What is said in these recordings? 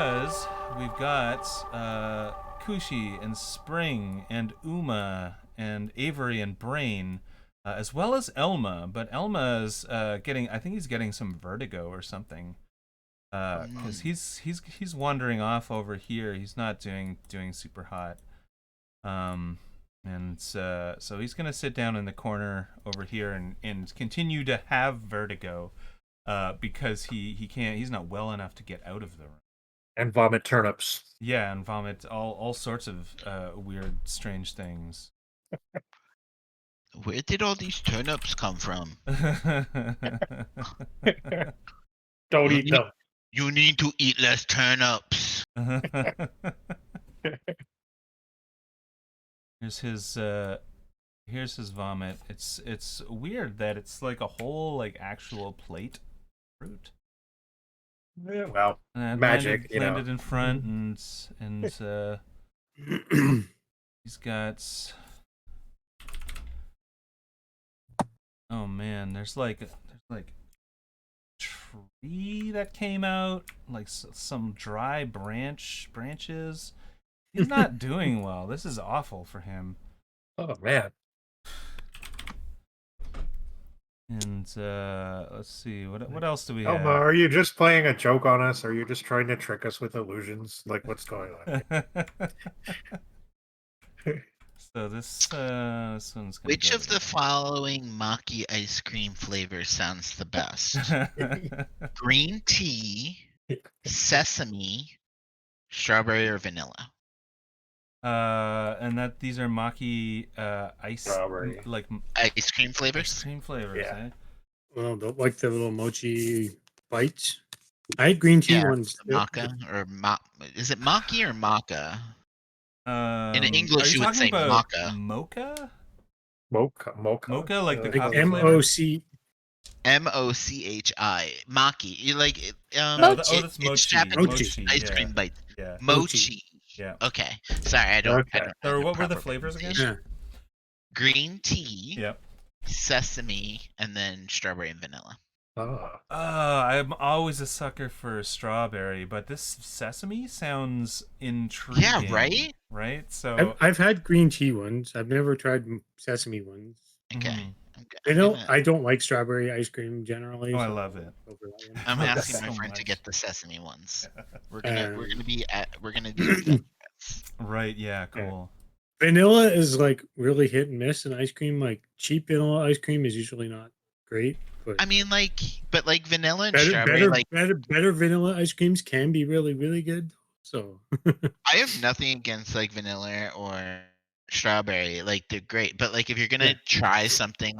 because we've got Kushi and Spring and Uma and Avery and Brain, as well as Elma. But Elma is getting, I think he's getting some vertigo or something, because he's wandering off over here. He's not doing super hot. And so he's gonna sit down in the corner over here and continue to have vertigo, because he can't. He's not well enough to get out of the room. And vomit turnips. Yeah, and vomit all sorts of weird, strange things. Where did all these turnips come from? Don't eat them. You need to eat less turnips. Here's his vomit. It's weird that it's like a whole like actual plate fruit. Yeah, well, And magic, landed in front, and he's got. Oh man, there's like tree that came out, like some dry branches. He's not doing well. This is awful for him. Oh man. And let's see, what else do we Elma, have? are you just playing a joke on us? Are you just trying to trick us with illusions? Like, what's going on? So this one's gonna Which of the following Maki ice cream flavors sounds the best? Green tea, sesame, strawberry, or vanilla? And that these are Maki ice Strawberry. like Ice cream flavors? ice cream flavors, Yeah. eh? Well, don't like the little mochi bites. I had green tea Yeah, ones. the maca or is it maki or maca? In Are English, you you would talking say about maca. mocha? Mocha, Like the Like coffee flavor? MOC. Mochi. Maki. You like it? Mochi. That's mochi. It's Japanese Mochi. ice cream bites. Yeah. Mochi. Yeah. Okay. Sorry, I don't. Okay. I don't So know what were the proper flavors again? pronunciation. Yeah. Green tea, Yep. sesame, and then strawberry and vanilla. Oh. I'm always a sucker for strawberry, but this sesame sounds intriguing. Yeah, right? Right? So I've had green tea ones. I've never tried sesame ones. Okay. Mhm. I don't like strawberry ice cream generally. Oh, I so love it. I'll go for that one. I'm love asking that my so friend to much. get the sesame ones. We're Um, gonna be friends. right, yeah, cool. Vanilla is like really hit and miss in ice cream. Like cheap vanilla ice cream is usually not great. But I mean, but vanilla and strawberry, better vanilla ice creams can be really, really good. So I have nothing against vanilla or strawberry. Like they're great, but if you're gonna try something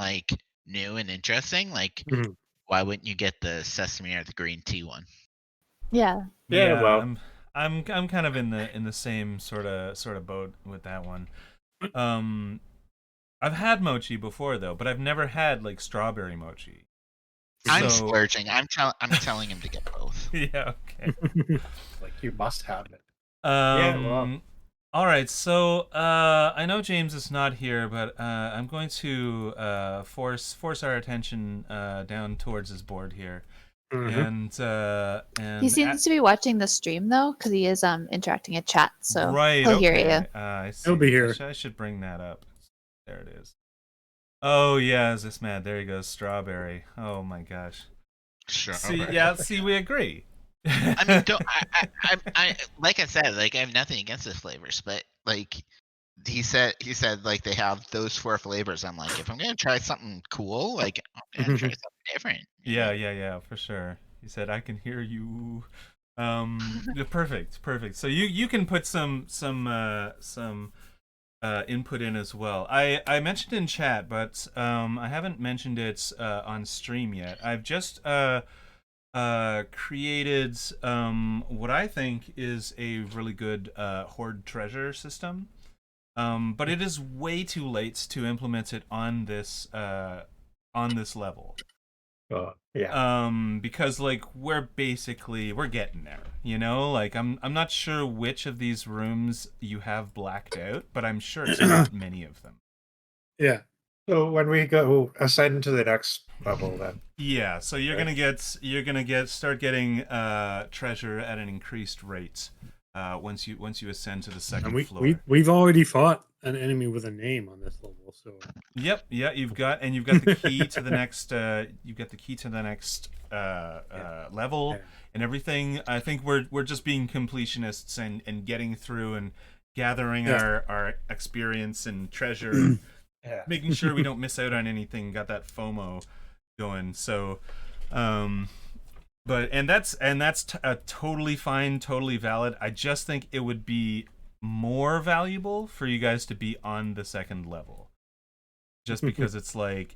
new and interesting, Mhm. why wouldn't you get the sesame or the green tea one? Yeah. Yeah, well. I'm kind of in the same sort of boat with that one. I've had mochi before though, but I've never had strawberry mochi. I'm splurging. I'm telling him to get both. Yeah, okay. You must have it. All right, so I know James is not here, but I'm going to force our attention down towards his board here, and He seems to be watching the stream though, because he is interacting in chat, so right, he'll hear okay. you. I see. He'll be here. I should bring that up. There it is. Oh yeah, is this mad? There he goes, strawberry. Oh my gosh. Strawberry. See, we agree. I mean, I like I said, I have nothing against the flavors, but he said they have those 4 flavors. I'm like, if I'm gonna try something cool, I'm gonna try something different. Yeah, for sure. He said, "I can hear you." Perfect. So you can put some input in as well. I mentioned in chat, but I haven't mentioned it on stream yet. I've just created what I think is a really good hoard treasure system, but it is way too late to implement it on this level. Yeah. Because we're getting there, I'm not sure which of these rooms you have blacked out, but I'm sure it's not many of them. Yeah. So when we go ascend to the next level, then Yeah, so you're Right. gonna start getting treasure at an increased rate once you ascend to the second And floor. we've already fought an enemy with a name on this level, so Yep, yeah, you've got the key to the next level yeah. and everything. I think we're just being completionists and getting through and gathering Yeah. our experience and treasure and yeah. making sure we don't miss out on anything. Got that FOMO going. So but that's totally fine, totally valid. I just think it would be more valuable for you guys to be on the second level. Just because it's like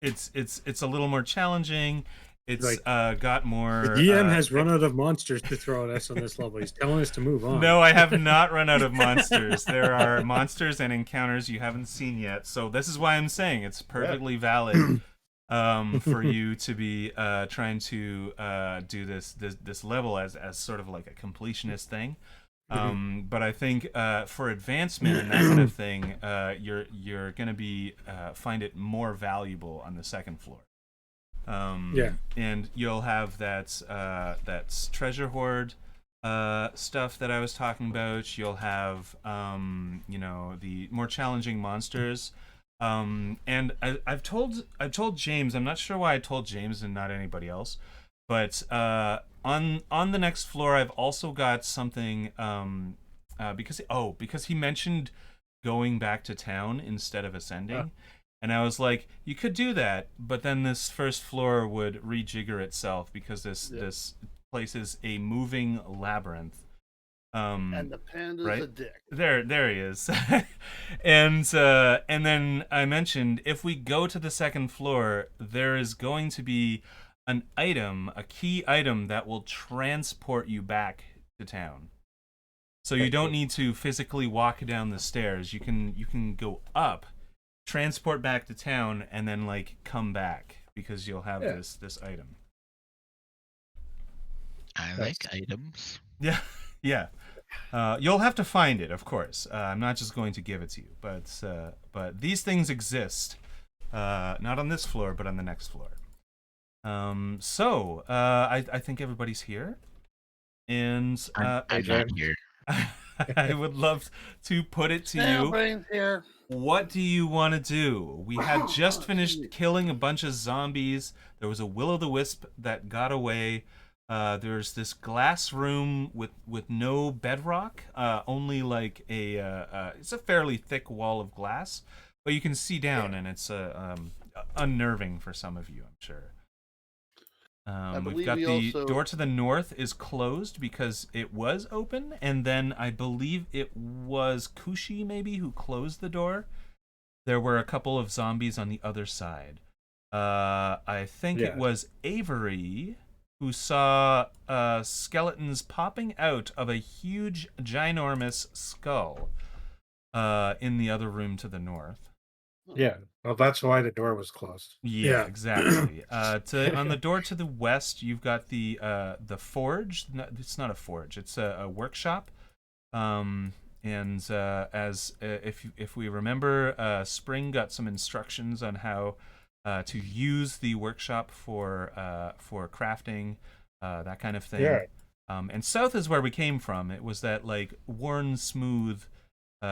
it's a little more challenging. It's Like, got The more DM has run out of monsters to throw at us on this level. He's telling us to move on. No, I have not run out of monsters. There are monsters and encounters you haven't seen yet. So this is why I'm saying it's perfectly valid for you to be trying to do this level as sort of like a completionist thing. But I think for advancement and that kind of thing, you're gonna be find it more valuable on the second floor. Yeah. And you'll have that treasure hoard stuff that I was talking about. You'll have the more challenging monsters. And I've told James. I'm not sure why I told James and not anybody else, but on the next floor I've also got something because he mentioned going back to town instead of ascending. And I was like, you could do that, but then this first floor would rejigger itself because this place is a moving labyrinth. And the panda's right? a dick. There he is. And then I mentioned if we go to the second floor, there is going to be a key item that will transport you back to town. So you don't need to physically walk down the stairs. You can go up, transport back to town, and then like come back because you'll have this item. I like items. Yeah, yeah. You'll have to find it, of course. I'm not just going to give it to you, but these things exist. Not on this floor, but on the next floor. So I think everybody's here, and I'm not here. I would love to put it to you. Brain's here. What do you want to do? We had just finished killing a bunch of zombies. There was a will-o'-the-wisp that got away. There's this glass room with no bedrock, only like it's a fairly thick wall of glass, but you can see down, and it's unnerving for some of you, I'm sure. We've got the door to the north is closed because it was open, and then I believe it was Kushi maybe who closed the door. There were a couple of zombies on the other side. I think it was Avery who saw skeletons popping out of a huge, ginormous skull in the other room to the north. Yeah. Well, that's why the door was closed. Yeah, exactly. On the door to the west, you've got the forge. No, it's not a forge; it's a workshop. If we remember, Spring got some instructions on how to use the workshop for crafting, that kind of thing. Yeah. And south is where we came from. It was that like worn, smooth,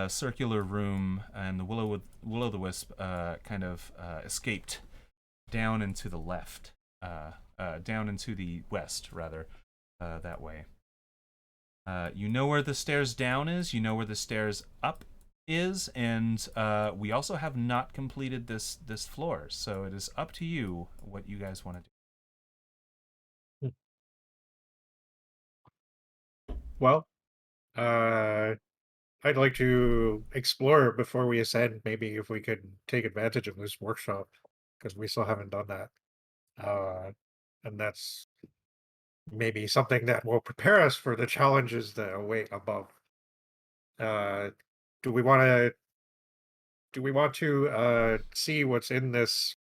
circular room, and the will-o'-the-wisp kind of escaped down into the left, down into the west rather, that way. You know where the stairs down is. You know where the stairs up is, and we also have not completed this floor, so it is up to you what you guys want to do. Well, I'd like to explore before we ascend. Maybe if we could take advantage of this workshop, because we still haven't done that. And that's maybe something that will prepare us for the challenges that await above. Uh, do we want to? Do we want to see what's in this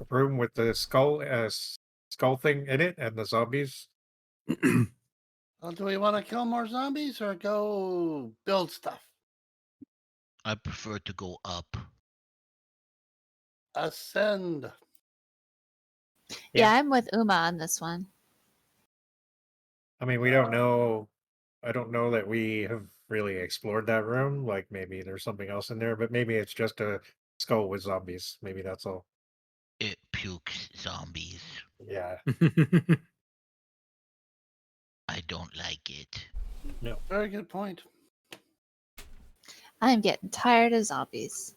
room with the skull thing in it and the zombies? Well, do we want to kill more zombies or go build stuff? I prefer to go up. ascend. Yeah, I'm with Uma on this one. I mean, we don't know. I don't know that we have really explored that room. Like maybe there's something else in there, but maybe it's just a skull with zombies. Maybe that's all. It pukes zombies. Yeah. I don't like it. Very good point. I'm getting tired of zombies.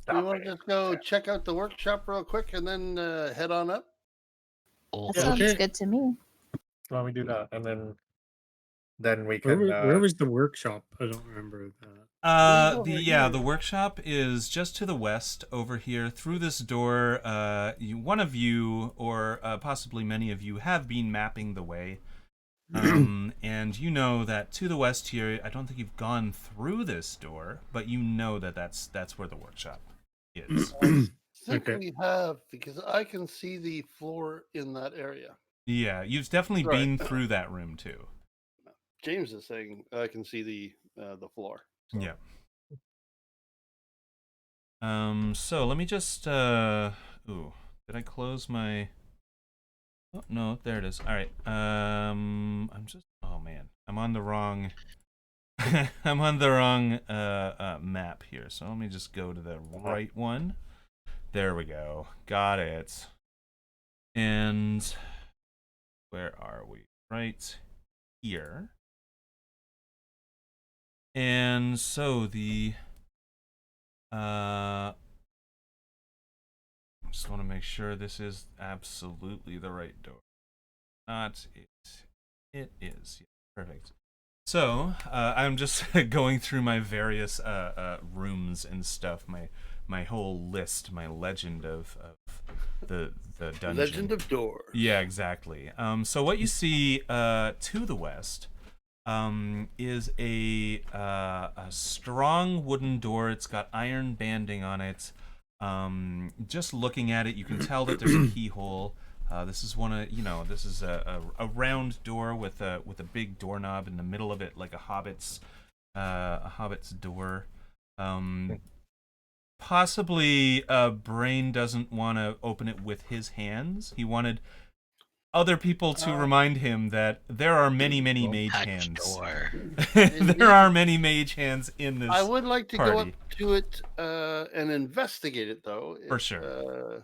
Do we want to just go check out the workshop real quick and then head on up? Oh, That sounds okay. good to me. Why don't we do that, and then we Where, can. where was the workshop? I don't remember that. over The here. workshop is just to the west over here. Through this door, one of you, or possibly many of you, have been mapping the way. And you know that to the west here, I don't think you've gone through this door, but you know that that's where the workshop is. I think Okay. we have, because I can see the floor in that area. Yeah, you've definitely Right. been through that room too. James is saying I can see the floor. So. Yeah. So let me just ooh, did I close my Oh, no, there it is. All right. I'm just oh man. I'm on the wrong I'm on the wrong map here. So let me just go to the right one. There we go. Got it. And where are we? Right here. And so the I just want to make sure this is absolutely the right door. Not it. It is. Yeah, perfect. So I'm just going through my various rooms and stuff. My whole list, my legend of the dungeon. Legend of Doors. Yeah, exactly. So what you see to the west is a strong wooden door. It's got iron banding on it. Just looking at it, you can tell that there's a keyhole. This is this is a round door with a big doorknob in the middle of it, like a hobbit's door. Possibly, Brain doesn't want to open it with his hands. He wanted other people to remind him that there are many mage touch hands. door. There are many mage hands in this. I would like to go up party. to it and investigate it, though. For if, sure.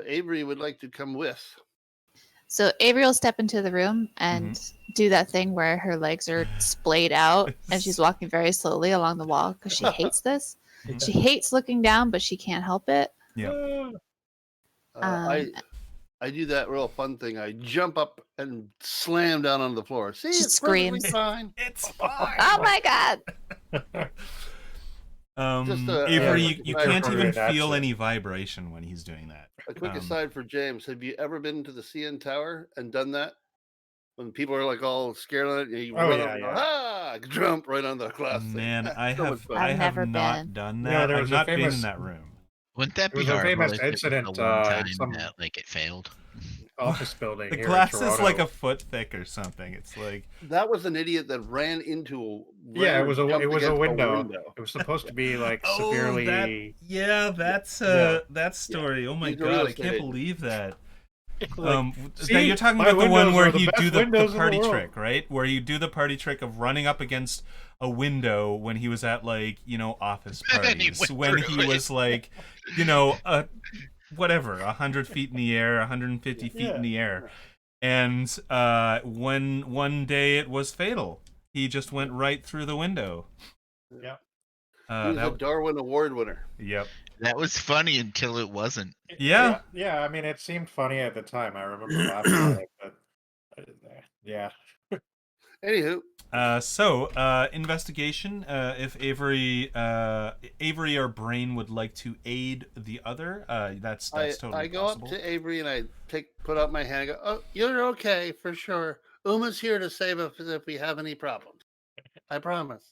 Avery would like to come with. So Avery will step into the room and do that thing where her legs are splayed out and she's walking very slowly along the wall because she hates this. She hates looking down, but she can't help it. Yeah. I do that real fun thing. I jump up and slam down on the floor. See, She it's perfectly screams. fine. It's fine. Oh my god! Avery, you can't even That's feel it. any vibration when he's doing that. A quick Um, aside for James: have you ever been to the CN Tower and done that? When people are like all scared on it, you Oh, run yeah, up and go, yeah. ah, jump right on the glass thing. Man, I So much have fun. I I've have never not been. done Yeah, that. there I've was a not been in famous- that room. Wouldn't that It be was a horrible famous if it was incident, the one in time some- that like it failed? office building. The here glass in is like Toronto. a foot thick or something. It's like That was an idiot that ran into a. Yeah, it was a jumped against window. It was supposed to be like severely. that's Yeah. that story. Oh my He's a real god, I estate can't agent. believe that. Like, Now see, you're talking my about the one windows where are the you best do the windows in the party world. trick, right? Where you do the party trick of running up against a window when he was at office And then he parties, went when through he it. was 100 feet in the air, 150 feet in the air. And when one day it was fatal, he just went right through the window. Yeah. He was a Darwin Award winner. Yep. That was funny until it wasn't. Yeah. Yeah. I mean, it seemed funny at the time. I remember laughing at it, but yeah. Anywho, investigation. If Avery or Brain would like to aid the other, that's totally I go possible. up to Avery and I put out my hand and go, oh, you're okay for sure. Uma's here to save us if we have any problems. I promise.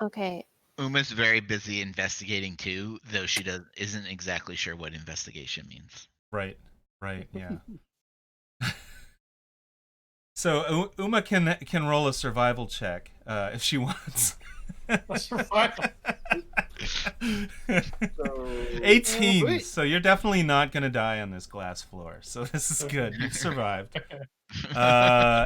Okay. Uma's very busy investigating too, though she isn't exactly sure what investigation means. Right, yeah. So Uma can roll a survival check if she wants. So 18. sweet. So you're definitely not gonna die on this glass floor. So this is good. You've survived.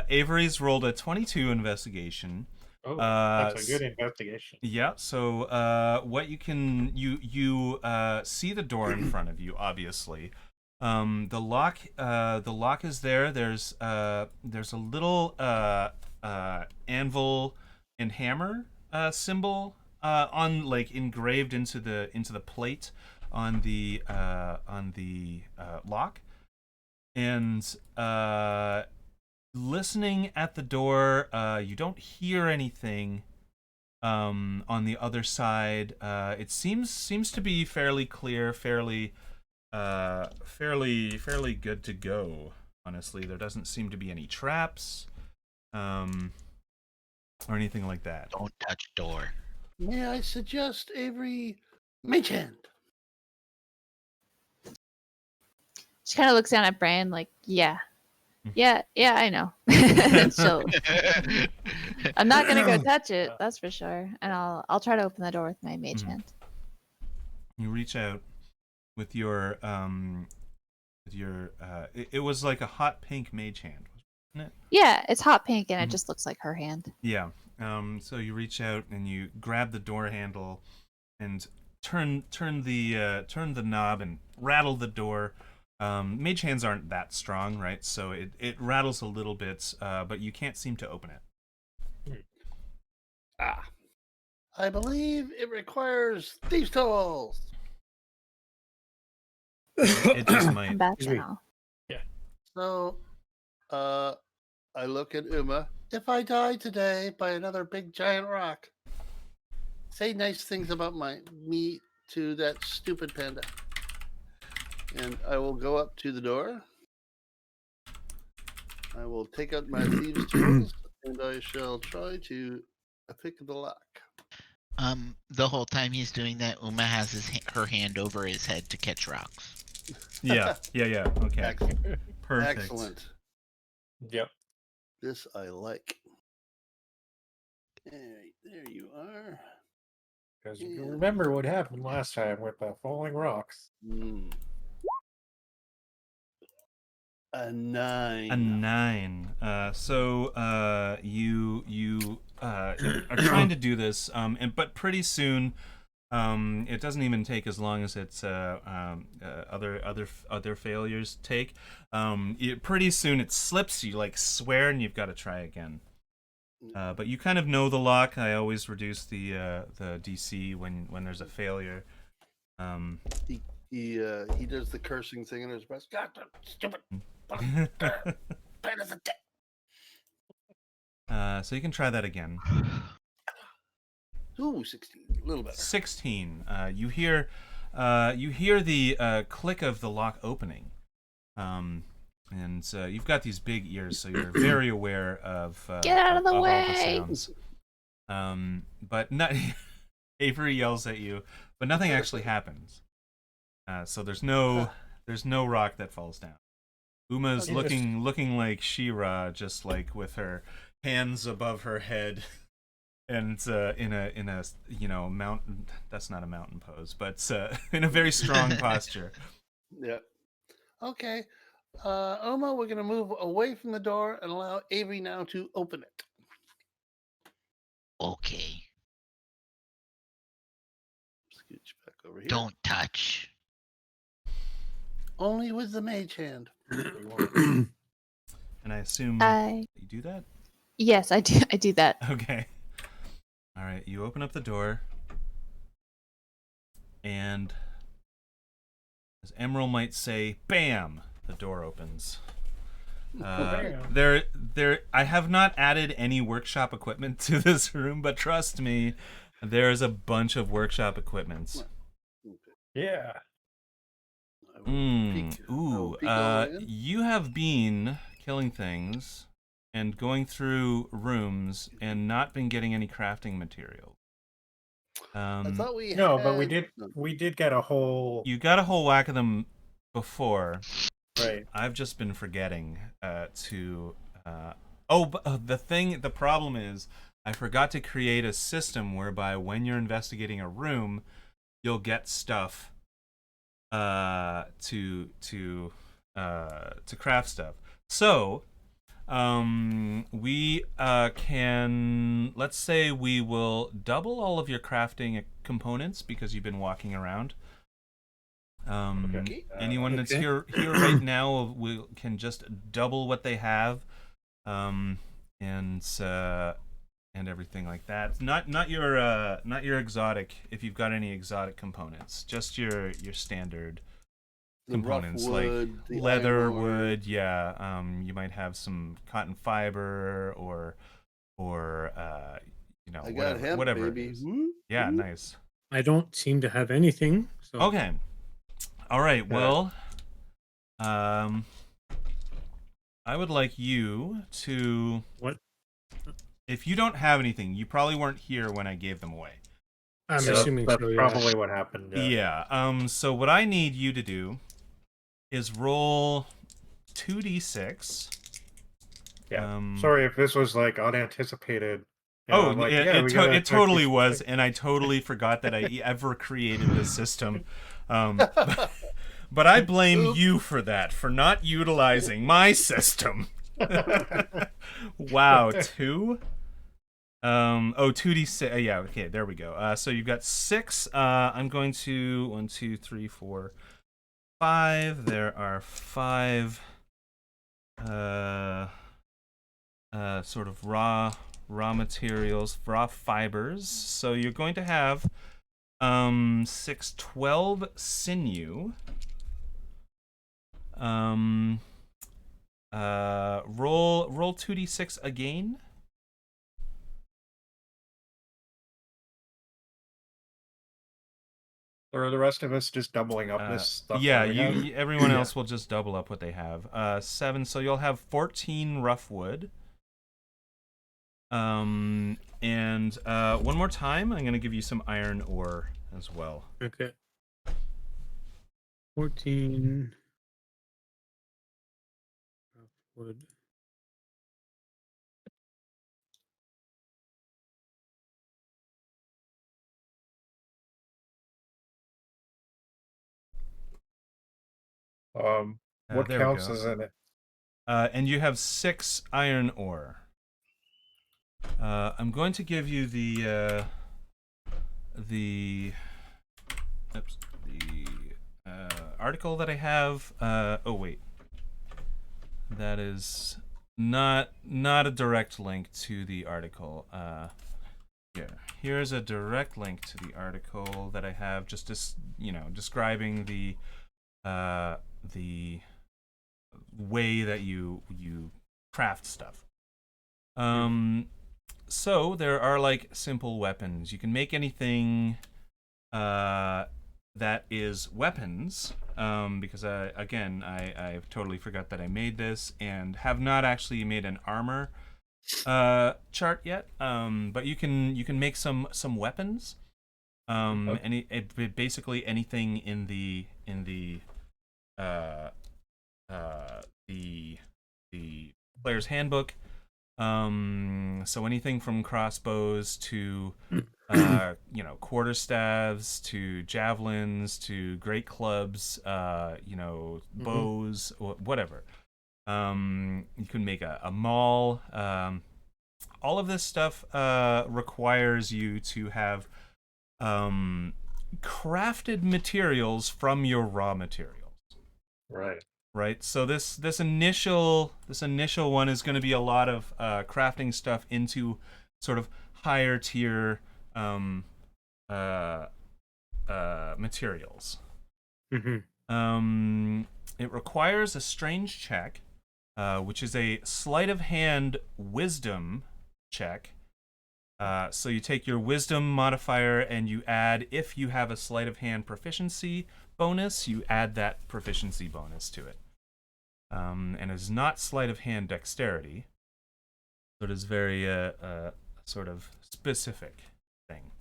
Avery's rolled a 22 investigation. Oh, that's a good investigation. Yeah. So what you can you see the door in front of you, obviously. The lock is there. There's a little anvil and hammer symbol on like engraved into the plate on the lock, and listening at the door, you don't hear anything on the other side. It seems to be fairly clear, fairly good to go. Honestly, there doesn't seem to be any traps, or anything like that. Don't touch door. May I suggest Avery Mage Hand? She kind of looks down at Bran like, yeah, I know. So I'm not gonna go touch it, that's for sure. And I'll try to open the door with my mage hand. You reach out with your it was like a hot pink mage hand, wasn't it? Yeah, it's hot pink and it just looks like her hand. Yeah. So you reach out and you grab the door handle and turn the knob and rattle the door. Mage hands aren't that strong, right? So it rattles a little bit, but you can't seem to open it. I believe it requires thieves' tools. It just might. I'm back Excuse me. now. So, I look at Uma. If I die today by another big giant rock, say nice things about me to that stupid panda. And I will go up to the door. I will take out my thieves' tools, and I shall try to pick the lock. The whole time he's doing that, Uma has her hand over his head to catch rocks. Yeah. Okay. Excellent. Perfect. Excellent. Yep. This I like. There you are. Because you can remember what happened last time with the falling rocks. A 9. A 9. So you are trying to do this, but pretty soon, it doesn't even take as long as its other failures take. Pretty soon it slips. You like swear, and you've got to try again. But you kind of know the lock. I always reduce the DC when there's a failure. He does the cursing thing in his breast. God, stupid. Panda's a dick. So you can try that again. Ooh, 16. A little better. 16. You hear the click of the lock opening, and you've got these big ears, so you're very aware of Get out of the all way! sounds. But not Avery yells at you, but nothing actually happens. So there's no rock that falls down. Uma's looking like She-Ra, just like with her hands above her head, and in a mountain. That's not a mountain pose, but in a very strong posture. Yeah. Okay. Uma, we're gonna move away from the door and allow Avery now to open it. Okay. Scooch back over here. Don't touch. Only with the mage hand. And I assume you do that? Yes, I do. I do that. Okay. All right. You open up the door, and as Emerald might say, "Bam!" The door opens. There. I have not added any workshop equipment to this room, but trust me, there's a bunch of workshop equipments. Yeah. You have been killing things and going through rooms and not been getting any crafting material. I thought we but we did get a whole. You got a whole whack of them before. Right. I've just been forgetting to. The problem is I forgot to create a system whereby when you're investigating a room, you'll get stuff to craft stuff. So we can, let's say we will double all of your crafting components because you've been walking around. Okay. Anyone that's Okay. here right now can just double what they have, and everything like that. Not your exotic. If you've got any exotic components, just your standard The rough components wood, like the leather, iron ore. wood. Yeah. You might have some cotton fiber or I got hemp, whatever it baby. is. Woo, Yeah, woo. nice. I don't seem to have anything. So Okay. All right. Well, I would like you to. What? If you don't have anything, you probably weren't here when I gave them away. I'm Yeah, assuming that's so. Yeah. probably what happened. Yeah. So what I need you to do is roll 2d6. Yeah. Sorry if this was like unanticipated. Oh, I'm like, it, yeah, it, we to- gotta it totally keep- was, and I totally forgot that I ever created this system. But I blame Oops. you for that, for not utilizing my system. Wow, 2? 2d6. Yeah, okay, there we go. So you've got 6. I'm going to 1, 2, 3, 4, 5. There are 5 sort of raw materials, raw fibers. So you're going to have 6, 12 sinew. Roll 2d6 again. Or are the rest of us just doubling up this stuff? Yeah, that we have? everyone else will just double up what they have. 7, so you'll have 14 rough wood. And one more time, I'm gonna give you some iron ore as well. Okay. 14 wood. What There we counts go. as in it? And you have 6 iron ore. I'm going to give you the article that I have. Oh wait, that is not a direct link to the article. Here's a direct link to the article that I have, just describing the way that you craft stuff. So there are like simple weapons. You can make anything that is weapons, because I totally forgot that I made this and have not actually made an armor chart yet. But you can make some weapons. Basically anything in the player's handbook. So anything from crossbows to quarterstaffs to javelins to great clubs, bows, or whatever. You can make a maul. All of this stuff requires you to have crafted materials from your raw materials. Right. So this initial one is going to be a lot of crafting stuff into sort of higher tier materials. Mm-hmm. It requires a strange check, which is a sleight of hand wisdom check. So you take your wisdom modifier and you add, if you have a sleight of hand proficiency bonus, you add that proficiency bonus to it. And it's not sleight of hand dexterity, so it is very sort of specific thing.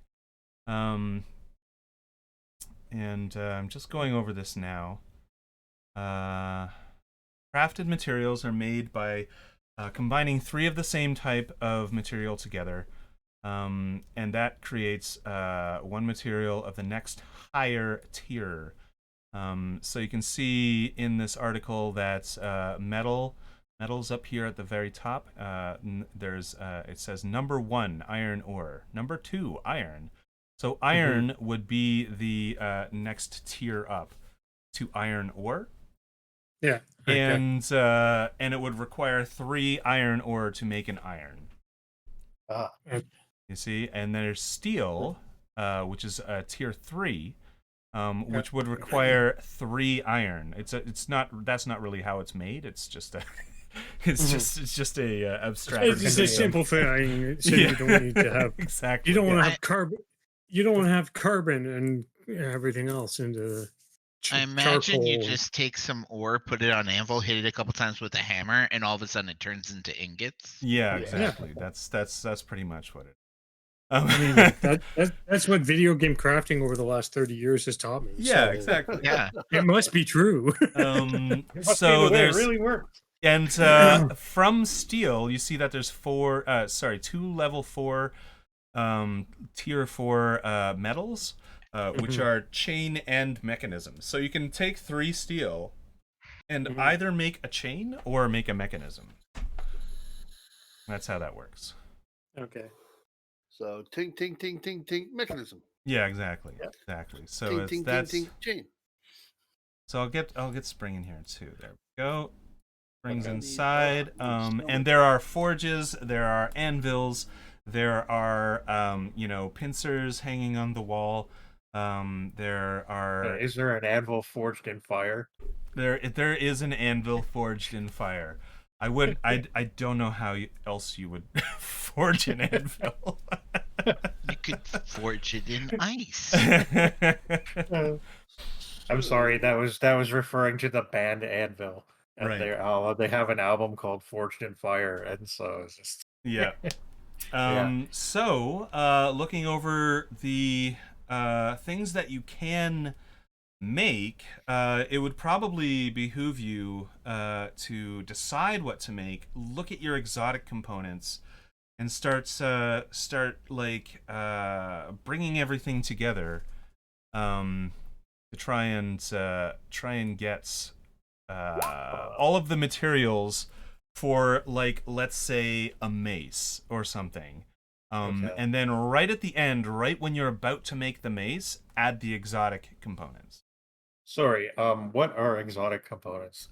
And I'm just going over this now. Crafted materials are made by combining 3 of the same type of material together. and that creates one material of the next higher tier. So you can see in this article that metal's up here at the very top. There's it says number 1 iron ore, number 2 iron. So iron would be the next tier up to iron ore. Yeah. Okay. And it would require 3 iron ore to make an iron. You see, and there's steel, which is tier 3, which would require 3 iron. That's not really how it's made. It's just a it's just a abstract. It's just a simplifying, so you don't need to have exactly. You don't want to have carbon. You don't want to have carbon and everything else into I imagine you charcoal. just take some ore, put it on an anvil, hit it a couple times with a hammer, and all of a sudden it turns into ingots. Yeah, exactly. That's pretty much what it. I mean, that's what video game crafting over the last 30 years has taught me. Yeah, so exactly. Yeah. it must be true. So there's it really works. and from steel, you see that there's 2 level 4, tier 4 metals, which are chain and mechanisms. So you can take 3 steel and either make a chain or make a mechanism. That's how that works. Okay. So ting ting ting ting ting mechanism. Yeah, exactly. Exactly. So Ting it's ting ting that's ting chain. so I'll get Spring in here too. There we go. Spring's Okay. inside. And there are forges, there are anvils, there are pincers hanging on the wall. There are Is there an anvil forged in fire? there is an anvil forged in fire. I don't know how else you would forge an anvil. You could forge it in ice. I'm sorry, that was referring to the band Anvil. And Right. they have an album called Forged in Fire, and so it's just Yeah. So, looking over the things that you can make, it would probably behoove you to decide what to make. Look at your exotic components and start bringing everything together to try and get all of the materials for, like, let's say a mace or something. And then right at the end, right when you're about to make the mace, add the exotic components. Sorry, what are exotic components?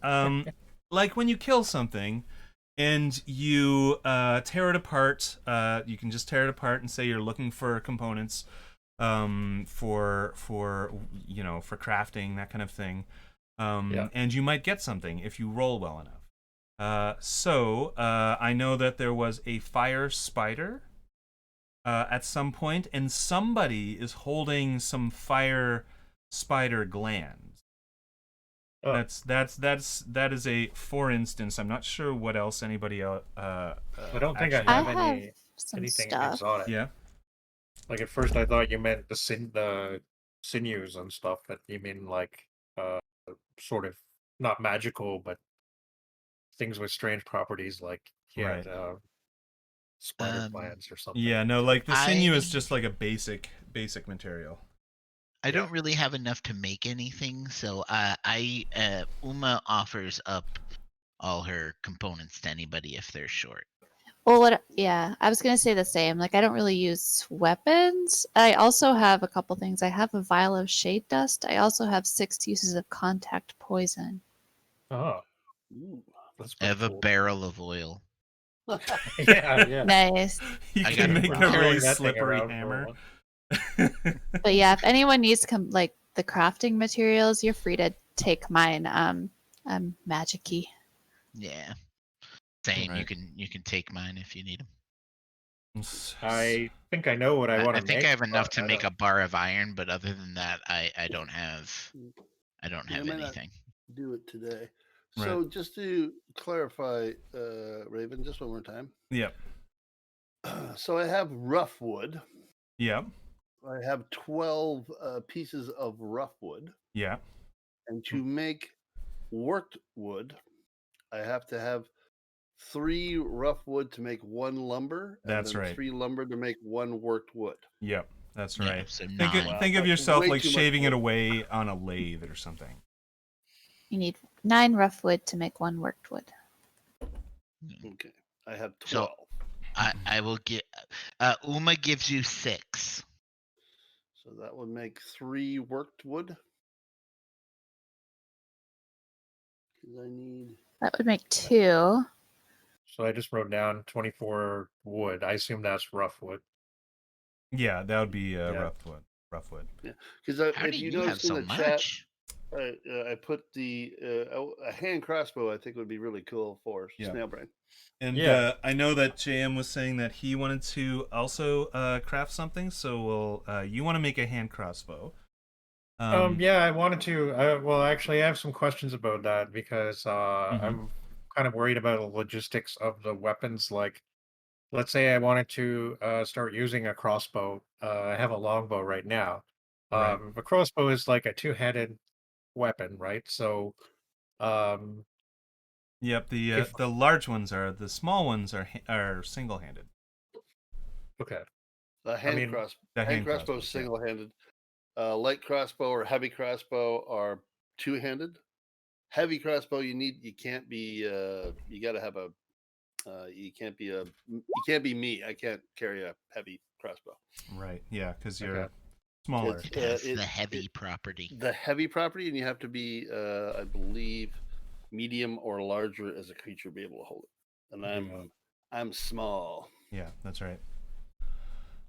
Like when you kill something and you tear it apart, you can just tear it apart and say you're looking for components for crafting, that kind of thing. And you might get something if you roll well enough. So I know that there was a fire spider at some point, and somebody is holding some fire spider glands. That is a for instance. I'm not sure what else anybody else. I don't think actually- I I have have any some anything stuff. exotic. Yeah. Like at first I thought you meant the sinews and stuff, but you mean like sort of not magical, but things with strange properties, like he had spider plants or something. Yeah, no, like the sinew is I- just like a basic material. I don't really have enough to make anything, so Uma offers up all her components to anybody if they're short. Well, I was gonna say the same. Like, I don't really use weapons. I also have a couple things. I have a vial of shade dust. I also have 6 uses of contact poison. Oh, that's I have a cool. barrel of oil. yeah. Nice. You I can got make it a wrong. really Carrying that thing slippery around for a hammer. while. But yeah, if anyone needs like the crafting materials, you're free to take mine. I'm magic-y. Yeah. Same. Right. You can take mine if you need them. I think I know what I want I to think make. I have enough but to I make don't- a bar of iron, but other than that, I don't have I might not anything. do it today. Right. So just to clarify, Raven, just one more time. Yep. So I have rough wood. Yep. I have 12 pieces of rough wood. Yeah. And to make worked wood, I have to have 3 rough wood to make 1 lumber. And That's then right. 3 lumber to make 1 worked wood. Yep, that's Yeah, right. so Think 9. of, think of That's yourself way like too much shaving it wood. away on a lathe or something. You need 9 rough wood to make 1 worked wood. Okay. I have So- 12. I will get. Uma gives you 6. So that would make 3 worked wood. 'Cause I need. That would make 2. So I just wrote down 24 wood. I assume that's rough wood. Yeah, that would be Yeah. rough wood. Rough wood. Because How if do you you have notice in so the chat, much? I put the a hand crossbow. I think would be really cool for Yeah. snail brain. And Yeah. I know that JM was saying that he wanted to also craft something. So you want to make a hand crossbow? Yeah, I wanted to. Well, actually, I have some questions about that because I'm kind of worried about the logistics of the weapons. Like, let's say I wanted to start using a crossbow. I have a longbow right now. Right. A crossbow is like a two-headed weapon, right? So, Yep. If- The large ones are. The small ones are single-handed. okay. The hand mean, The hand crossbow crossbows, is yeah. single-handed. Light crossbow or heavy crossbow are two-handed. Heavy crossbow, you can't be. You got to have a. You can't be me. I can't carry a heavy crossbow. Right. Yeah, because you're Okay. smaller. It's, It has it- the heavy it- property. The heavy property, and you have to be, I believe, medium or larger as a creature to be able to hold it. And Yeah. I'm small. Yeah, that's right.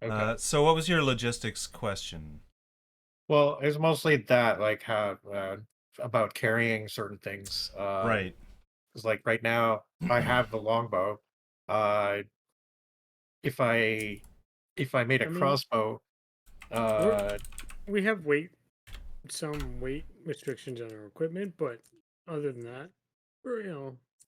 Okay. So what was your logistics question? Well, it's mostly that, like how about carrying certain things. Right. Because like right now, I have the longbow. Uh, if I made a I mean- crossbow, We have some weight restrictions on our equipment, but other than that,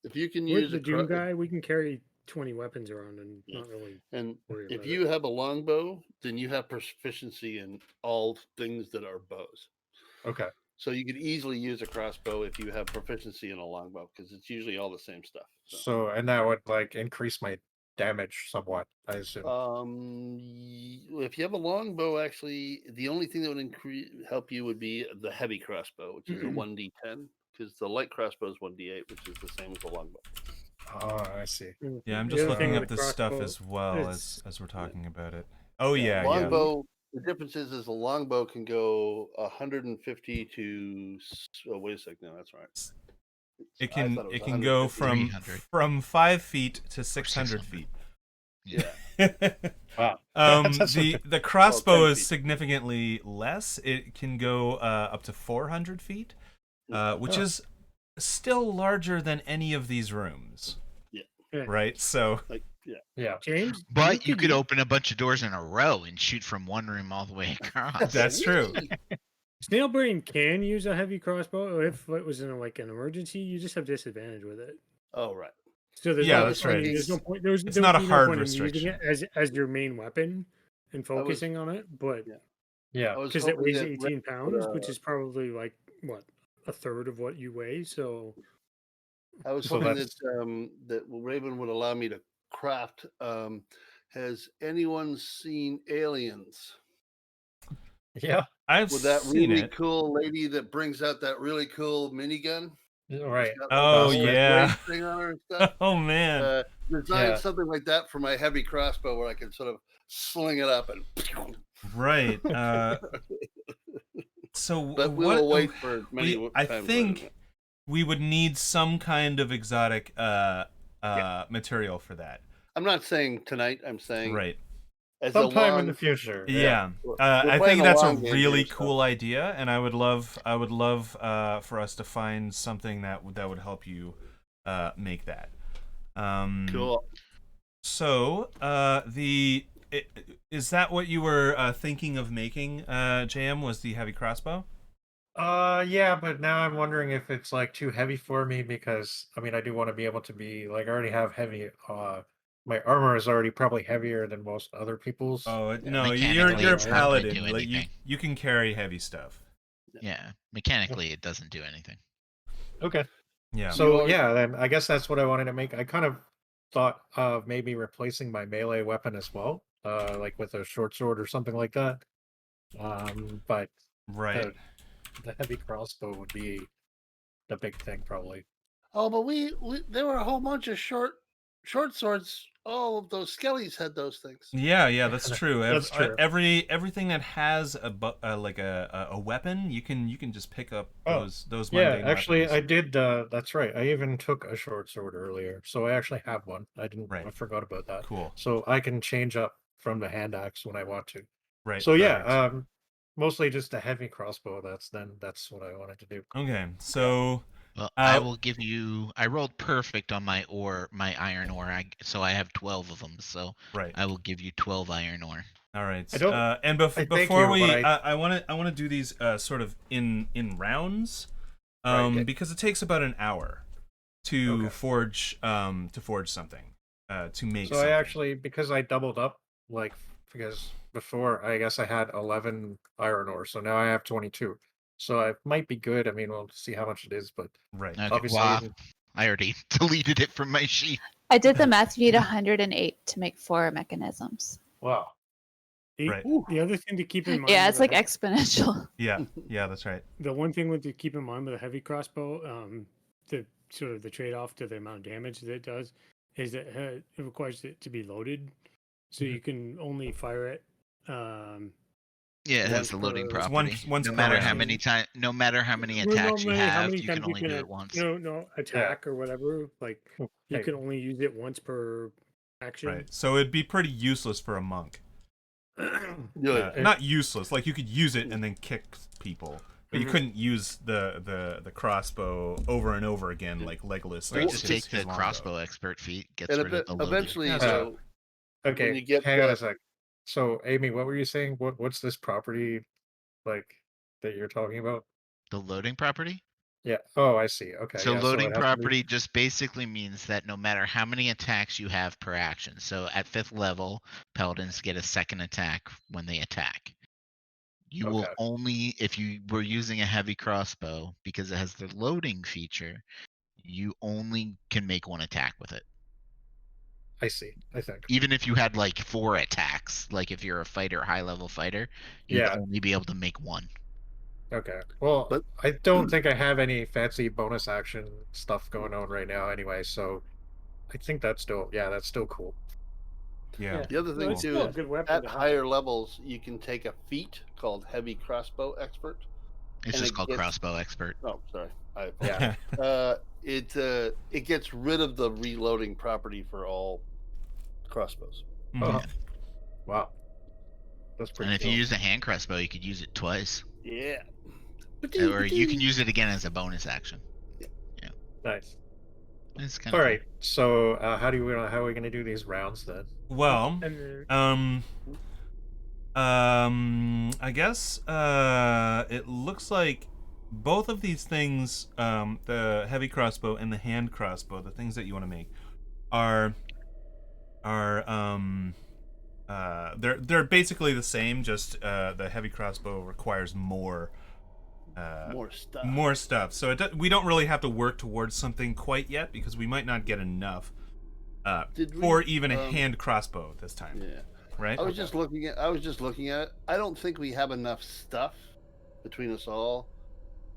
If you can with use the a Doom guy, we can carry 20 weapons around and Yeah. not really. and worry if about you have a longbow, then you have proficiency in all things that are bows. okay. So you could easily use a crossbow if you have proficiency in a longbow because it's usually all the same stuff. So and that would like increase my damage somewhat, I assume. If you have a longbow, actually, the only thing that would help you would be the heavy crossbow, which is a 1d10, because the light crossbow is 1d8, which is the same as the longbow. Oh, I see. Yeah, I'm The just other thing looking with up the this stuff crossbow as well is- as we're talking about it. Oh yeah, yeah. Longbow. The difference is the longbow can go 150 to. Oh, wait a second. No, that's right. It I can thought it was can go 150. from 5 feet to 600 feet. Yeah. Wow. That's The crossbow 10 is feet. significantly less. It can go up to 400 feet, which Oh. is still larger than any of these rooms. Yeah. Right. So Like, yeah. Yeah. James, But you could use- open a bunch of doors in a row and shoot from one room all the way across. that's true. Snailbrain can use a heavy crossbow if it was in like an emergency. You just have disadvantage with it. Oh, right. So there's Yeah, no that's point- right. There's no point. It's not a hard point in using restriction. it as your main weapon and focusing on it, but Yeah. Yeah. I was because it hoping weighs that 18 pounds, uh, which is probably like what a third of what you weigh. So I was So hoping that's- that Raven would allow me to craft. Has anyone seen Aliens? Yeah. I've With that seen really it. cool lady that brings out that really cool minigun? Right. Got, Oh, a red yeah. thing on her and stuff. Oh man. Design Yeah. something like that for my heavy crossbow where I can sort of sling it up and. Right. So But what? we'll wait for many. I times think later. we would need some kind of exotic material for that. I'm not saying tonight. I'm saying Right. as Sometime a in the future. Yeah. We're I playing think a that's a long game really here, so- cool idea, and I would love for us to find something that would help you make that. Cool. So is that what you were thinking of making, JM? Was the heavy crossbow? Yeah, but now I'm wondering if it's like too heavy for me because I mean I do want to be able to be like I already have heavy my armor is already probably heavier than most other people's. Oh Yeah, no, mechanically, you're a it's not gonna do paladin. Like you anything. can carry heavy stuff. Yeah, mechanically, it doesn't do anything. Okay. Yeah. So are- yeah, then I guess that's what I wanted to make. I kind of thought of maybe replacing my melee weapon as well, like with a short sword or something like that. But Right. the heavy crossbow would be the big thing probably. Oh, but we there were a whole bunch of short swords. All of those skellies had those things. Yeah, that's true. That's true. Everything that has like a weapon, you can just pick up Oh, those Yeah, mundane actually, weapons. I did. That's right. I even took a short sword earlier, so I actually have one. I didn't. Right. I forgot about that. Cool. So I can change up from the hand axe when I want to. Right. So yeah, Perfect. mostly just a heavy crossbow. That's what I wanted to do. Okay. So Well, I will give you. I rolled perfect on my iron ore. So I have 12 of them. So right. I will give you 12 iron ore. All right. I don't. And I thank before you, but we, I want to do these sort of in rounds, Right, okay. because it takes about an hour to Okay. forge something, to make. So something. I actually, because I doubled up, like because before I guess I had 11 iron ore, so now I have 22. So it might be good. I mean, we'll see how much it is, but Right. Okay. obviously, Wow. I already deleted it from my sheet. I did the math. You need 108 to make 4 mechanisms. wow. Right. The other thing to keep in mind. Yeah, with it's a like heavy- exponential. Yeah, that's right. The one thing to keep in mind with a heavy crossbow, the sort of the trade-off to the amount of damage that it does, is that it requires it to be loaded, so you can only fire it. Yeah, it has once the loading per- It's property. once no per matter round. how many time, no matter how many Well, attacks you normally, how have, many you can times only do it once. No, attack or whatever. Like you Okay. can only use it once per action. Right. So it'd be pretty useless for a monk. Good. Not useless. Like you could use it and then kick people, but you couldn't use the crossbow over and over again like Legolas. Or Like just his take the longbow. crossbow expert feat, gets And rid of the loading. eventually, Yeah, though, Okay, when you get hang on a sec. So, Amy, what were you saying? What's this property like that you're talking about? The loading property. Yeah. Oh, I see. Okay. So Yeah. loading it has to be- property just basically means that no matter how many attacks you have per action. So at 5th level, paladins get a second attack when they attack. You will Okay. only, if you were using a heavy crossbow, because it has the loading feature, you only can make one attack with it. I see. I think. Even if you had like 4 attacks, like if you're a fighter, high level fighter, you'd Yeah. only be able to make one. Okay. Well, But- I don't think I have any fancy bonus action stuff going on right now, anyway. So, I think that's still cool. Yeah. the other No, thing it's too still a is good weapon at to have. higher levels, you can take a feat called Heavy Crossbow Expert. It's And just it called gets- crossbow expert. Oh, sorry. Yeah. It gets rid of the reloading property for all crossbows. Mhm. Oh, wow. That's pretty And if cool. you use a hand crossbow, you could use it twice. Yeah. Or you can use it again as a bonus action. Nice. It's kind All of right. So, how are we going to do these rounds then? Well, And I guess it looks like both of these things, the heavy crossbow and the hand crossbow, the things that you want to make, are they're basically the same. Just the heavy crossbow requires more More stuff. stuff. So we don't really have to work towards something quite yet because we might not get enough for even a hand crossbow this time. Yeah. Right? I was just looking at it. I don't think we have enough stuff between us all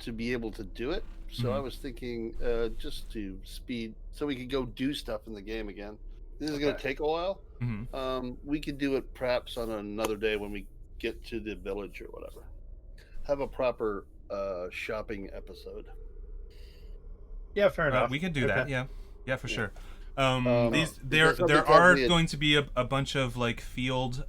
to be able to do it. So I was thinking just to speed so we could go do stuff in the game again. This is going to take a while. Mhm. We could do it perhaps on another day when we get to the village or whatever. Have a proper shopping episode. Yeah, fair enough. We could do that. Okay. Yeah, for sure. because There somebody tells are me going to be a bunch of like fields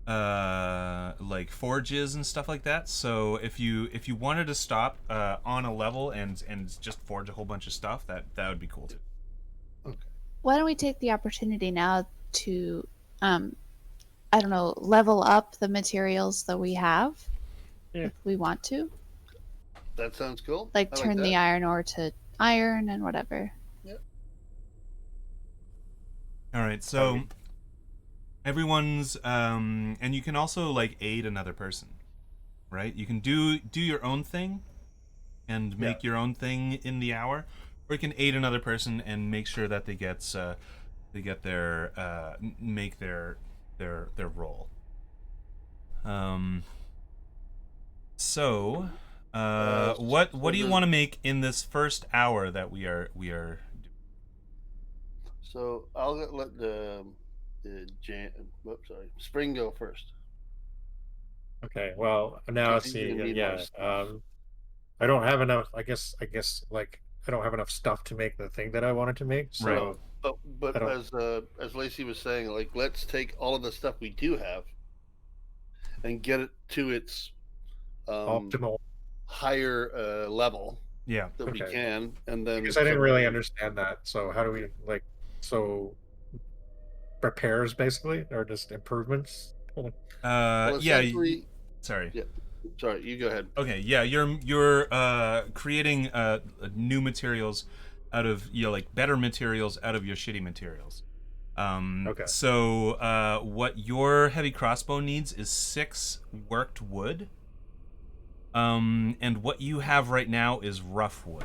like forges and stuff like that. So if you wanted to stop on a level and just forge a whole bunch of stuff, that would be cool too. Why don't we take the opportunity now to, I don't know, level up the materials that we have, Yeah. if we want to, That sounds cool. like I turn the that. iron ore to iron and whatever. All right, so everyone's and you can also like aid another person, right? You can do your own thing and make your own thing in the hour, or you can aid another person and make sure that they get their make their roll. So, what do you want to make in this first hour that we are So I'll let the Spring go first. Okay, well now Because he's see, gonna need more stuff. I don't have enough. I guess like I don't have enough stuff to make the thing that I wanted to make. So, Right. But I don't- as Lacey was saying, like let's take all of the stuff we do have and get it to its optimal. higher level yeah. that we Okay. can, and then Because I didn't really understand that. So how do we repairs basically, or just improvements? Well, Yeah. essentially, Sorry. yeah. Sorry, you go ahead. Okay, yeah, you're creating new materials out of like better materials out of your shitty materials. Okay. So what your heavy crossbow needs is 6 worked wood. And what you have right now is rough wood.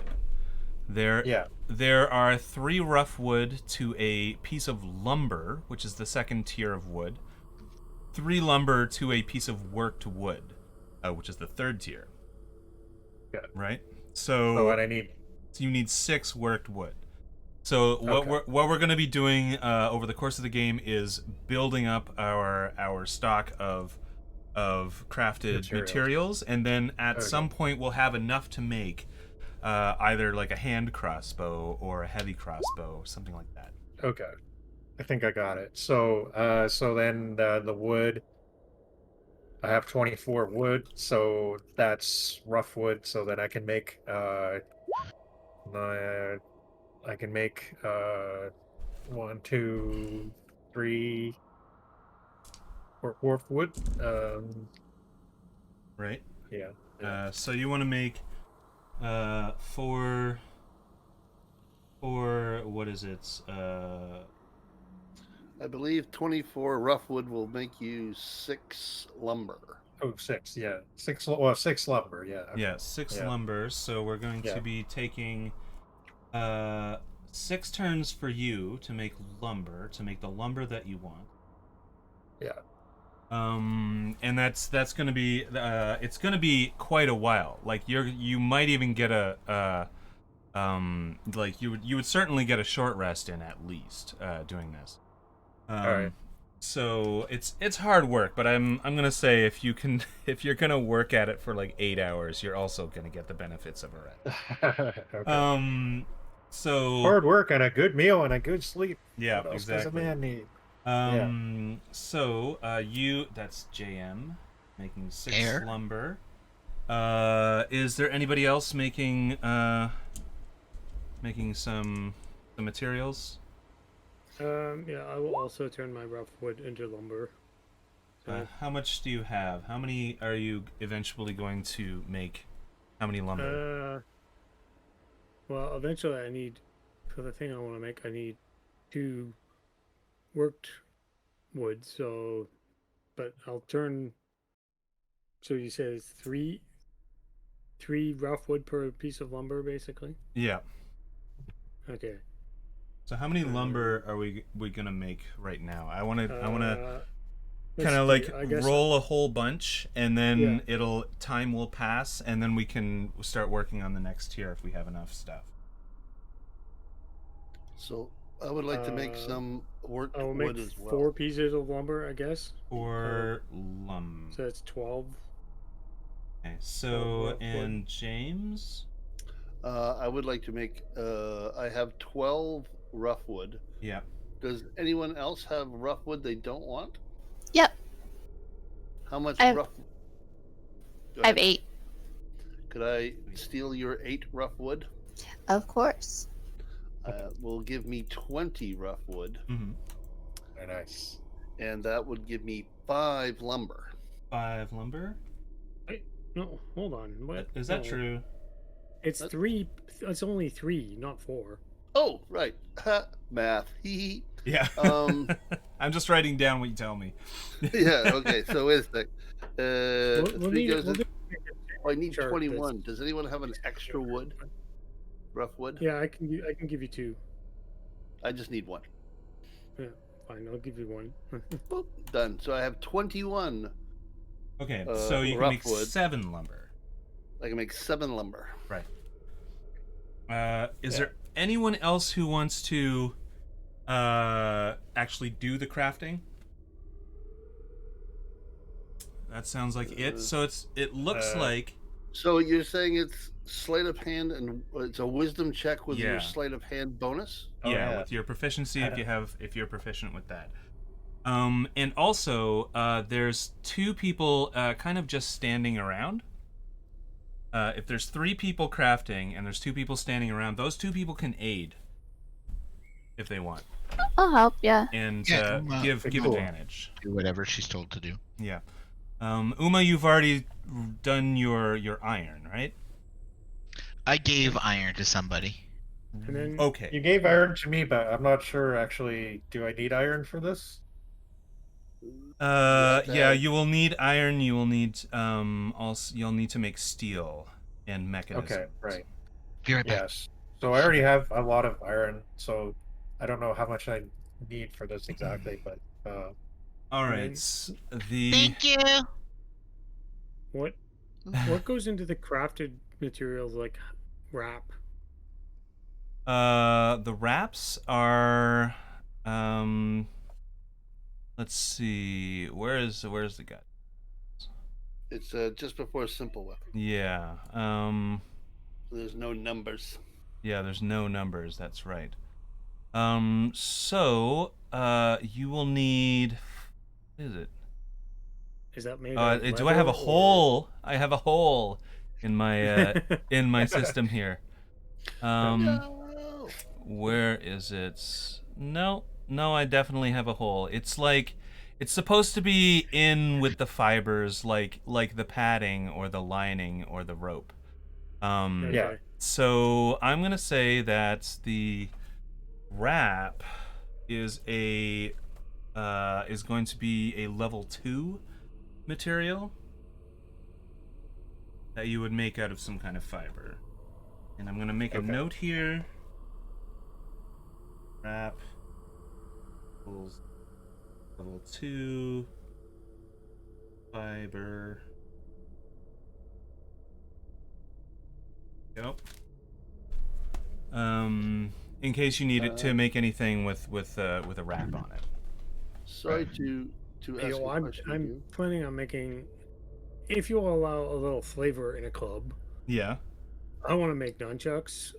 There are 3 rough wood to a piece of lumber, which is the second tier of wood. 3 lumber to a piece of worked wood, which is the third tier. Yeah. Right. So what I need? So you need 6 worked wood. So what we're going to be doing over the course of the game is building up our stock of crafted materials, and then at some point we'll have enough to make either like a hand crossbow or a heavy crossbow, something like that. Okay, I think I got it. So so then the wood. I have 24 wood, so that's rough wood. So that I can make I can make 1, 2, 3 or wood. Right. Yeah. So you want to make 4 what is it? I believe 24 rough wood will make you 6 lumber. Oh, 6. Yeah, 6. Well, 6 lumber. Yeah. Okay. Yeah, 6 lumber. So we're going to be taking 6 turns for you to make the lumber that you want. Yeah. And that's going to be it's going to be quite a while. Like you might even get like you would certainly get a short rest in at least doing this. All right. So it's hard work, but I'm gonna say if you're gonna work at it for like 8 hours, you're also gonna get the benefits of a rest. Okay. So hard work and a good meal and a good sleep. Yeah, what else exactly. does a man need? So that's JM making 6 Air. lumber. Is there anybody else making some materials? Yeah, I will also turn my rough wood into lumber. How much do you have? How many are you eventually going to make? How many lumber? Well, eventually I need, for the thing I want to make, I need 2 worked wood. So, but I'll turn. So you said it's 3 rough wood per piece of lumber, basically. Yeah. Okay. So how many lumber are we gonna make right now? I wanna kind of like roll a whole bunch, and then time will pass, and then we can start working on the next tier if we have enough stuff. So I would like to make some worked I'll wood make as well. 4 pieces of lumber, I guess. 4 lumber. So that's 12. Okay. So and James. I would like to make. I have 12 rough wood. Yeah. Does anyone else have rough wood they don't want? Yep. How much I have, rough? I have 8. Could I steal your 8 rough wood? Of course. Will give me 20 rough wood. Mm-hmm. Very nice. And that would give me 5 lumber. 5 lumber? Wait, no, hold on. What? Is that true? It's 3. It's only 3, not 4. Oh, right. Math. Yeah. I'm just writing down what you tell me. Yeah. Okay. So wait a sec. We'll 3 goes. we'll I need chart 21. Does anyone have an extra wood? rough wood. Yeah, I can give you 2. I just need 1. Yeah, fine. I'll give you 1. Boop, done. So I have 21 Okay, so you can rough make wood. 7 lumber. I can make 7 lumber. Right. Is there anyone else who wants to actually do the crafting? That sounds like it. So it looks like So you're saying it's sleight of hand and it's a wisdom check with your Yeah. sleight of hand bonus? Oh, yeah. with your proficiency if you're proficient with that. And also there's 2 people kind of just standing around. If there's 3 people crafting and there's 2 people standing around, those 2 people can aid if they want I'll help. Yeah. and Yeah, give cool. advantage. Do whatever she's told to do. Yeah. Uma, you've already done your iron, right? I gave iron to somebody. And then Okay. You gave iron to me, but I'm not sure actually. Do I need iron for this? Yeah, you will need iron. You will need also you'll need to make steel and mechanisms. Okay, right. Be right back. Yes. So I already have a lot of iron, so I don't know how much I need for this exactly, but All right. The Thank you. what goes into the crafted materials like wrap? the wraps are let's see. Where's the gut? It's just before simple weapon. Yeah. There's no numbers. Yeah, there's no numbers, that's right. So you will need what is it? Is that made of Do I have a leather or- hole? I have a hole in my in my system here. No. Where is it? No, I definitely have a hole. It's like it's supposed to be in with the fibers, like the padding or the lining or the rope. Yeah. Okay. So I'm gonna say that the wrap is going to be a level 2 material that you would make out of some kind of fiber. And I'm gonna make a note here. Wrap equals level 2 fiber. Go. In case you need it to make anything with a wrap on it. Sorry to ask Hey, a I'm question. I'm planning on making. If you'll allow a little flavor in a club, Yeah. I want to make nunchucks.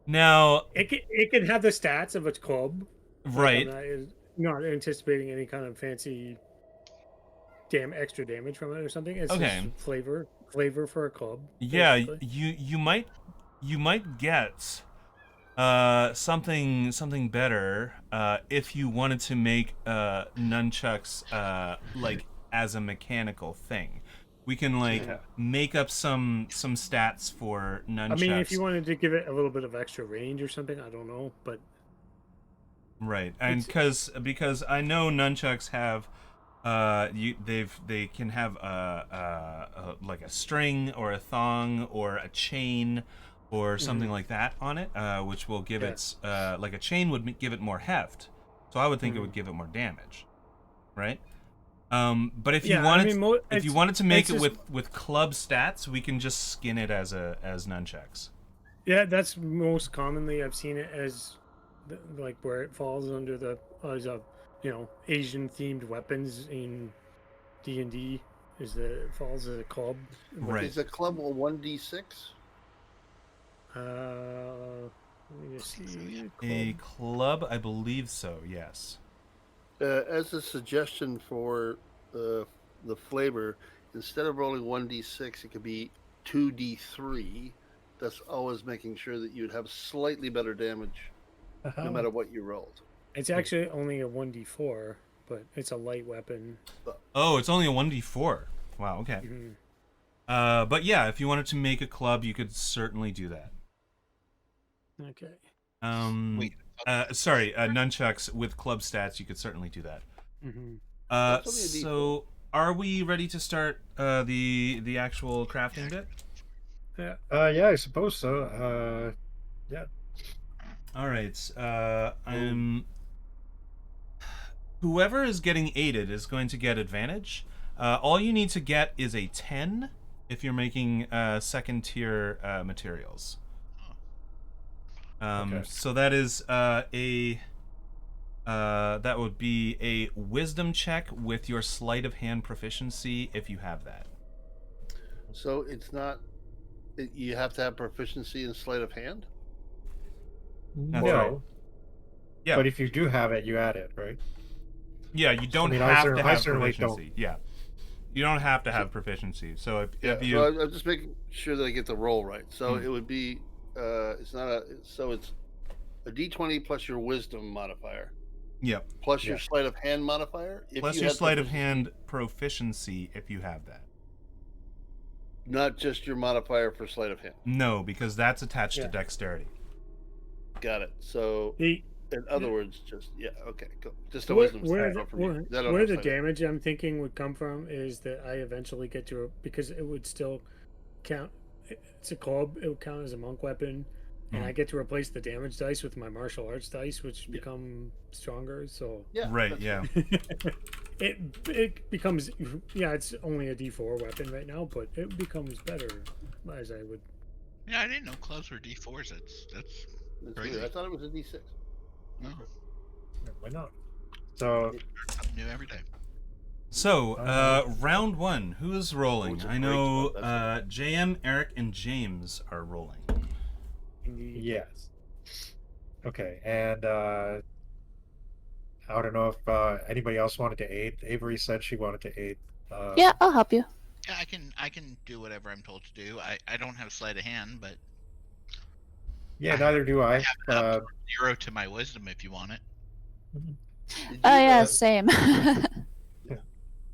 Now, It can have the stats of a club. right. Like, I'm not anticipating any kind of fancy extra damage from it or something. It's Okay. just flavor for a club. Yeah, basically. you might get something better if you wanted to make nunchucks like as a mechanical thing. We can make up some stats for nunchucks. I mean, if you wanted to give it a little bit of extra range or something, I don't know, but right, and because I know nunchucks have they can have like a string or a thong or a chain or something like that on it, which will give it like a chain would give it more heft, so I would think it would give it more damage, right? But if you wanted to make it with club stats, we can just skin it as nunchucks. yeah, that's most commonly I've seen it as like where it falls under the as a Asian themed weapons in D&D is that it falls as a club. Right. Is a club a 1d6? Let me just see. A club, I believe so. Yes. As a suggestion for the flavor, instead of rolling 1d6, it could be 2d3. That's always making sure that you'd have slightly better damage no matter what you rolled. It's actually only a 1d4, but it's a light weapon. Oh, it's only a 1d4. Wow. Okay. Mhm. But yeah, if you wanted to make a club, you could certainly do that. Okay. Wait. Sorry, nunchucks with club stats, you could certainly do that. Mm-hmm. That's only a D4. So are we ready to start the actual crafting bit? Yeah, I suppose so. Yeah. All right. Whoever is getting aided is going to get advantage. All you need to get is a 10 if you're making second tier materials. Okay. So that is that would be a wisdom check with your sleight of hand proficiency if you have that. So it's not. You have to have proficiency in sleight of hand. That's no, right. Yeah. but if you do have it, you add it, right? Yeah, you don't I have to I have certainly proficiency. Yeah. You don't have to have proficiency. So if you So I'm just making sure that I get the roll right. So Hmm. it would be. It's not a. So it's a D20 plus your wisdom modifier. Yeah. Plus your Yeah. sleight of hand modifier. If Plus you your had sleight of proficiency, hand proficiency if you have that. not just your modifier for sleight of hand. No, because that's attached to Yeah. dexterity. Got it. So The in other words, just okay, go. Just a where, wisdom where, save the, up from you. where, 'Cause I don't where have the sleight of hand. damage I'm thinking would come from is that I eventually get to because it would still count. It's a club. It would count as a monk weapon, and Mhm. I get to replace the damage dice with my martial arts dice, which become stronger. So Yeah. Right, that's yeah. fine. it becomes it's only a D4 weapon right now, but it becomes better as I would. Yeah, I didn't know clubs were D4s. That's That's crazy. weird. I thought it was a D6. No, Why not? So something new every day. So, round one. Who is rolling? it's a I great know spot, that's JM, Eric, and James are rolling. yes. Okay, and I don't know if anybody else wanted to aid. Avery said she wanted to aid. Yeah, I'll help you. Yeah, I can do whatever I'm told to do. I don't have sleight of hand, but Yeah, neither do I. have it up to 0 to my wisdom if you want it. Did Oh you, yeah, same.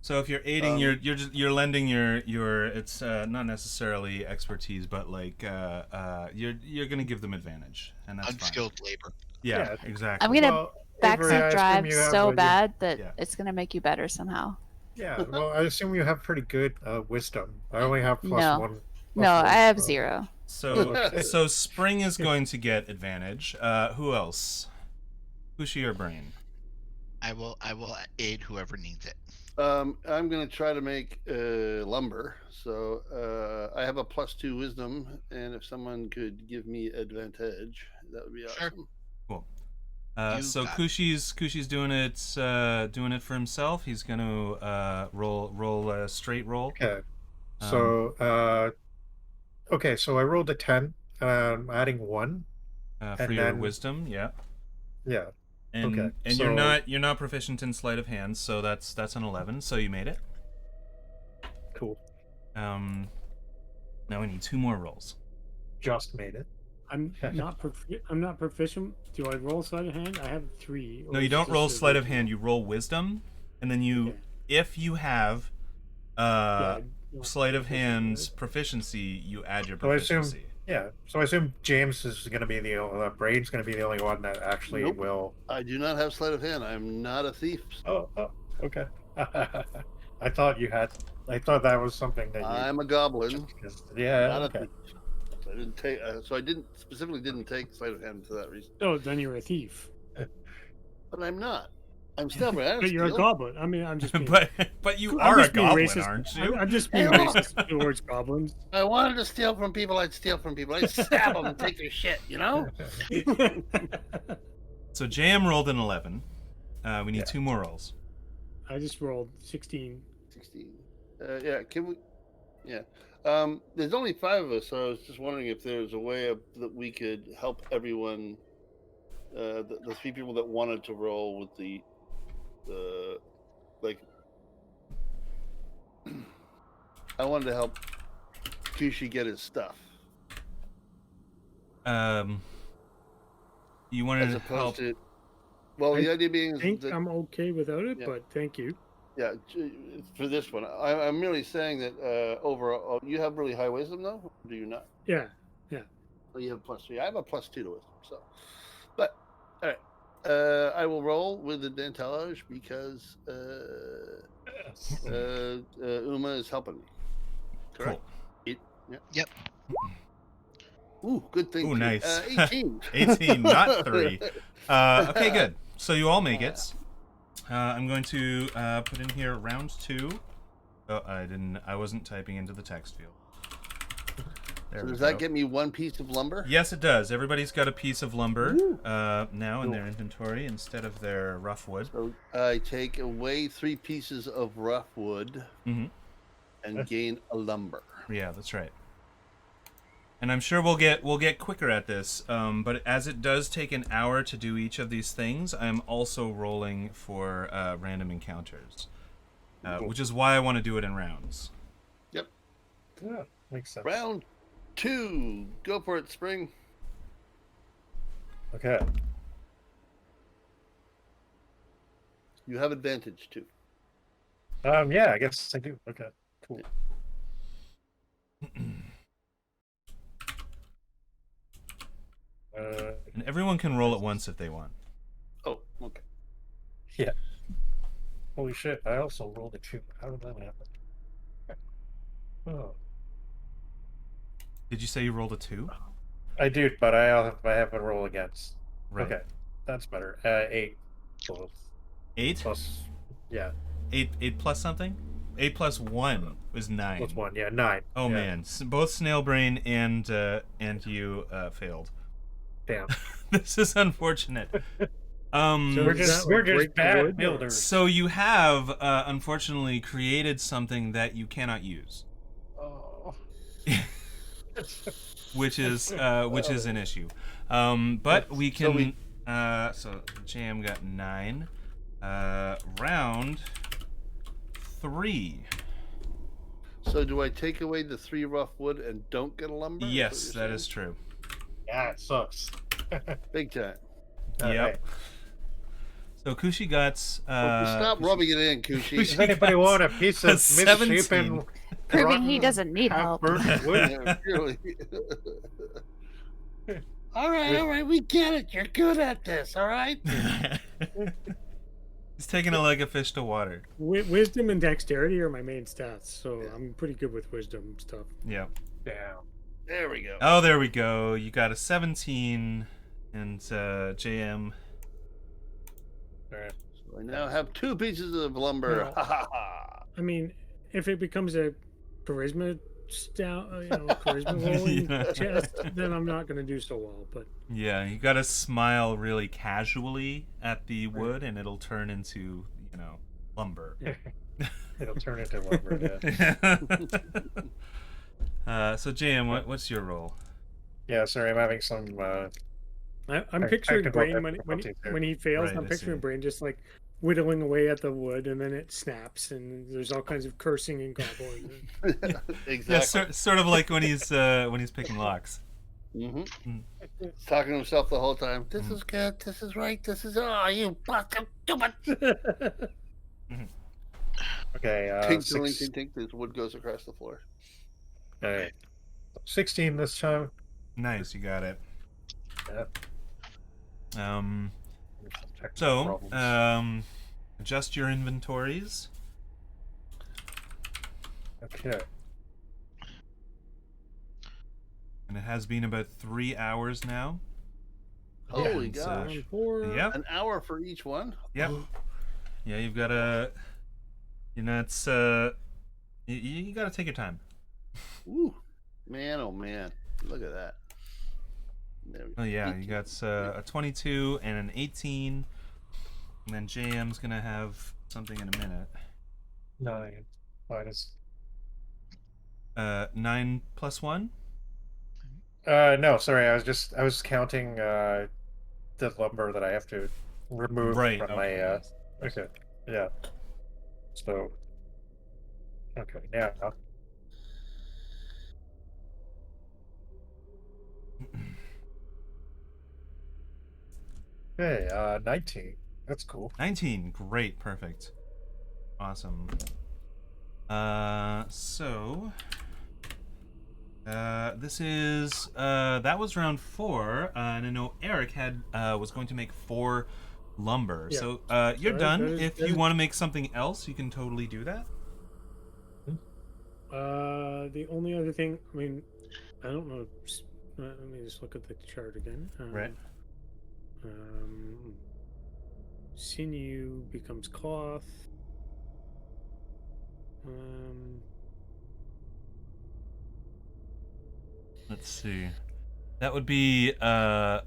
So if you're aiding, you're lending your it's not necessarily expertise, but like you're gonna give them advantage, and that's fine. Unskilled labor. Yeah, Yeah. exactly. I'm gonna Well, Avery, I backseat assume drive you have, so you- bad that Yeah. it's gonna make you better somehow. Yeah, well, I assume you have pretty good wisdom. I only have plus No. one. No, I have so- 0. So Spring is going to get advantage. Who else? Kushi or Brain? I will aid whoever needs it. I'm going to try to make lumber. So I have a +2 wisdom, and if someone could give me advantage, that would be Sure. awesome. Cool. You So got Kushi's doing it for himself. He's gonna roll a straight roll. Okay. So okay, so I rolled a 10. I'm adding 1. For and your then- wisdom, yeah. Yeah. And Okay, and so- you're not proficient in sleight of hand, so that's an 11. So you made it. Cool. Now we need 2 more rolls. Just made it. I'm not proficient. Do I roll sleight of hand? I have 3. No, you don't roll sleight of hand. You roll wisdom, and then you, Okay. if you have Yeah, sleight of hand proficiency, you add your So I assume, proficiency. yeah. So I assume James is going to be Brain's going to be the only one that actually Nope. will. I do not have sleight of hand. I'm not a thief. Oh, okay. I thought you had. I thought that was something that you. I'm a goblin. Yeah. Not Okay. a thief. So I didn't take. So I didn't take sleight of hand for that reason. Oh, then you're a thief. But I'm not. I'm still. I don't But you're a steal. goblin. I mean, I'm just being, but you I'm are a just being goblin, racist. aren't you? I'm just being Hey, racist towards goblins. If I wanted to steal from people, I'd steal from people. I'd stab them and take their shit. You know. So JM rolled an 11. We need Yeah. 2 more rolls. I just rolled 16. 16. Yeah. Can we? Yeah. There's only 5 of us, so I was just wondering if there's a way that we could help everyone. The 3 people that wanted to roll with the like. I wanted to help Kushi get his stuff You wanted as to opposed help. to. Well, the idea being I is think that, I'm okay without it, Yeah. but thank you. yeah, for this one, I'm merely saying that overall, you have really high wisdom, though, or do you not? Yeah. Well, you have +3. I have a +2 to wisdom, so. But all right, I will roll with advantage because Uma is helping me. Correct. Cool. Yeah. Yep. Ooh, good thing. Ooh, too. nice. 18. 18, not 3. Okay, good. So you all make it. I'm going to put in here round 2. Oh, I wasn't typing into the text field. There So we does go. that get me 1 piece of lumber? Yes, it does. Everybody's got a piece of lumber Woo. now in Cool. their inventory instead of their rough wood. So I take away 3 pieces of rough wood Mm-hmm. and gain a lumber. Yeah, that's right. And I'm sure we'll get quicker at this. But as it does take an hour to do each of these things, I'm also rolling for random encounters, which is why I want to do it in rounds. Yep. Yeah, makes sense. Round 2. Go for it, Spring. Okay. You have advantage too. Yeah, I guess I do. Okay. Cool. And everyone can roll at once if they want. Oh, okay. Yeah. Holy shit! I also rolled a 2. How did that happen? Oh, Did you say you rolled a 2? I do, but I have a roll against. Right. Okay, that's better. 8. So 8? plus, yeah, 8 plus something? 8 plus 1 was 9. plus 1. Yeah, 9. Oh yeah. man, both Snailbrain and you failed. Damn. This is unfortunate. So We're does just that, like, we're break just the bad wood, or- builders. So you have unfortunately created something that you cannot use, Oh. which is an issue. But we So can. So Jam got 9. Round 3. So do I take away the 3 rough wood and don't get a lumber? Yes, that is true. Yeah, it sucks. Big time. All Yep. right. So Kushi got. Stop rubbing it in, Kushi. Does anybody want a piece of 17. misshapen, Proving he rotten, doesn't need help. half-burnt wood? Yeah, really. all right, we get it. You're good at this, all right? He's taking it like a fish to water. Wisdom and dexterity are my main stats, so I'm pretty good with wisdom stuff. Yeah. Damn. There we go. Oh, there we go. You got a 17, and JM. All right. So I now have 2 pieces of lumber. No. Ha ha ha. I mean, if it becomes a charisma charisma rolling Yeah. chest, then I'm not going to do so well. But Yeah, you got to smile really casually at the wood, and it'll turn into, lumber. It'll turn into lumber. Yeah. So JM, what's your role? Yeah. Sorry, I'm having some. I'm picturing technical Brain difficulties there. when he fails. Right, I'm I picturing see. Brain just like whittling away at the wood, and then it snaps, and there's all kinds of cursing and gobbling. Exactly. Yeah, sort of like when he's picking locks. Mm-hmm. Mm. He's talking to himself the whole time. This is good. This is right. This is you bastard. Okay. Tink, Six, tink, tink, this wood goes across the floor. all right. 16 this time. Nice, you got it. Yeah. Technical So, problems. adjust your inventories. Okay. And it has been about 3 hours now. Holy and so- gosh. Round 4. Yep. An hour for each one? Yep. Yeah, you've got to. It's you got to take your time. Ooh. Man, oh man. Look at that. There we go. Oh yeah, you got a 22 and an 18, and then JM's gonna have something in a minute. 9 minus. 9 plus 1. No, sorry. I was counting the lumber that I have to remove Right. from Okay. my. Okay. Yeah. So. Okay. Now. Okay. 19. That's cool. 19. Great. Perfect. Awesome. So. This is that was round 4, and I know Eric was going to make 4 lumber. Yeah. So you're Sorry, done. that is- If that you is- want to make something else, you can totally do that. The only other thing, I mean, I don't know. Let me just look at the chart again. Right. Sinew becomes cloth. Let's see. That would be the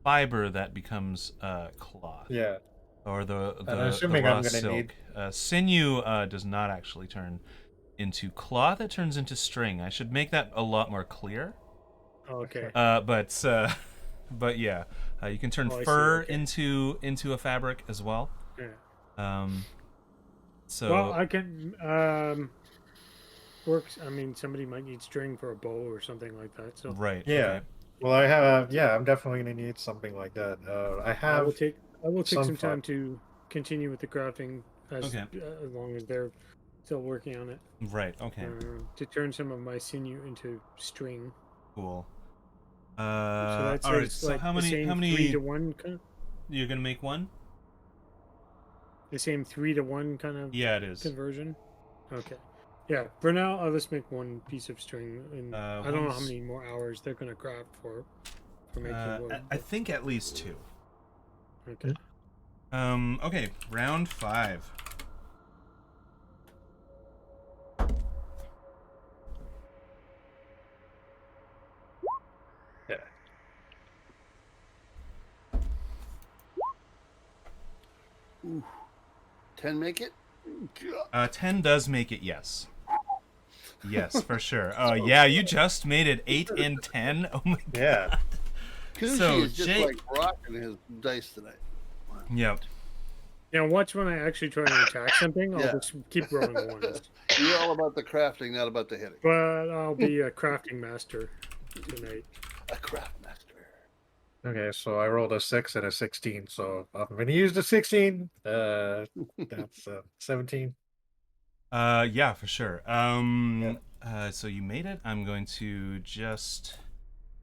fiber that becomes cloth. Yeah. Or the I'm the assuming raw I'm gonna silk. need. Sinew does not actually turn into cloth. It turns into string. I should make that a lot more clear. Oh, okay. But yeah, you can turn Oh, I see, fur okay. into a fabric as well. Yeah. So Well, I can works. I mean, somebody might need string for a bow or something like that. So right. Yeah. Okay. Well, I have. Yeah, I'm definitely gonna need something like that. I I will have. take some some time fi- to continue with the crafting Okay. as long as they're still working on it. Right. Okay. To turn some of my sinew into string. Cool. So that's all right. So like how the many? same How 3 to many? 1 kind of, You're gonna make one? the same 3 to 1 kind of Yeah, it is. conversion. Okay. Yeah. For now, I'll just make one piece of string, and I don't know how one's- many more hours they're gonna craft for making wood. I think at least 2. Okay. Okay. Round 5. Yeah. Ooh. 10 make it? 10 does make it. Yes. Yes, for sure. Oh yeah, you just made it 8 and 10. Oh my god. Yeah. Kushi So, is just Jake- like rocking his dice tonight. Yep. Now, watch when I actually try and attack something. I'll Yeah. just keep rolling ones. You're all about the crafting, not about the hitting. But I'll be a crafting master tonight. A craft master. Okay, so I rolled a 6 and a 16, so I'm gonna use the 16. That's 17. Yeah, for sure. So you made it. I'm going to just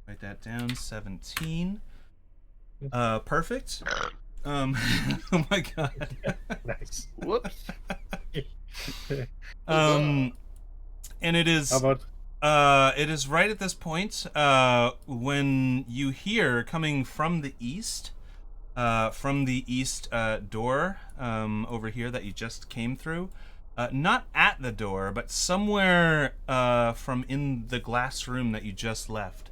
write that down. 17. Perfect. Oh my god. Nice. Whoops. And it is How about? it is right at this point when you hear coming from the east door over here that you just came through. Not at the door, but somewhere from in the glass room that you just left.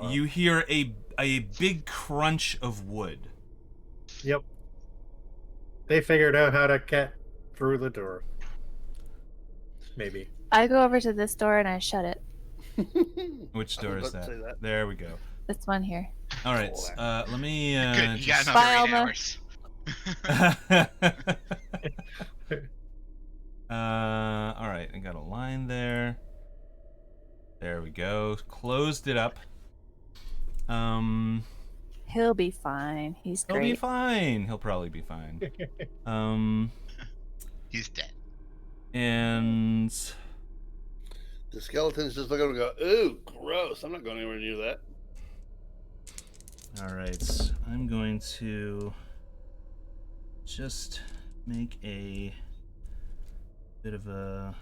You hear a big crunch of wood. Yep. They figured out how to get through the door. Maybe. I go over to this door and I shut it. Which I door was is about to that? say that. There we go. This one here. All right. Cool. Let me. Good. You got just- another 8 Alma. hours. All right. I got a line there. There we go. Closed it up. He'll be fine. He's He'll be great. fine. He'll probably be fine. He's dead. And The skeletons just look at him and go, ooh, gross. I'm not going anywhere near that. all right. I'm going to just make a bit of a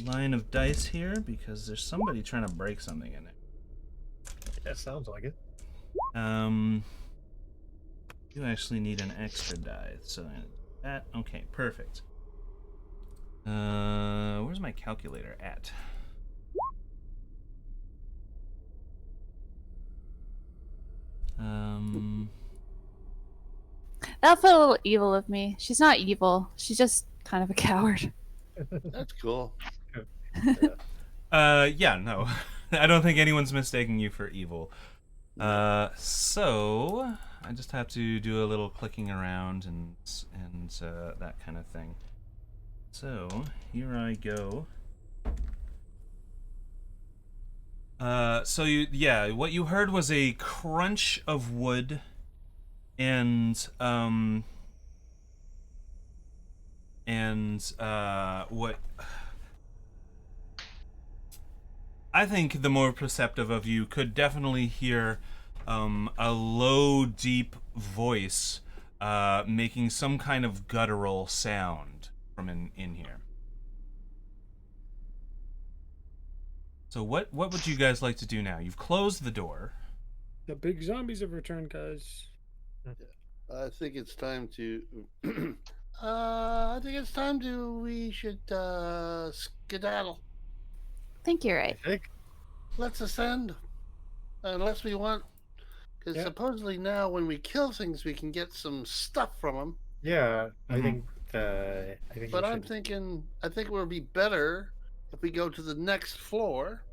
line of dice here because there's somebody trying to break something in it. That sounds like it. You actually need an extra die, so that okay, perfect. Where's my calculator at? That felt a little evil of me. She's not evil. She's just kind of a coward. That's cool. Yeah, no. I don't think anyone's mistaking you for evil. So I just have to do a little clicking around and that kind of thing. So here I go. So what you heard was a crunch of wood, and what I think the more perceptive of you could definitely hear a low, deep voice making some kind of guttural sound from in here. So what would you guys like to do now? You've closed the door. The big zombies have returned, guys. I think it's time to. We should skedaddle. I think you're I right. think. Let's ascend, unless we want, because Yeah. supposedly now when we kill things, we can get some stuff from them. Yeah, I Mhm. think. I think. But we I'm should- thinking, I think it would be better if we go to the next floor,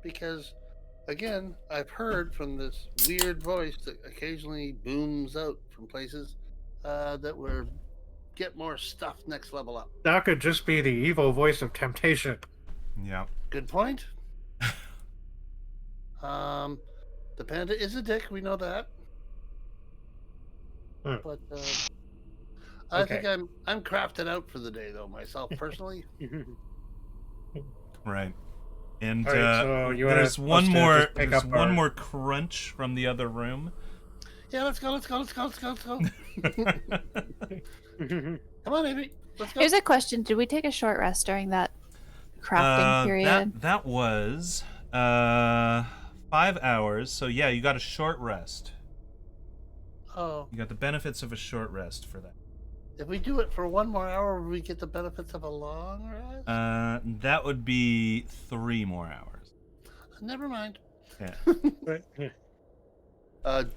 because, again, I've heard from this weird voice that occasionally booms out from places that we're get more stuff next level up. that could just be the evil voice of temptation. Yeah. Good point. The panda is a dick. We know that. Hmm. But I think Okay. I'm crafted out for the day, though, myself personally. Right. And All right, so you want there's us one to more. just pick There's up one our- more crunch from the other room. Yeah, let's go. Come on, Avery. Let's go. Here's a question: did we take a short rest during that crafting period? That was 5 hours. So yeah, you got a short rest. Oh, You got the benefits of a short rest for that. if we do it for 1 more hour, we get the benefits of a long rest. That would be 3 more hours. Never mind. Yeah. But yeah.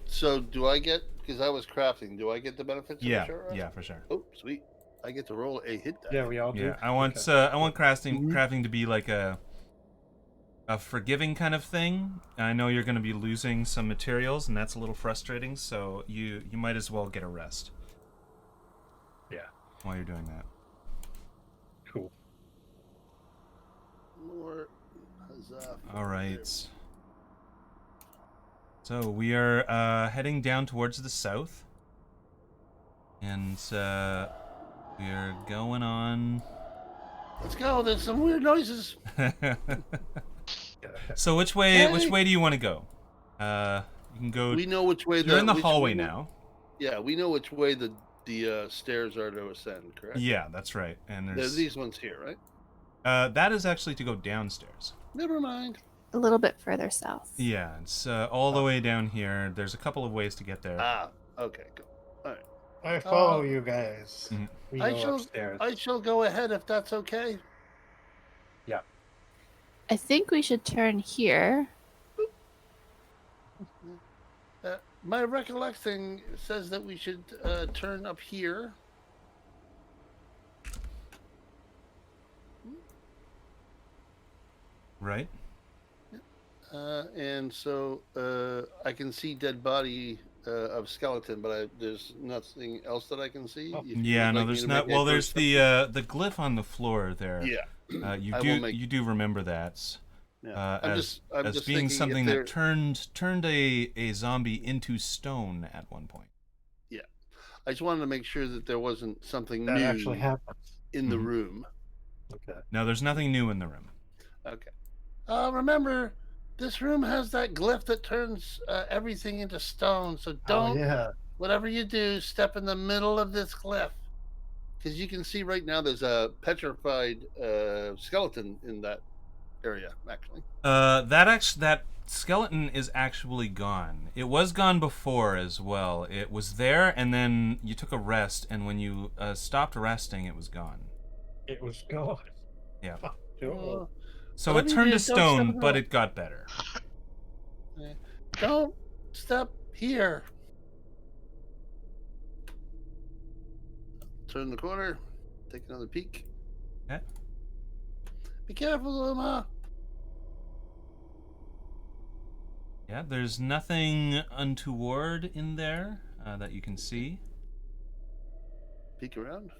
So do I get, because I was crafting, do I get the benefits of a Yeah. short rest? Yeah, for sure. Oh, sweet. I get to roll a hit die. Yeah, we all do. Yeah, I want crafting to be like a forgiving kind of thing. I know you're going to be losing some materials, and that's a little frustrating. So you might as well get a rest. Yeah. While you're doing that. Cool. More huzzah. All right. So we are heading down towards the south, and we are going on. Let's go. There's some weird noises. So which way do you want to go? You can go. We know which way You're in the which hallway way- now. Yeah, we know which way the stairs are to ascend, correct? Yeah, that's right. And There's there's these ones here, right? that is actually to go downstairs. Never mind. A little bit further south. Yeah, it's all the way down here. There's a couple of ways to get there. Ah, okay, go. All right. I follow you guys. Mhm. We I go shall- upstairs. I shall go ahead if that's okay. I think we should turn here. My recollecting says that we should turn up here. Right? And so I can see dead body of skeleton, but there's nothing else that I can see. Oh. If you Yeah, would no, like me there's to not. make Well, a there's perception- the glyph on the floor there. Yeah. You I do will make- you do remember that Yeah. as I'm as just being thinking if something there- that turned a zombie into stone at one point. I just wanted to make sure that there wasn't something That new actually happens. in the Mhm. room. Okay. No, there's nothing new in the room. Okay. Remember, this room has that glyph that turns everything into stone. So don't, Oh, yeah. whatever you do, step in the middle of this glyph. Because you can see right now there's a petrified skeleton in that area, actually. That skeleton is actually gone. It was gone before as well. It was there, and then you took a rest, and when you stopped resting, it was gone. It was gone. Yeah. Oh. So What it do you turned do? to Don't step stone, in but the- it got better. Don't step here. Turn the corner. Take another peek. Okay. Be careful, Uma. Yeah, there's nothing untoward in there that you can see. Peek around.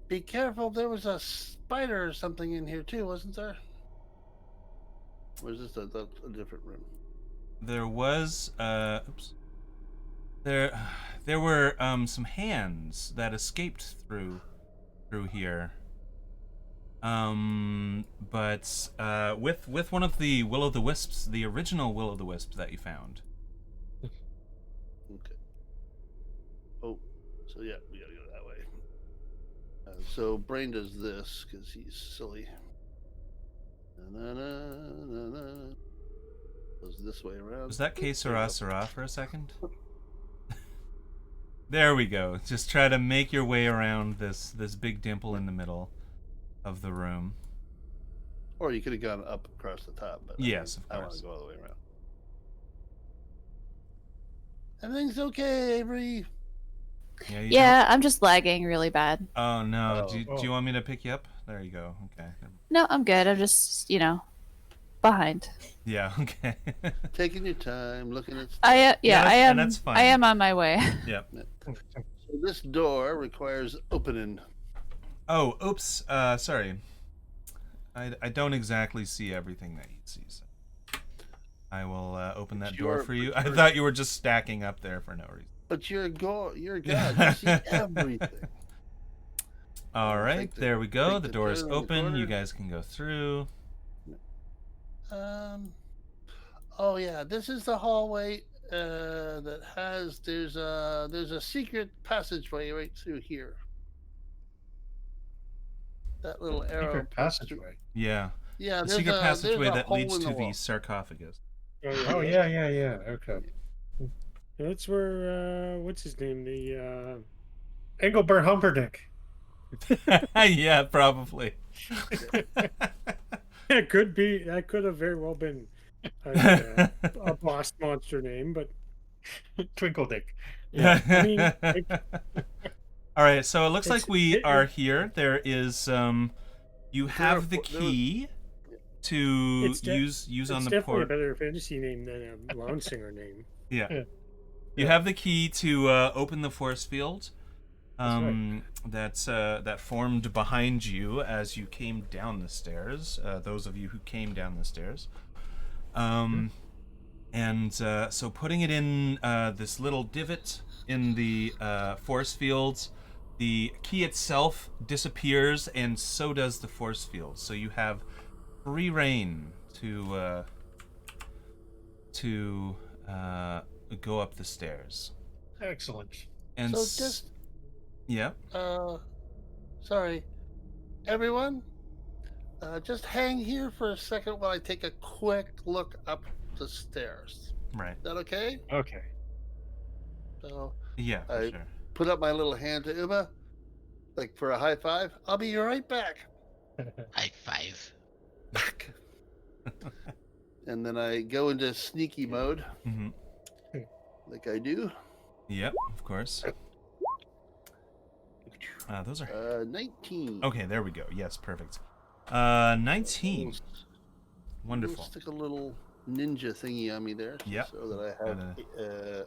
Be careful. There was a spider or something in here too, wasn't there? Or is this a different room? There was oops. There were some hands that escaped through here. But with one of the will-o'-the-wisps, the original will-o'-the-wisp that you found. Okay. Oh, so yeah, we gotta go that way. So Brain does this because he's silly. Na-na-na-na-na. Goes this way around. Was that que sera sera for a second? There we go. Just try to make your way around this big dimple in the middle of the room. Or you could have gone up across the top. But Yes, of I want course. to go all the way around. Everything's okay, Avery. Yeah. You Yeah, I'm just lagging really bad. don't- Oh no. Do Oh. you want me to pick you up? There you go. Okay. No, I'm good. I'm just, behind. Yeah. Okay. Taking your time, looking at stuff. I am. that's fine. I am on my way. Yep. So this door requires opening. Oh, oops. Sorry. I don't exactly see everything that he sees. I will open that door for you. I thought you were just stacking up there for no reason. But you're a god. You see everything. All right, Take the- there we go. take The the door is turn on the open. You corner. guys can go through. Oh yeah, this is the hallway that has. There's a secret passageway right through here. That little arrow. Secret points to- passageway. Yeah. Yeah, The there's secret a- passageway there's a that hole leads in to the wall. sarcophagus. Oh yeah. Okay. That's where what's his name? The Engelbert Humperdinck. Yeah, probably. it could be that could have very well been a boss monster name, but Twinkle Dick. yeah, I mean, All right, so it looks like we it- are here. There is you have the key to It's de- use it's on the definitely a port. better fantasy name than a lawn singer name. Yeah. Yeah. You have the key to open the force field. right. That formed behind you as you came down the stairs. Those of you who came down the stairs. And so putting it in this little divot in the force field, the key itself disappears, and so does the force field. So you have free reign to go up the stairs. Excellent. And So just yeah. sorry, everyone. Just hang here for a second while I take a quick look up the stairs. Right. Is that okay? Okay. So Yeah, for I- sure. put up my little hand to Uma, like for a high five. I'll be right back. High five. And then I go into sneaky mode, Hmm. like I do. Yep, of course. Those are 19. okay. There we go. Yes, perfect. 19. We'll Wonderful. stick a little ninja thingy on me there, Yep. so that I have.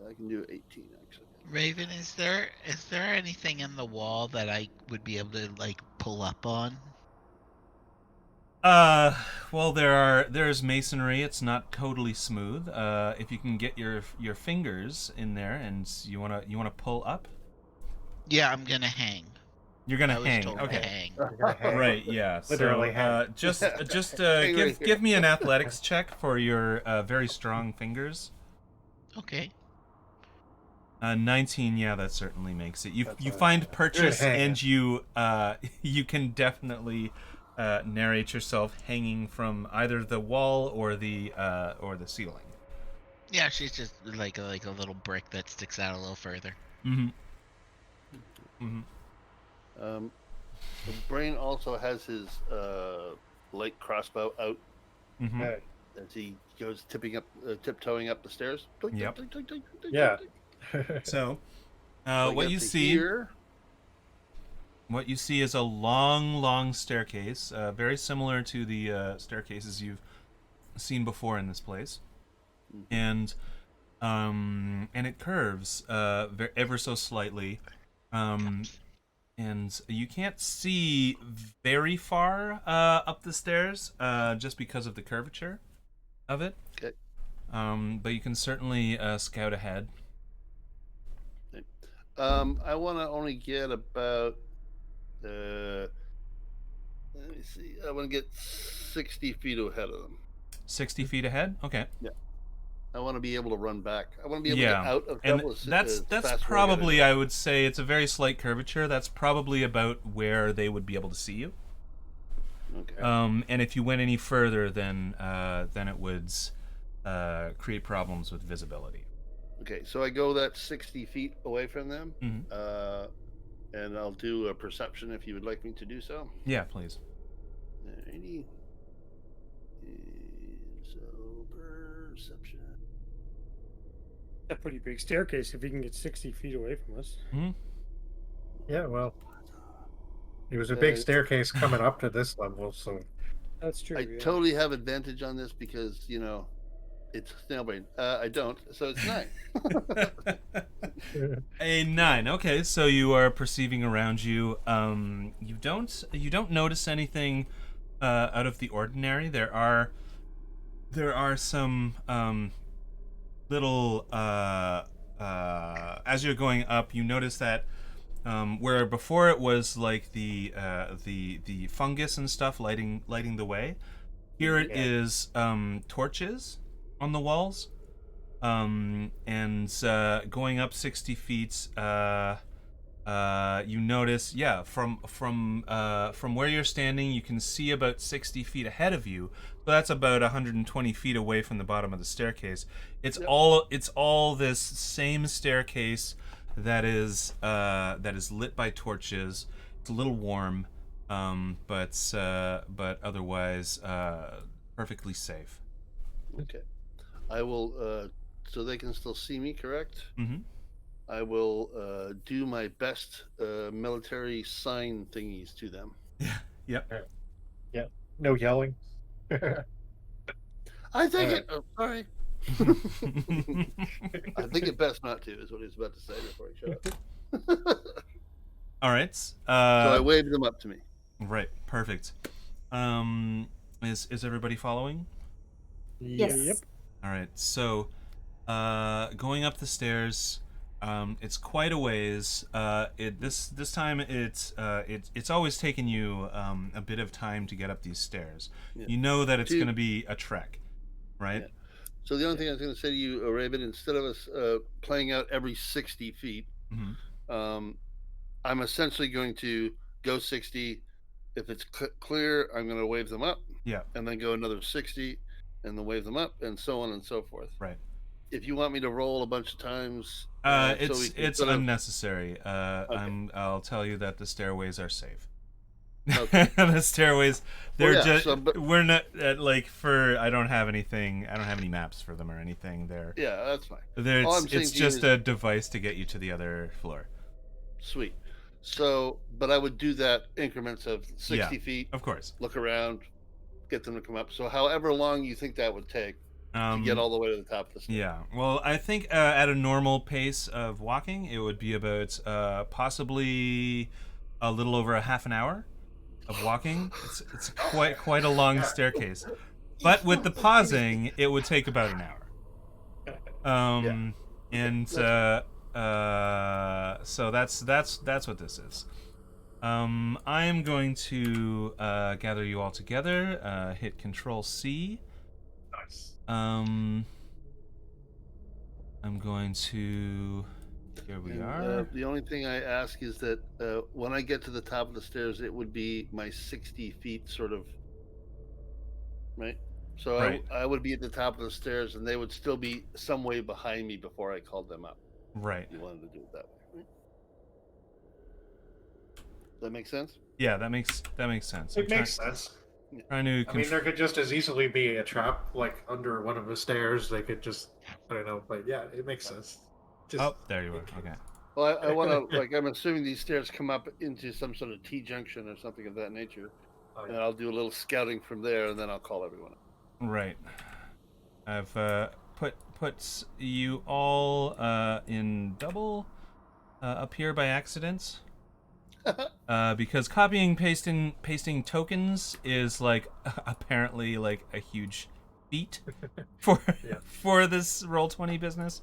I can do 18 actually. Raven, is there anything in the wall that I would be able to like pull up on? Well, there's masonry. It's not totally smooth. If you can get your fingers in there and you wanna pull up, Yeah, I'm gonna hang. you're gonna I was hang. told to Okay. hang. Right. Yeah. Literally So hang. just Hang right here. give me an athletics check for your very strong fingers. Okay. 19, yeah, that certainly makes it. You That's you a find purchase, good hang. and you you can definitely narrate yourself hanging from either the wall or the ceiling. Yeah, she's just like a little brick that sticks out a little further. Mm-hmm. Mm-hmm. The brain also has his light crossbow out Mm-hmm. as he goes tiptoeing up the stairs. Yep. Yeah. So, I what get you to see here. what you see is a long staircase, very similar to the staircases you've seen before in this place, and it curves ever so slightly, and you can't see very far up the stairs just because of the curvature of it. Okay. But you can certainly scout ahead. I want to only get about. Let me see. I want to get 60 feet ahead of them. 60 feet ahead. Okay. I want to be able to run back. I want to be able Yeah, to get out of and trouble. that's probably, I would say, it's a very slight curvature. That's probably about where they would be able to see you. Okay. And if you went any further, then it would create problems with visibility. Okay, so I go that 60 feet away from them, Mhm. and I'll do a perception if you would like me to do so. Yeah, please. Alrighty. And so perception. A pretty big staircase if he can get 60 feet away from us. Hmm. Yeah, well, it was a big staircase coming up to this level, so That's true. I yeah. totally have advantage on this because it's snail brain. I don't, so it's 9. A 9. Okay, so you are perceiving around you. You don't notice anything out of the ordinary. There are some little as you're going up, you notice that where before it was like the fungus and stuff lighting the way. Here it is torches on the walls. And going up 60 feet, you notice, from where you're standing, you can see about 60 feet ahead of you. So that's about 120 feet away from the bottom of the staircase. It's all this same staircase that is lit by torches. It's a little warm, but otherwise perfectly safe. Okay. I will, so they can still see me, correct? Mm-hmm. I will do my best military sign thingies to them. Yep. yeah, no yelling. I think Alright. sorry. I think it best not to, is what he was about to say before he shut up. All right. So I waved them up to me. Right. Perfect. Is everybody following? Yes. Yep. All right. So, going up the stairs, it's quite a ways. This time it's always taken you a bit of time to get up these stairs. Yeah. You know that it's Dude. going to be a trek, right? Yeah. So the only thing I was going to say to you, Raven, instead of us playing out every 60 feet, Mm-hmm. I'm essentially going to go 60. If it's clear, I'm going to wave them up. Yeah. And then go another 60 and then wave them up and so on and so forth. Right. If you want me to roll a bunch of times, It's unnecessary. Okay. I'll tell you that the stairways are safe. Okay. The stairways, they're Well, yeah, just. so, but- we're not I don't have anything. I don't have any maps for them or anything. They're. Yeah, that's fine. They're All I'm it's saying it's to you just is- a device to get you to the other floor. Sweet. So, but I would do that increments of 60 feet, Of course. look around, get them to come up. So, however long you think that would take to get all the way to the top of the stairs. Yeah. Well, I think at a normal pace of walking, it would be about possibly a little over a half an hour of walking. It's quite a long staircase, but with the pausing, it would take about an hour. And so that's what this is. I am going to gather you all together. Hit Control C. Nice. I'm going to. Here we are. The only thing I ask is that when I get to the top of the stairs, it would be my 60 feet sort of, right? So Right. I would be at the top of the stairs and they would still be some way behind me before I called them up. Right. You wanted to do it that way, right? Does that make sense? Yeah, that makes sense. It makes sense. Trying to. I mean, there could just as easily be a trap like under one of the stairs. They could just, I don't know, but yeah, it makes sense. Just, Oh, there you are. Okay. Well, I want to, like, I'm assuming these stairs come up into some sort of T junction or something of that nature. Oh, And yeah. I'll do a little scouting from there and then I'll call everyone up. Right. I've put you all in double up here by accident. Because copying pasting tokens is like apparently like a huge feat for Yeah. for this Roll20 business.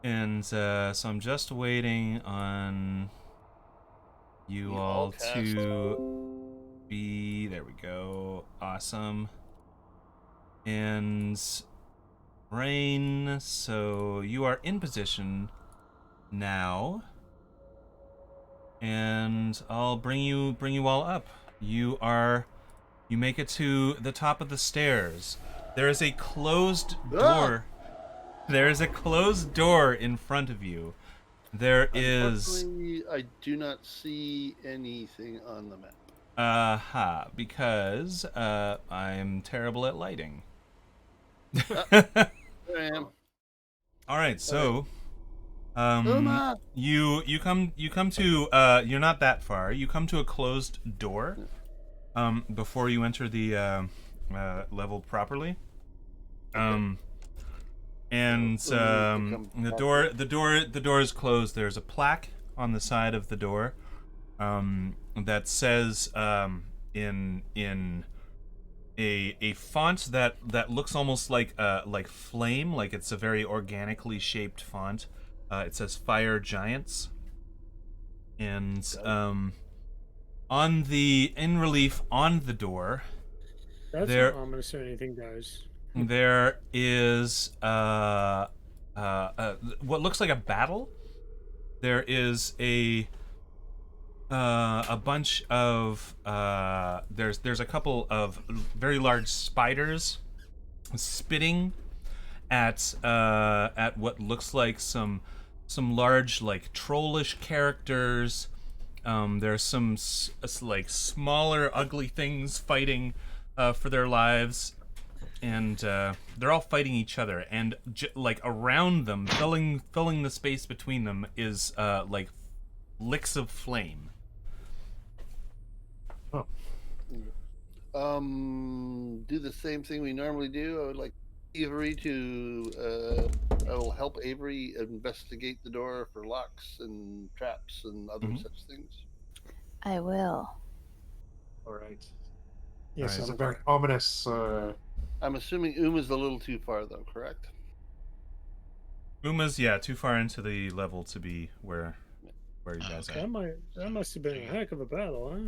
And so I'm just waiting on you We all all cast. to be there. We go. Awesome. And Rain, so you are in position now. and I'll bring you all up. You make it to the top of the stairs. There is a closed door. There is a closed door in front of you. There is Unfortunately, I do not see anything on the map. because I'm terrible at lighting. There I am. All right, so Uma! you come to you're not that far. You come to a closed door before you enter the level properly. And the door is closed. There's a plaque on the side of the door that says in a font that looks almost like flame, like it's a very organically shaped font. It says Fire Giants, and on the in relief on the door, That's there not ominous or anything, guys. there is what looks like a battle. There is a bunch of there's a couple of very large spiders spitting at what looks like some large like trollish characters. There's some like smaller ugly things fighting for their lives, and they're all fighting each other. And like around them, filling the space between them is like licks of flame. Do the same thing we normally do. I would like Avery to. I will help Avery investigate the door for locks and traps and other such things. I will. All right. Yes, All right. it's a very ominous. I'm assuming Uma's a little too far, though. Correct? Uma's too far into the level to be where you guys are. That must have been a heck of a battle, huh?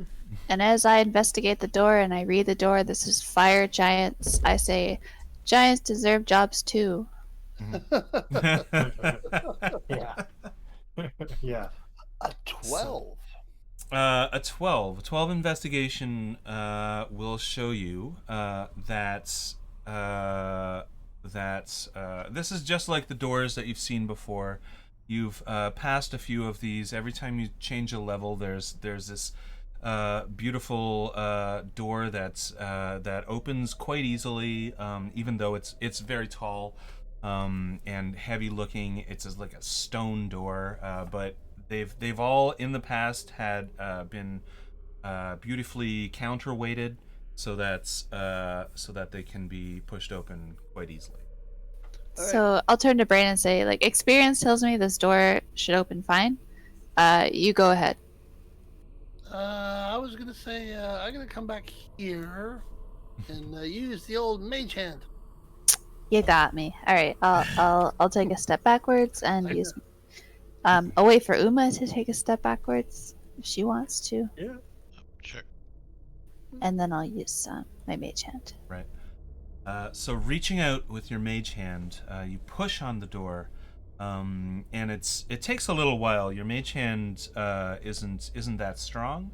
And as I investigate the door and I read the door, this is Fire Giants. I say, giants deserve jobs too. Yeah. Yeah. A 12. A 12 investigation will show you that this is just like the doors that you've seen before. You've passed a few of these. Every time you change a level, there's this beautiful door that opens quite easily, even though it's very tall and heavy looking. It's like a stone door, but they've all in the past had been beautifully counterweighted so that they can be pushed open quite easily. So I'll turn to Brain and say, like, experience tells me this door should open fine. You go ahead. I was gonna say I'm gonna come back here and use the old mage hand. You got me. All right, I'll take a step backwards and use. I'll wait for Uma to take a step backwards if she wants to, Yeah. Sure. and then I'll use my mage hand. Right. So reaching out with your mage hand, you push on the door, and it takes a little while. Your mage hand isn't that strong,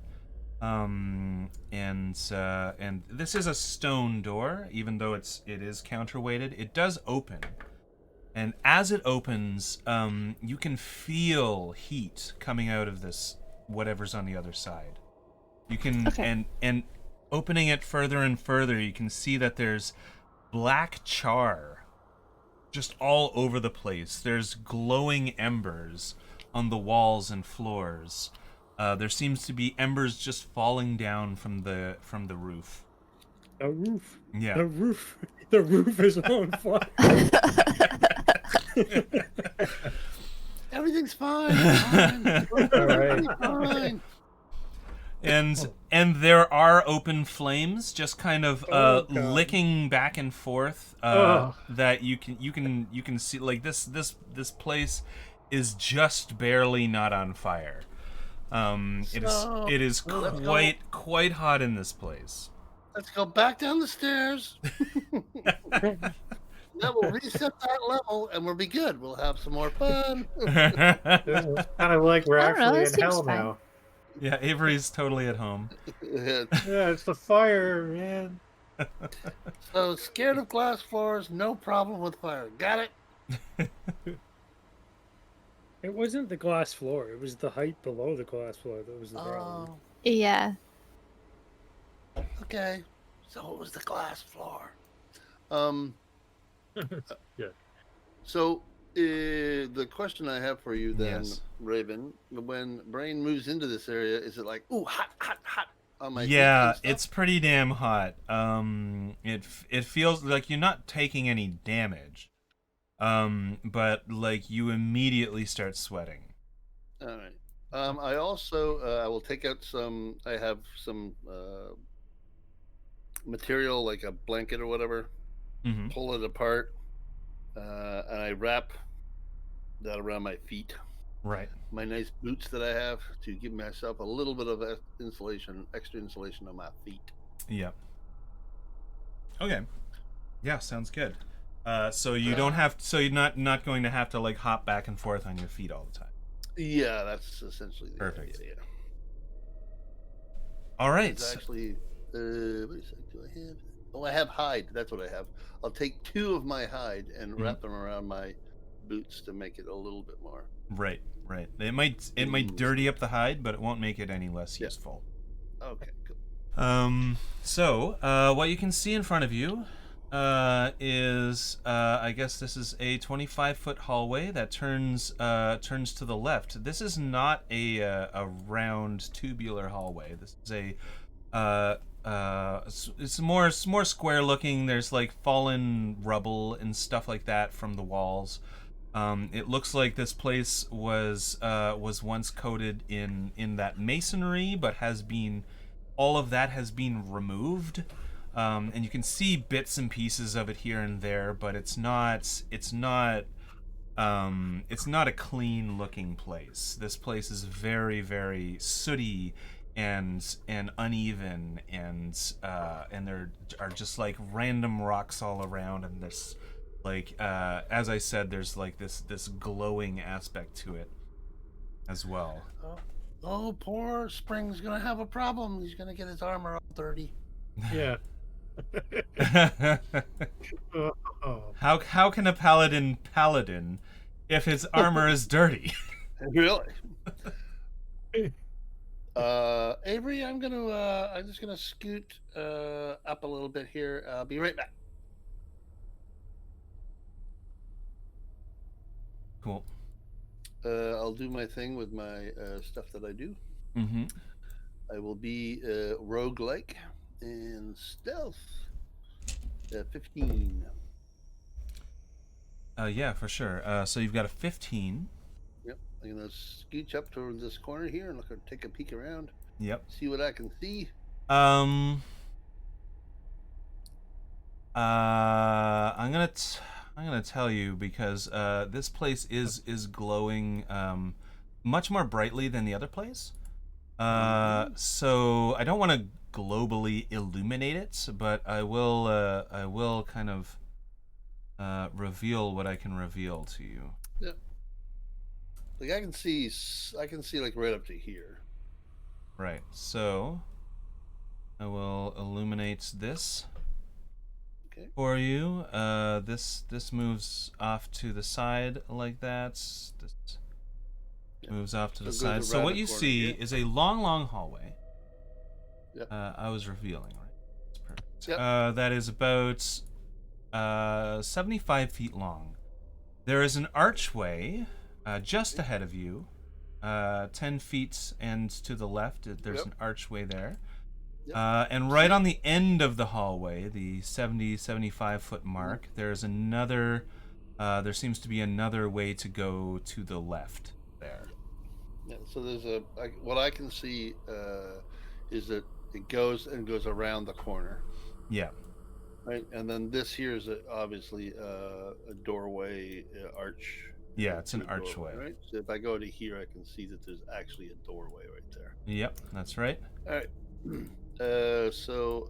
and this is a stone door, even though it is counterweighted. It does open, and as it opens, you can feel heat coming out of this whatever's on the other side. You can and opening it further and further, you can see that there's black char just all over the place. There's glowing embers on the walls and floors. There seems to be embers just falling down from the roof. The roof. Yeah. The roof is on fire. Everything's fine. Fine. All right. Fine. And there are open flames just kind of Oh, God. licking back and forth Oh. that you can see. Like this place is just barely not on fire. It is let's go. quite hot in this place. Let's go back down the stairs. That will reset that level, and we'll be good. We'll have some more fun. This is kind of like we're I don't know, actually this in seems hell fine. now. Yeah, Avery's totally at home. Yeah, it's the fire, man. So scared of glass floors, no problem with fire. Got it? It wasn't the glass floor. It was the height below the glass floor that was the problem. Oh, Yeah. okay. So it was the glass floor. Um. Yeah. So the question I have for you then, Yes. Raven, when Brain moves into this area, is it like, ooh, hot, hot, hot on my feet Yeah, and stuff? it's pretty damn hot. It feels like you're not taking any damage. But like you immediately start sweating. All right. I also I will take out some. I have some material like a blanket or whatever. Mm-hmm. Pull it apart, and I wrap that around my feet. Right. My nice boots that I have to give myself a little bit of insulation, extra insulation on my feet. Yep. Okay. Yeah, sounds good. So you don't have. So you're not going to have to like hop back and forth on your feet all the time. Yeah, that's essentially the Perfect. idea. Yeah. All right. It's actually, what is it? Do I have? Oh, I have hide. That's what I have. I'll take 2 of my hide and wrap them around my boots to make it a little bit more. Right. Right. It might dirty up the hide, but it won't make it any less useful. Okay, cool. So, what you can see in front of you is, I guess this is a 25-foot hallway that turns to the left. This is not a round tubular hallway. This is it's more square looking. There's like fallen rubble and stuff like that from the walls. It looks like this place was once coated in that masonry, but all of that has been removed, and you can see bits and pieces of it here and there, but it's not a clean looking place. This place is very, very sooty and uneven, and there are just like random rocks all around, and there's like as I said, there's like this glowing aspect to it as well. Oh, poor Spring's gonna have a problem. He's gonna get his armor all dirty. Yeah. Oh. How can a paladin if his armor is dirty? Really? Avery, I'm just gonna scoot up a little bit here. I'll be right back. Cool. I'll do my thing with my stuff that I do. Mm-hmm. I will be roguelike and stealth. 15. Yeah, for sure. So you've got a 15. Yep. I'm gonna scooch up toward this corner here and take a peek around. Yep. See what I can see. I'm gonna tell you because this place is glowing much more brightly than the other place. So I don't want to globally illuminate it, but I will kind of reveal what I can reveal to you. Yep. Like I can see like right up to here. Right. So I will illuminate this for you. This moves off to the side like that. This moves off to the side. So what you see is a long hallway. Yep. I was revealing, right? That's perfect. Yep. That is about 75 feet long. There is an archway just ahead of you, 10 feet, and to the left there's an archway there. Yep. And right on the end of the hallway, the 75 foot mark, there's another, there seems to be another way to go to the left there. Yeah, so there's what I can see is that it goes around the corner. Yeah. Right, and then this here is obviously a doorway arch. Yeah, it's an archway. Right. So if I go to here, I can see that there's actually a doorway right there. Yep, that's right. All right. So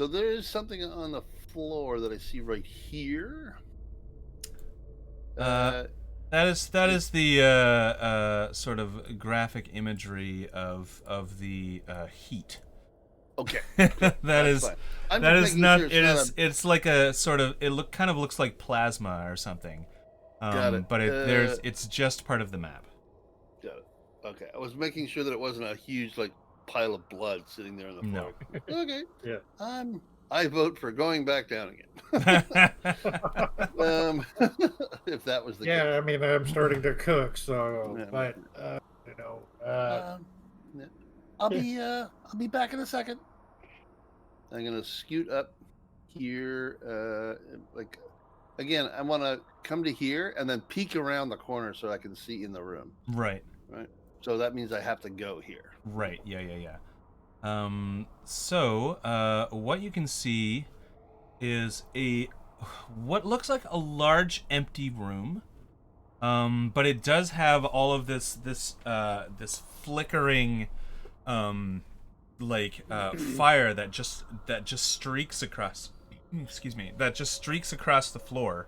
there is something on the floor that I see right here. That is the sort of graphic imagery of the heat. Okay, that that's is fine. I'm that just is making not sure it it's not is a. it's like a sort of kind of looks like plasma or something. Got it. But it's just part of the map. Got it. Okay, I was making sure that it wasn't a huge like pile of blood sitting there on the No. floor. Okay, Yeah. I vote for going back down again. If that was the Yeah, case. I mean, I'm starting to cook, so, Yeah. but, you know, Yeah. I'll be back in a second. I'm gonna scoot up here. Like again, I want to come to here and then peek around the corner so I can see in the room. Right. Right. So that means I have to go here. Right. Yeah. So what you can see is what looks like a large empty room. But it does have all of this flickering fire that just streaks across excuse me, that just streaks across the floor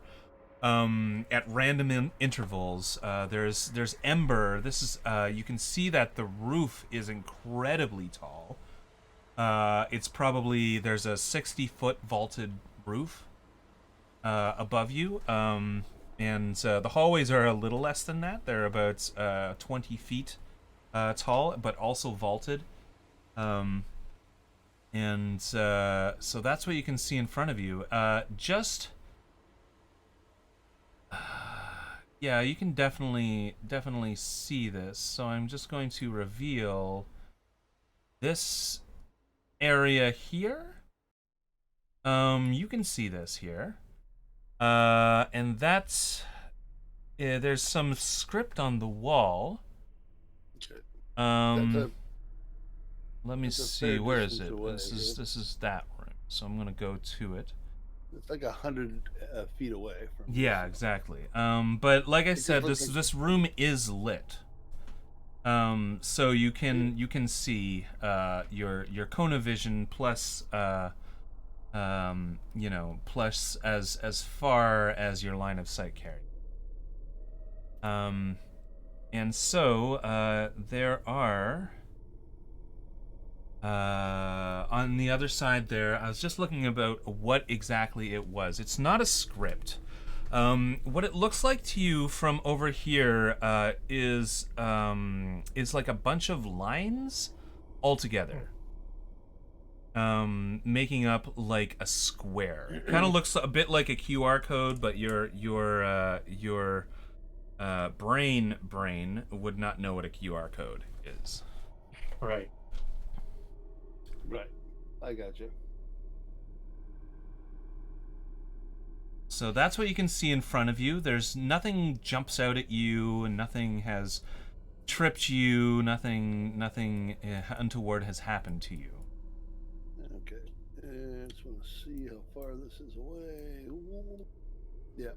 at random intervals. There's ember. This is you can see that the roof is incredibly tall. It's probably there's a 60-foot vaulted roof above you. And the hallways are a little less than that. They're about 20 feet tall, but also vaulted. And so that's what you can see in front of you. Yeah, you can definitely see this. So I'm just going to reveal this area here. You can see this here. And that's there's some script on the wall. Let me see. Where is it? Away, this is that room. So I'm gonna go to it. It's like 100 feet away from. Yeah, exactly. But like I said, this room is lit. So you can see your cone of vision plus plus as far as your line of sight carries. And so there are on the other side there. I was just looking about what exactly it was. It's not a script. What it looks like to you from over here is like a bunch of lines all together, making up like a square. It kind of looks a bit like a QR code, but your brain would not know what a QR code is. right. Right. I got you. So that's what you can see in front of you. There's nothing jumps out at you, and nothing has tripped you. Nothing untoward has happened to you. Okay. I just want to see how far this is away. Ooh. Yeah.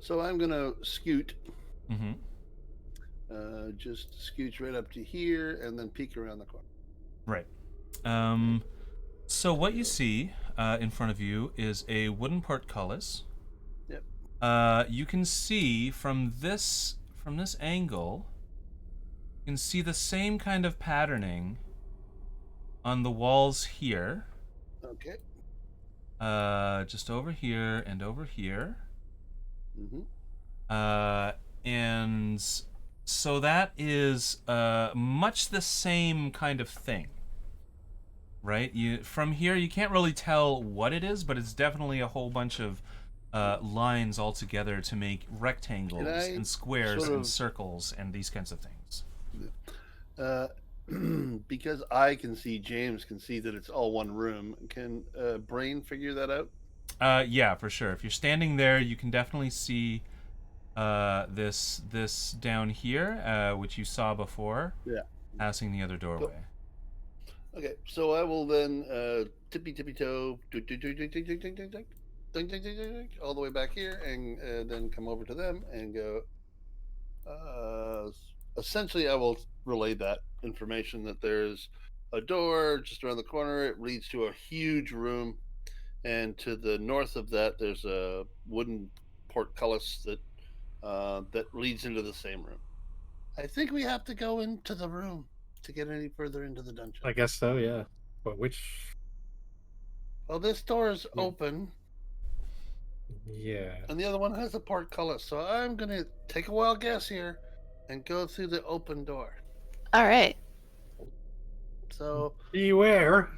So I'm gonna scoot. Mm-hmm. Just scooch right up to here and then peek around the corner. Right. So what you see in front of you is a wooden portcullis. Yep. You can see from this angle, you can see the same kind of patterning on the walls here. Okay. Just over here and over here. Mm-hmm. And so that is much the same kind of thing. Right? From here you can't really tell what it is, but it's definitely a whole bunch of lines all together to make rectangles and squares and circles and these kinds of things. Because I can see, James can see that it's all one room. Can Brain figure that out? Yeah, for sure. If you're standing there, you can definitely see this down here, which you saw before. Yeah. Passing the other doorway. Okay, so I will then tippy toe, all the way back here, and then come over to them and go. Essentially, I will relay that information that there's a door just around the corner. It leads to a huge room, and to the north of that, there's a wooden portcullis that that leads into the same room. I think we have to go into the room to get any further into the dungeon. I guess so, yeah. But which? Well, this door is Yeah. open, Yeah. and the other one has a portcullis. So I'm gonna take a wild guess here, and go through the open door. All right. So Beware.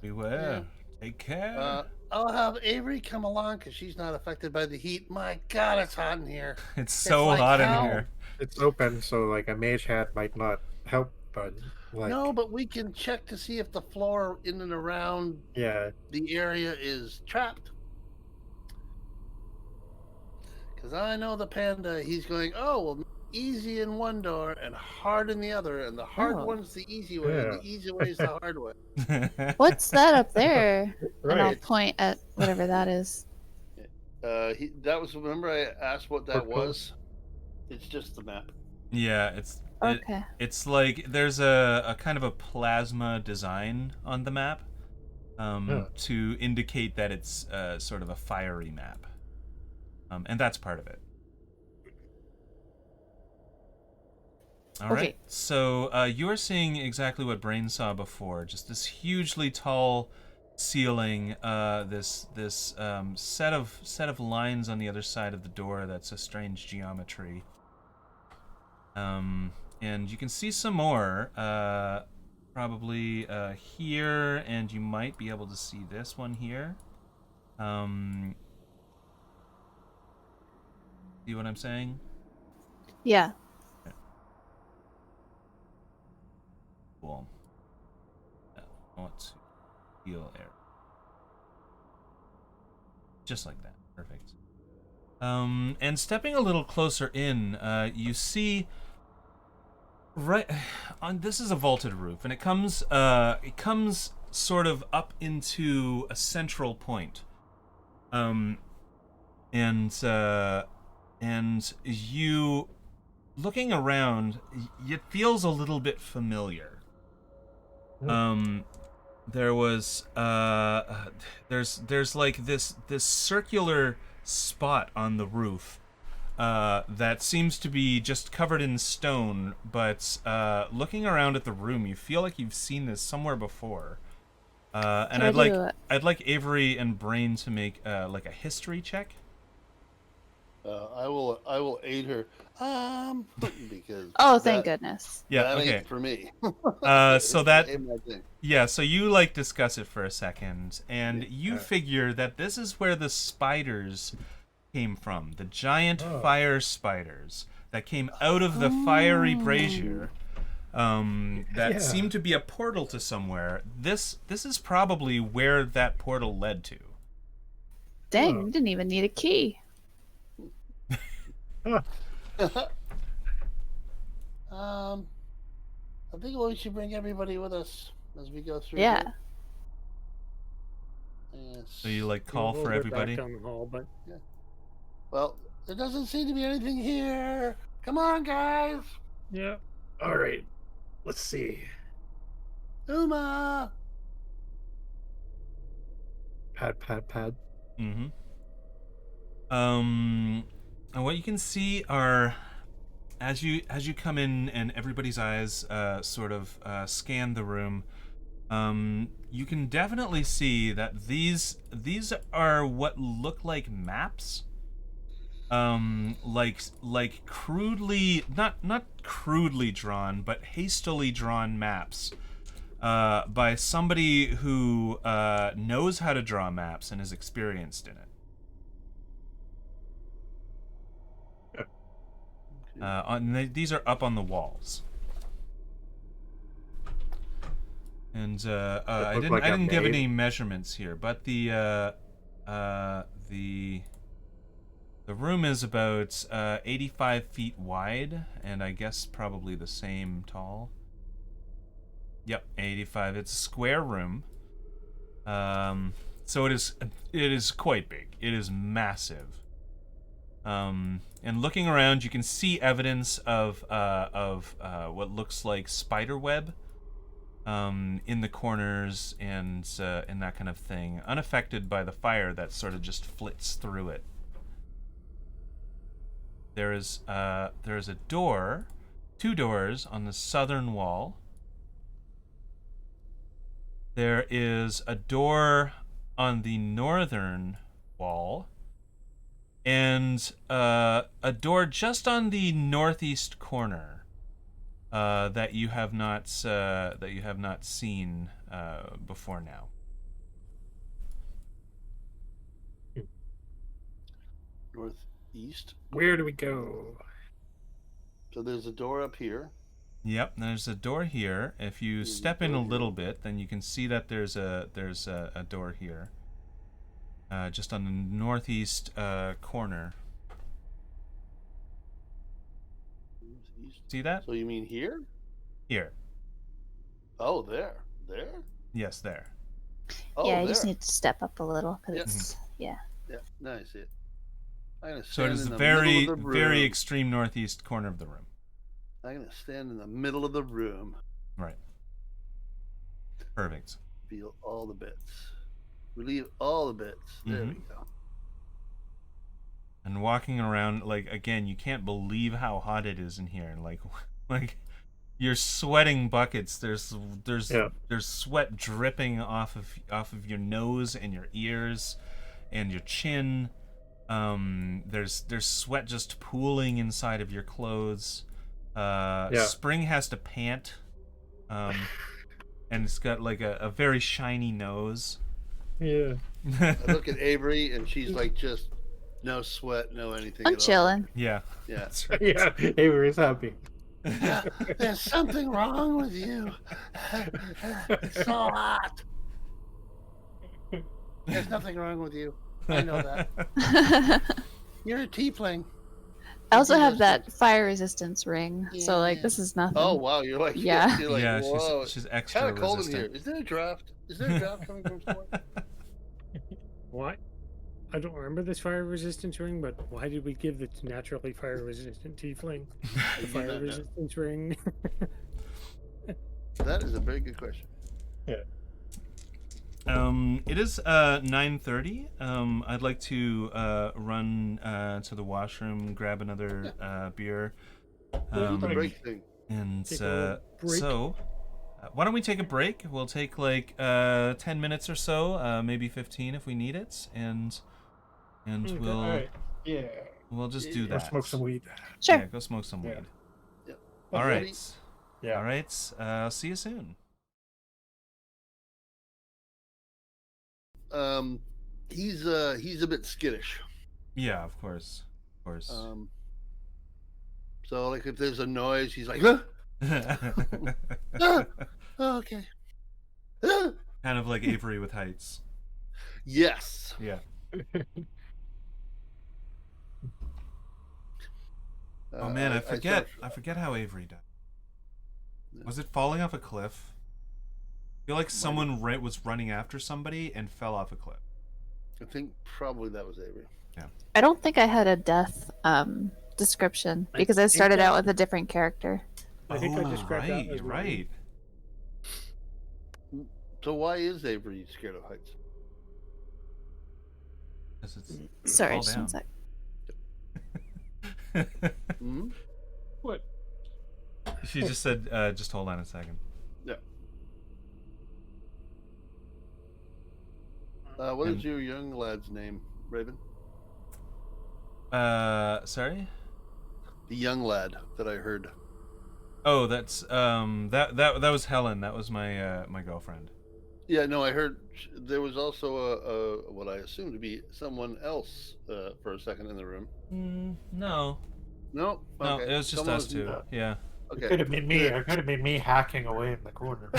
Beware. Take care. I'll have Avery come along because she's not affected by the heat. My God, it's hot in here. It's so like hot in hell. here. It's open, so like a mage hat might not help, but like No, but we can check to see if the floor in and around yeah. the area is trapped. Because I know the panda, he's going, oh, well, easy in one door and hard in the other, and the hard Oh. one's the easy way, and Yeah. the easy way is the hard way. What's that up there? And I'll Right. point at whatever that is. That was, remember I asked what that Portcullis. was? It's just the map. Yeah, Okay. it's like there's a kind of a plasma design on the map to indicate that it's sort of a fiery map. And that's part of it. All right. Okay. So you're seeing exactly what Brain saw before, just this hugely tall ceiling, this set of lines on the other side of the door that's a strange geometry. And you can see some more, probably here, and you might be able to see this one here. See what I'm saying? Yeah. Cool. I want to heal air. Just like that. Perfect. And stepping a little closer in, you see right on this is a vaulted roof, and it comes sort of up into a central point. And you looking around, it feels a little bit familiar. There was there's like this circular spot on the roof that seems to be just covered in stone, but looking around at the room, you feel like you've seen this somewhere before. And I'd like Avery and Brain to make like a history check. I will aid her. Because Oh, thank goodness. Yeah, that okay. ain't for me. So that ain't my thing. yeah, so you like discuss it for a second, and you figure that this is where the spiders came from, the giant fire spiders that came out of the fiery brazier. That seemed to be a portal to somewhere. This is probably where that portal led to. Dang, we didn't even need a key. I think we should bring everybody with us as we go through. Yeah. Yes. So you like call We'll for get everybody? back down the hall, but Well, there doesn't seem to be anything here. Come on, guys. yeah. All right. Let's see. Uma. Pad. Mm-hmm. And what you can see are, as you come in and everybody's eyes sort of scan the room, you can definitely see that these are what look like maps. Like crudely, not crudely drawn, but hastily drawn maps by somebody who knows how to draw maps and is experienced in it. These are up on the walls. And I didn't give any measurements here, but the room is about 85 feet wide, and I guess probably the same tall. Yep, 85. It's a square room. So it is quite big. It is massive. And looking around, you can see evidence of what looks like spider web in the corners and that kind of thing, unaffected by the fire that sort of just flits through it. there is a door, 2 doors on the southern wall. There is a door on the northern wall, and a door just on the northeast corner that you have not seen before now. Northeast. Where do we go? So there's a door up here. Yep, there's a door here. If you There's a step in a door little here. bit, then you can see that there's a door here, just on the northeast corner. Northeast. See that? So you mean here? Here. Oh, there. There? Yes, there. Oh, yeah, there. you just need to step up a little because Yep. it's yeah. Yeah, now I see it. I'm gonna So stand it is in the the middle very, of the room. very extreme northeast corner of the room. I'm gonna stand in the middle of the room. Right. Perfect. Feel all the bits. Relieve all the bits. There we Mhm. go. And walking around, like, again, you can't believe how hot it is in here. Like you're sweating buckets. There's Yeah. sweat dripping off of your nose and your ears and your chin. There's sweat just pooling inside of your clothes. Spring has to pant. And it's got like a very shiny nose. Yeah. I look at Avery and she's like just no sweat, no anything. I'm at all. chilling. Yeah. Yeah. That's right. Yeah. Avery's happy. There's something wrong with you. It's so hot. There's nothing wrong with you. I know that. You're a tiefling. I also have Yes, that fire resistance ring, so like Yeah. this is nothing. Oh wow, you're like Yeah. You're like, Yeah, whoa. she's extra Kind of cold in here. resistant. Is there a draft? Is there a draft coming from somewhere? Why? I don't remember this fire resistance ring, but why did we give the naturally fire resistant tiefling the do fire not know. resistance ring? That is a very good question. It is 9:30. I'd like to run to the washroom, grab another beer. What's the break thing? And Take a little break. so, why don't we take a break? We'll take like 10 minutes or so, maybe 15 if we need it, and Okay, we'll alright. Yeah. we'll just do Or that. smoke some weed. Sure. Yeah, go smoke some Yeah. weed. Yep. All Ready? right. Yeah. All right. See you soon. He's a bit skittish. Yeah, of course. Of course. So like if there's a noise, he's like, huh? Ah, oh, okay. Ah. Kind of like Avery with heights. Yes. Yeah. Oh man, I forget. I forget how Avery died. Was it falling off a cliff? I feel like someone was running after somebody and fell off a cliff. I think probably that was Avery. I don't think I had a death description I because I think started that- out with a different character. I think I described right, that as you're mine. right. So why is Avery scared of heights? 'Cause it's Sorry, fall just down. one sec. Hmm? What? She just said, just hold on a second. Yeah. What And- is your young lad's name, Raven? Sorry? The young lad that I heard. Oh, that's that was Helen. That was my my girlfriend. Yeah, no, I heard there was also a what I assume to be someone else for a second in the room. No, No, no, okay. it was just Someone us was- two. Yeah. It could Okay. have been me. It could have been me hacking away in the corner.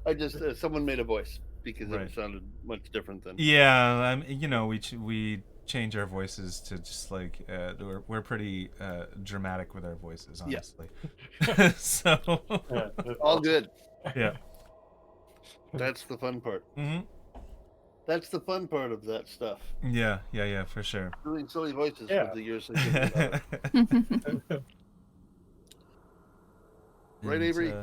I just someone made a voice because Right. it sounded much different than. Yeah, we change our voices to just like we're pretty dramatic with our voices, Yeah. honestly. So Yeah, All good. yeah. That's the fun part. Hmm. That's the fun part of that stuff. Yeah, for sure. Doing silly voices Yeah. with the years. that you've been about it. Right, And, Avery?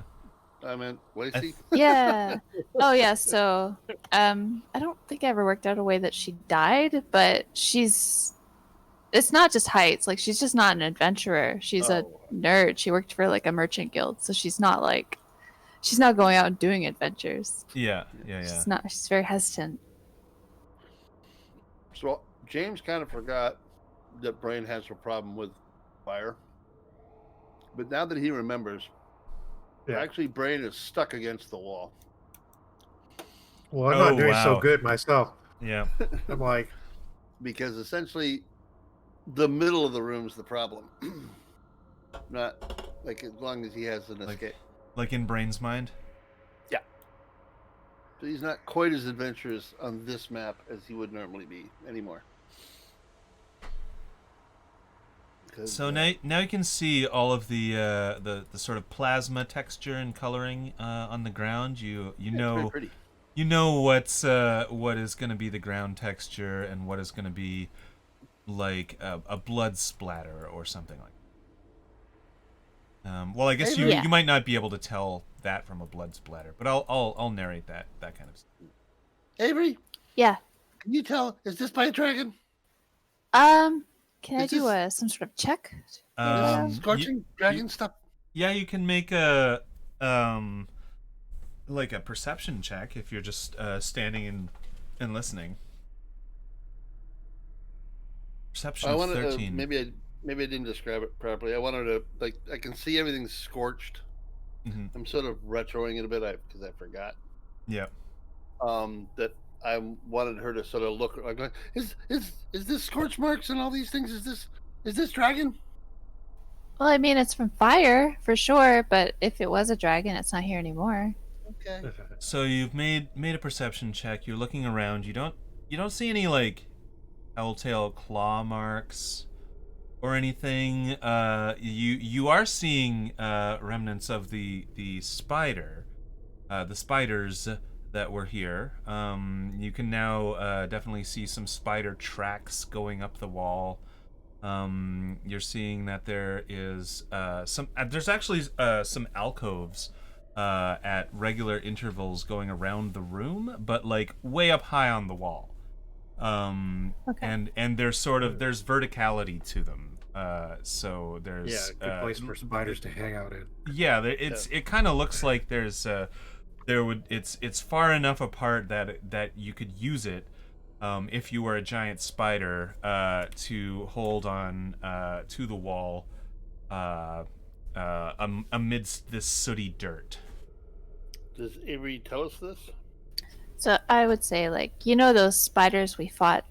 I meant Lacey. Yeah. Oh yeah. So, I don't think I ever worked out a way that she died, but she's. It's not just heights. Like she's just not an adventurer. She's a Oh. nerd. She worked for like a merchant guild, so she's not like. She's not going out and doing adventures. Yeah. She's not. She's very hesitant. So James kind of forgot that Brain has a problem with fire, but now that he remembers, Yeah. actually, Brain is stuck against the wall. Well, I'm not doing so wow. good myself. Yeah. I'm like, Because essentially, the middle of the room is the problem. Not like as long as he has an escape. Like in Brain's mind. So he's not quite as adventurous on this map as he would normally be anymore. So now you can see all of the sort of plasma texture and coloring on the ground. You know pretty. you know what is going to be the ground texture and what is going to be like a blood splatter or something like. Well, I guess Yeah. you might not be able to tell that from a blood splatter, but I'll narrate that kind of stuff. Avery, Yeah. can you tell? Is this by a dragon? Can I Is do this- some sort of check? Scorching dragon stuff. Yeah, you can make a like a perception check if you're just standing and listening. Perception I of wanted 13. maybe I didn't describe it properly. I wanted to I can see everything scorched. Mhm. I'm sort of retroing it a bit because I forgot. Yeah. That I wanted her to sort of look like is this scorch marks and all these things? Is this dragon? Well, I mean, it's from fire for sure, but if it was a dragon, it's not here anymore. Okay. So you've made a perception check. You're looking around. You don't see any like telltale claw marks or anything. You are seeing remnants of the spider, the spiders that were here. You can now definitely see some spider tracks going up the wall. You're seeing that there is there's actually some alcoves at regular intervals going around the room, but like way up high on the wall. Okay. And there's there's verticality to them. So there's good place for spiders to hang out in. Yeah, it kind of looks like there's it's far enough apart that you could use it if you were a giant spider to hold on to the wall amidst this sooty dirt. Does Avery tell us this? So I would say, like, those spiders we fought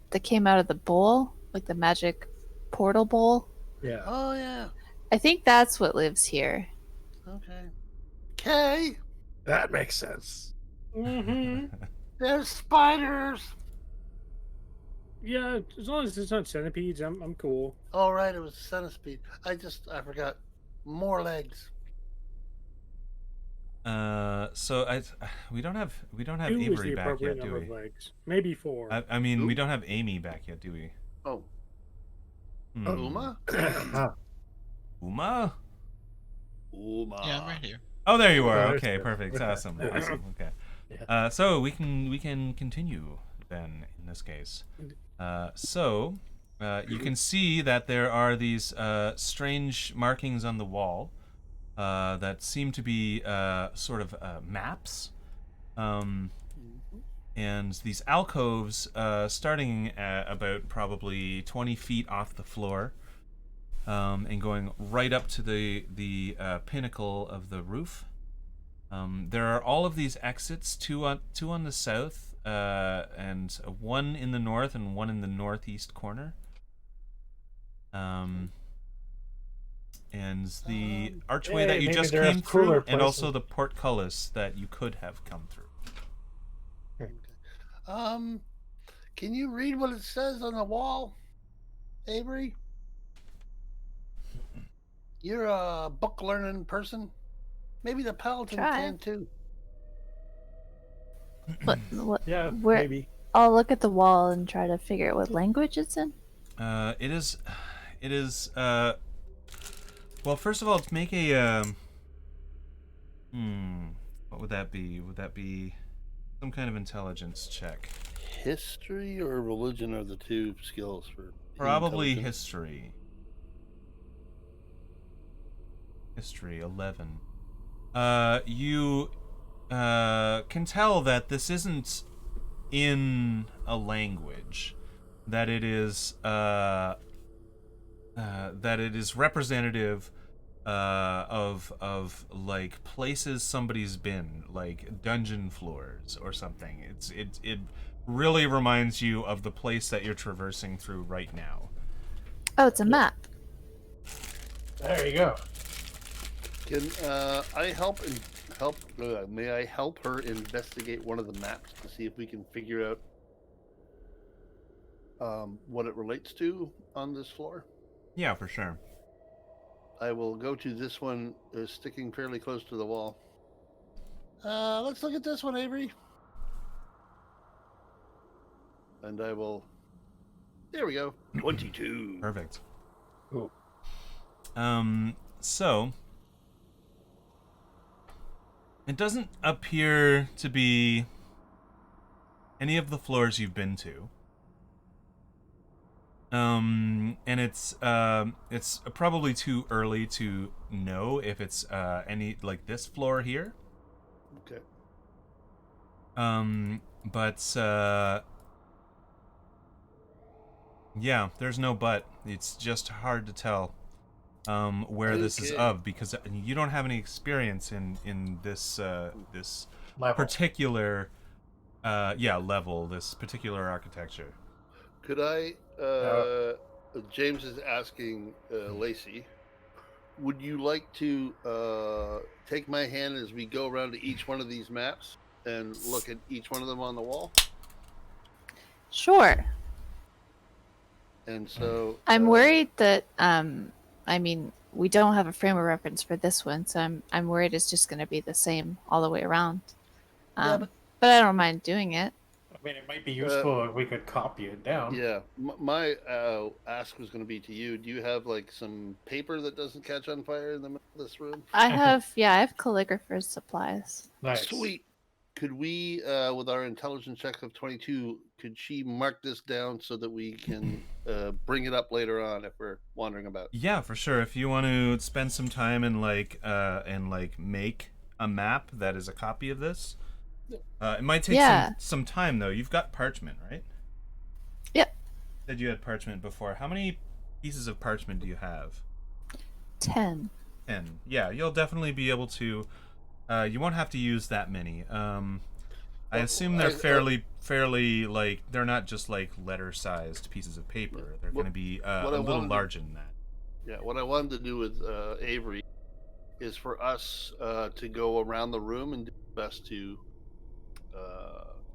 that came out of the bowl, like the magic portal bowl? Yeah. Oh yeah. I think that's what lives here. Okay. Okay. That makes sense. Mm-hmm. There's spiders. Yeah, as long as it's not centipedes, I'm cool. All right, it was centipede. I forgot. More legs. So we don't have Two is Avery the back appropriate yet, do number we? of legs. Maybe 4. I mean, Who? we don't have Amy back yet, do we? Oh, Hmm. Uma. Ah, Uma? Uma. Yeah, I'm right here. Oh, there you Oh, are. there's Okay, the- perfect. okay. Awesome. Okay. Yeah. So we can continue then in this case. So you can see that there are these strange markings on the wall that seem to be sort of maps. And these alcoves starting at about probably 20 feet off the floor and going right up to the pinnacle of the roof. There are all of these exits, two on the south, and one in the north and one in the northeast corner. And the archway that you maybe just there's came cooler through, and also places. the portcullis that you could have come through. Can you read what it says on the wall, Avery? You're a book learning person. Maybe the paladin Try. can too. What, Yeah, where, maybe. I'll look at the wall and try to figure out what language it's in. It is. Well, first of all, make a What would that be? Would that be some kind of intelligence check? History or religion are the two skills for Probably intelligence. history. History 11. You can tell that this isn't in a language, that it is representative of like places somebody's been, like dungeon floors or something. It really reminds you of the place that you're traversing through right now. Oh, it's a map. There you go. Can I help and help? May I help her investigate one of the maps to see if we can figure out what it relates to on this floor? Yeah, for sure. I will go to this one, sticking fairly close to the wall. Let's look at this one, Avery. And I will. There we go. 22. Perfect. Ooh. So it doesn't appear to be any of the floors you've been to. And it's probably too early to know if it's any like this floor here. Okay. But yeah, there's no but. It's just hard to tell where this is Okay. of, because you don't have any experience in this this Level. particular level, this particular architecture. Could I? James is asking Lacey. Would you like to take my hand as we go around to each one of these maps and look at each one of them on the wall? Sure. And so I'm worried that I mean, we don't have a frame of reference for this one, so I'm worried it's just going to be the same all the way around. Yeah, but I don't mind doing it. I mean, it might be useful if we could copy it down. Yeah, my ask was going to be to you. Do you have like some paper that doesn't catch on fire in the middle of this room? I have calligrapher's supplies. Nice. Sweet. Could we, with our intelligence check of 22, could she mark this down so that we can bring it up later on if we're wandering about? Yeah, for sure. If you want to spend some time and make a map that is a copy of this, it might take some time though. You've got parchment, right? Yep. Said you had parchment before. How many pieces of parchment do you have? 10. 10. Yeah, you'll definitely be able to. You won't have to use that many. I assume they're fairly like, they're not just like letter-sized pieces of paper. They're going to be a little larger than that. Yeah, what I wanted to do with Avery is for us to go around the room and do our best to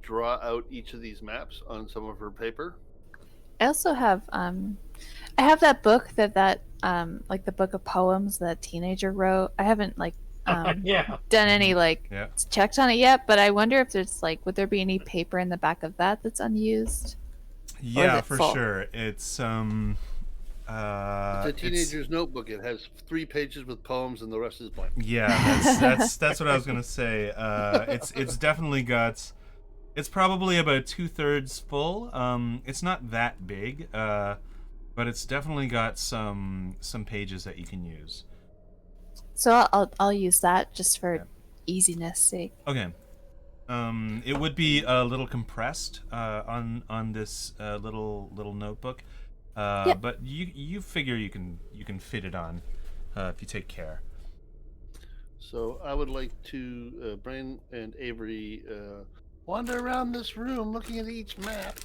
draw out each of these maps on some of her paper. I also have I have that book that like the book of poems that teenager wrote. I haven't like done any checks on it yet, but I wonder if there's like, would there be any paper in the back of that that's unused? Yeah, for sure. It's it's a teenager's notebook. It has 3 pages with poems and the rest is blank. Yeah, that's what I was gonna say. It's definitely got. It's probably about 2/3 full. It's not that big, but it's definitely got some pages that you can use. So I'll use that just for easiness sake. Okay. It would be a little compressed on this little notebook, but you figure you can fit it on if you take care. So I would like to Brain and Avery wander around this room looking at each map.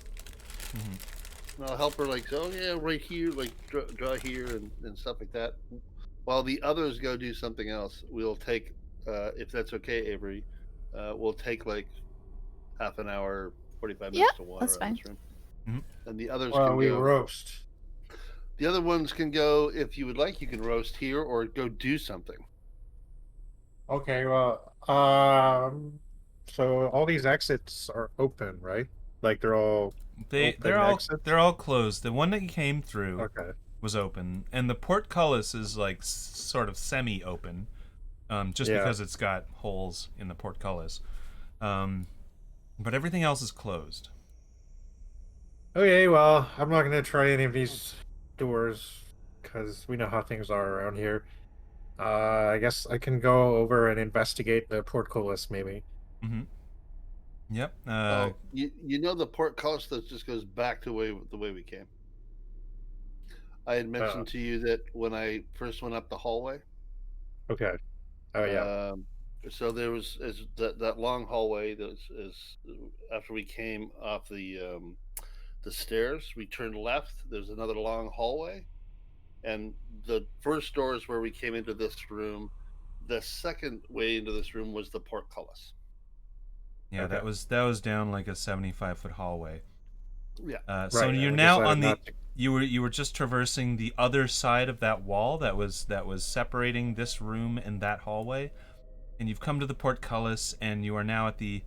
Mm-hmm. And I'll help her like, oh yeah, right here, like draw here and stuff like that. While the others go do something else, we'll take, if that's okay, Avery, we'll take like half an hour, 45 minutes to wander around this room. Mm-hmm. And the others can go roast. The other ones can go, if you would like, you can roast here or go do something. Okay, well, so all these exits are open, right? Like they're all they're all closed. The one that you came through was open, and the portcullis is like sort of semi-open. just Yeah. because it's got holes in the portcullis. But everything else is closed. Okay, well, I'm not gonna try any of these doors because we know how things are around here. I guess I can go over and investigate the portcullis, maybe. Mm-hmm. Yep. Oh, you know the portcullis that just goes back to the way we came. I had mentioned to you that when I first went up the hallway. Okay. Oh yeah. So there was that long hallway that is after we came off the stairs. We turned left. There's another long hallway, and the first door is where we came into this room. The second way into this room was the portcullis. Yeah, Okay. that was down like a 75-foot hallway. Yeah. So Right, you're and we now decided on the not to- you were just traversing the other side of that wall that was separating this room and that hallway, and you've come to the portcullis, and you are now at the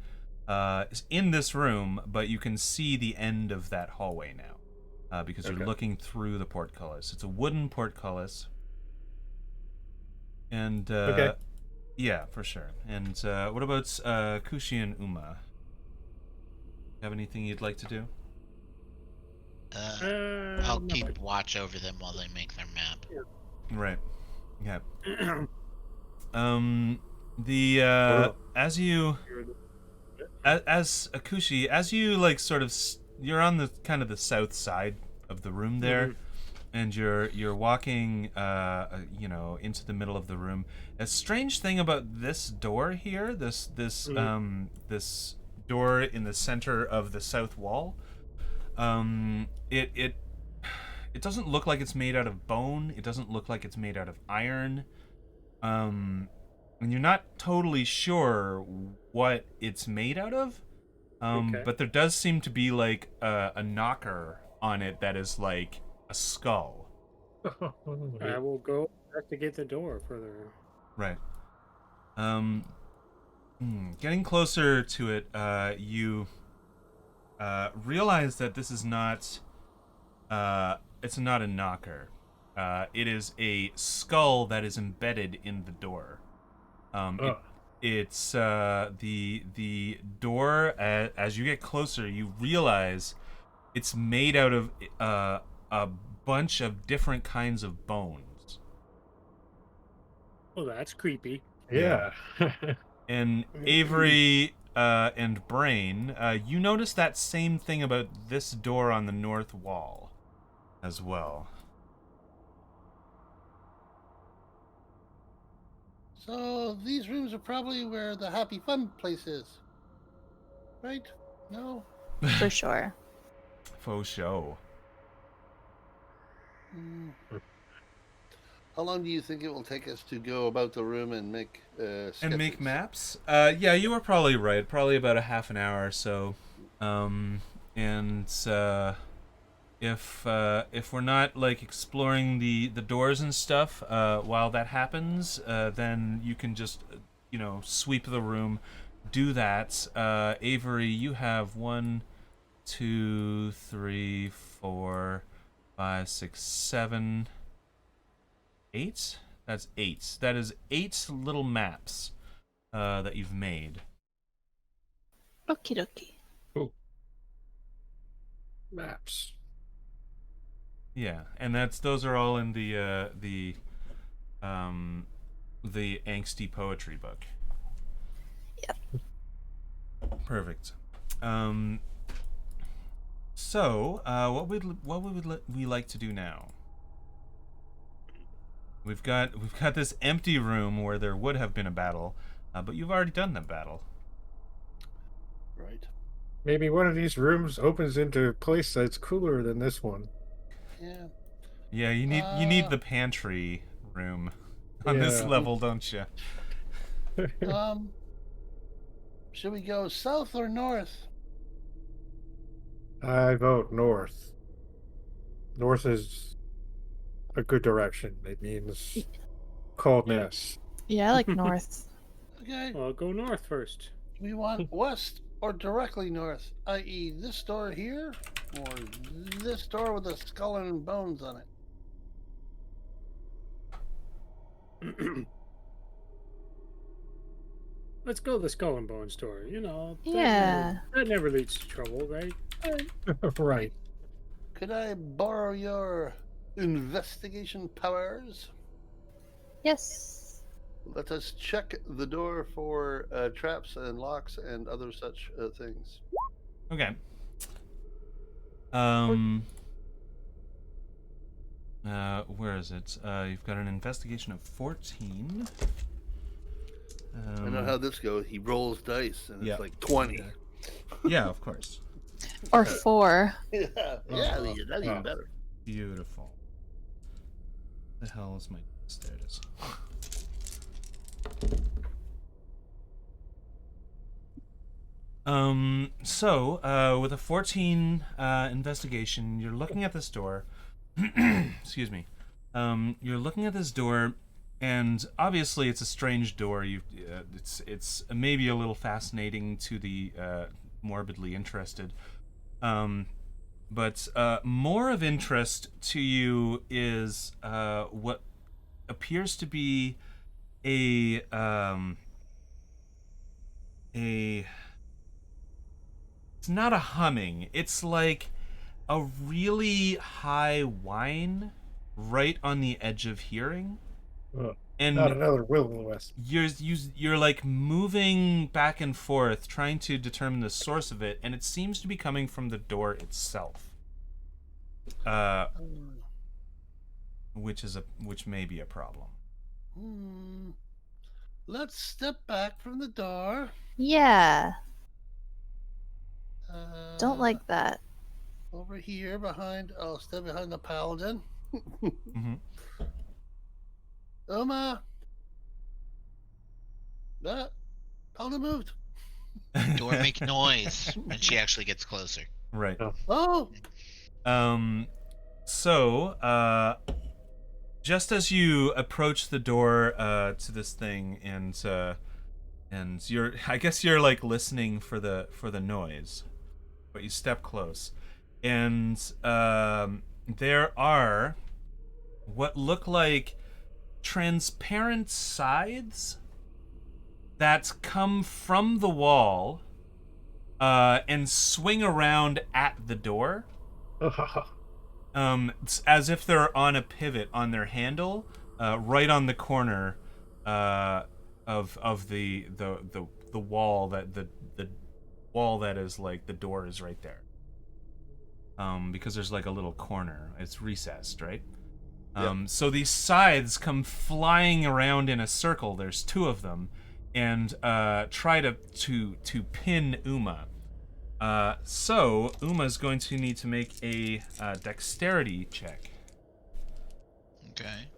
in this room, but you can see the end of that hallway now because you're Okay. looking through the portcullis. It's a wooden portcullis, and Okay. yeah, for sure. And what about Kushi and Uma? Have anything you'd like to do? I'll Not keep watch over them while they make their map. Right. Yeah. bad. The Well- as you as Akushi, as you like sort of you're on the kind of the south side of the room there, and you're walking you know, into the middle of the room. A strange thing about this door here, this this door in the center of the south wall, it doesn't look like it's made out of bone. It doesn't look like it's made out of iron. And you're not totally sure what it's made out of. Okay. But there does seem to be like a knocker on it that is like a skull. I will go investigate the door further. Right. Getting closer to it, you realize that this is not it's not a knocker. It is a skull that is embedded in the door. It's the door. As you get closer, you realize it's made out of a bunch of different kinds of bones. Well, that's creepy. Yeah. And Avery and Brain, you notice that same thing about this door on the north wall as well. So these rooms are probably where the happy fun place is, right? No. For sure. Faux show. How long do you think it will take us to go about the room and make sketches? And make maps? Yeah, you were probably right. Probably about a half an hour or so. If we're not like exploring the doors and stuff while that happens, then you can just you know, sweep the room, do that. Avery, you have 1, 2, 3, 4, 5, 6, 7, 8. That's 8. That is 8 little maps that you've made. Okie dokie. Maps. Yeah, and those are all in the angsty poetry book. Yep. Perfect. So, what would we like to do now? We've got this empty room where there would have been a battle, but you've already done the battle. Right. Maybe one of these rooms opens into a place that's cooler than this one. Yeah. Yeah, you need the pantry room on this Yeah. level, don't you? Should we go south or north? I vote north. North is a good direction. It means coldness. Yeah, I like north. Okay. Well, I'll go north first. Do we want west or directly north, i.e., this door here, or this door with a skull and bones on it? let's go to the Skull and Bone store. You know, Yeah. that never leads to trouble, right? Right. Could I borrow your investigation powers? Yes. Let us check the door for traps and locks and other such things. Okay. Where is it? You've got an investigation of 14. I know how this goes. He rolls dice, and yeah. it's like 20. Yeah, of course. Or 4. Yeah, that's even better. Beautiful. The hell is my... There it is. So, with a 14 investigation, you're looking at this door. Excuse me. You're looking at this door, and obviously it's a strange door. It's maybe a little fascinating to the morbidly interested. But more of interest to you is what appears to be a it's not a humming. It's like a really high whine right on the edge of hearing. Ugh, And not another Will o' the Wisp. you're like moving back and forth trying to determine the source of it, and it seems to be coming from the door itself. Which may be a problem. Let's step back from the door. Yeah. Don't like that. Over here behind. I'll stay behind the paladin. Mm-hmm. Uma. That paladin moved. Door make noise when she actually gets closer. Right. Oh. So, just as you approach the door to this thing, and I guess you're like listening for the noise, but you step close, and there are what look like transparent sides that come from the wall and swing around at the door. It's as if they're on a pivot on their handle, right on the corner of the wall the wall that is like the door is right there. Because there's like a little corner. It's recessed, right? So these scythes come flying around in a circle. There's 2 of them, and try to pin Uma. So Uma's going to need to make a dexterity check. Okay.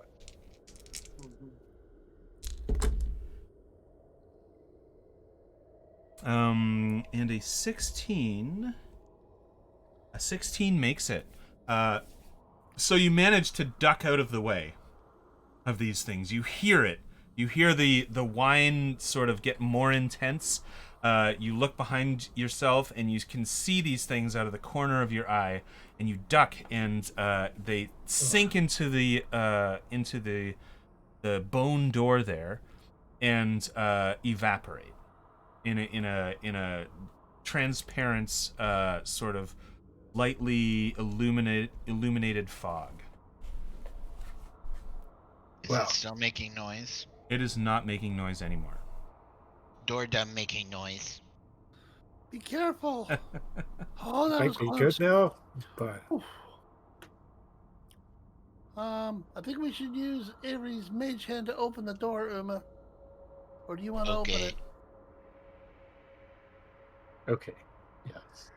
And a 16. A 16 makes it. So you manage to duck out of the way of these things. You hear it. You hear the whine sort of get more intense. You look behind yourself and you can see these things out of the corner of your eye, and you duck, and they sink into the bone door there, and evaporate in a transparent sort of lightly illuminated fog. Is Wow. it still making noise? It is not making noise anymore. Door done making noise. Be careful. Oh, that Might was be close. good now, but I think we should use Avery's mage hand to open the door, Uma. Or do you want to open Okay. it? okay. Yes.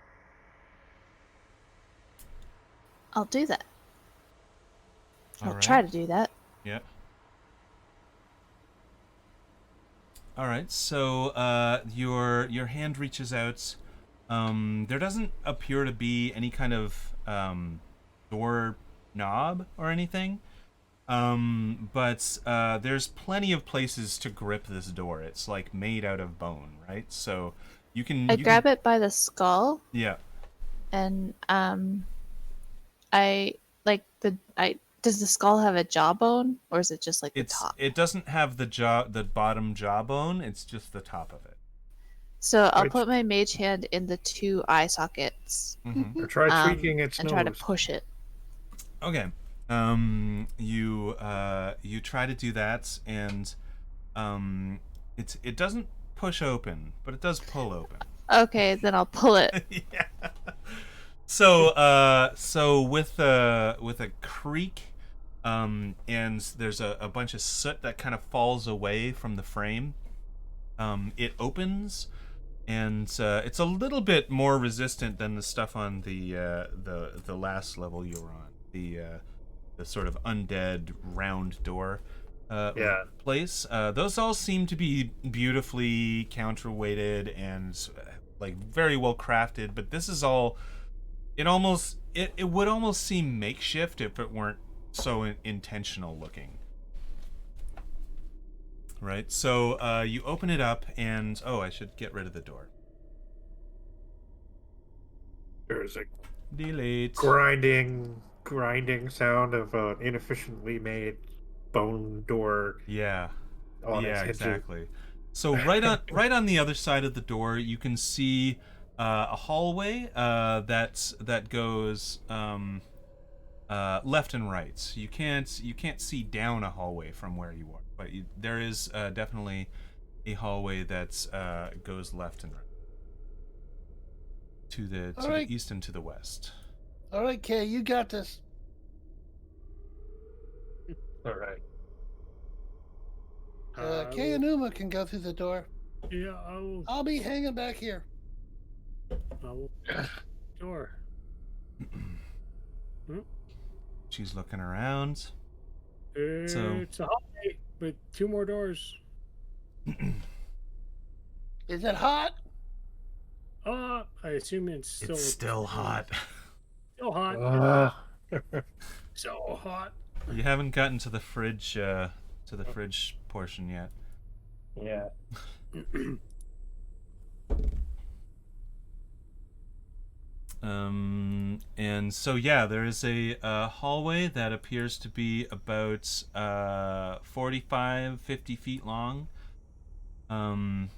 I'll do that. I'll Alright. try to do that. Yeah. All right. So your hand reaches out. There doesn't appear to be any kind of door knob or anything. But there's plenty of places to grip this door. It's like made out of bone, right? So you can. I grab it by the skull, Yeah. and I Does the skull have a jawbone, or is it just like the It's top? it doesn't have the bottom jawbone. It's just the top of it. So I'll Right. put my mage hand in the 2 eye sockets, Mm-hmm. Or try tweaking its and nose. try to push it. Okay. You try to do that, and it doesn't push open, but it does pull open. Okay, then I'll pull it. Yeah. So with a creak, and there's a bunch of soot that kind of falls away from the frame. It opens, and it's a little bit more resistant than the stuff on the last level you were on. The sort of undead round door Yeah. place. Those all seem to be beautifully counterweighted and like very well crafted, but this is all it would almost seem makeshift if it weren't so intentional looking. Right, so you open it up, and I should get rid of the door. There's a Delete. grinding sound of an inefficiently made bone door Yeah, on its yeah, hinges. exactly. So right on the other side of the door, you can see a hallway that goes left and right. You can't see down a hallway from where you are, but there is definitely a hallway that goes left and right to the Alright. east and to the west. All right, Kay, you got this. All right. Kay and Uma can go through the door. Yeah, I'll be hanging back here. I'll sure. She's looking around. It's a hallway with 2 more doors. Is it hot? I assume it's Still hot. Still hot. So hot. You haven't gotten to the fridge portion yet. Yeah. And so yeah, there is a hallway that appears to be about 45-50 feet long. And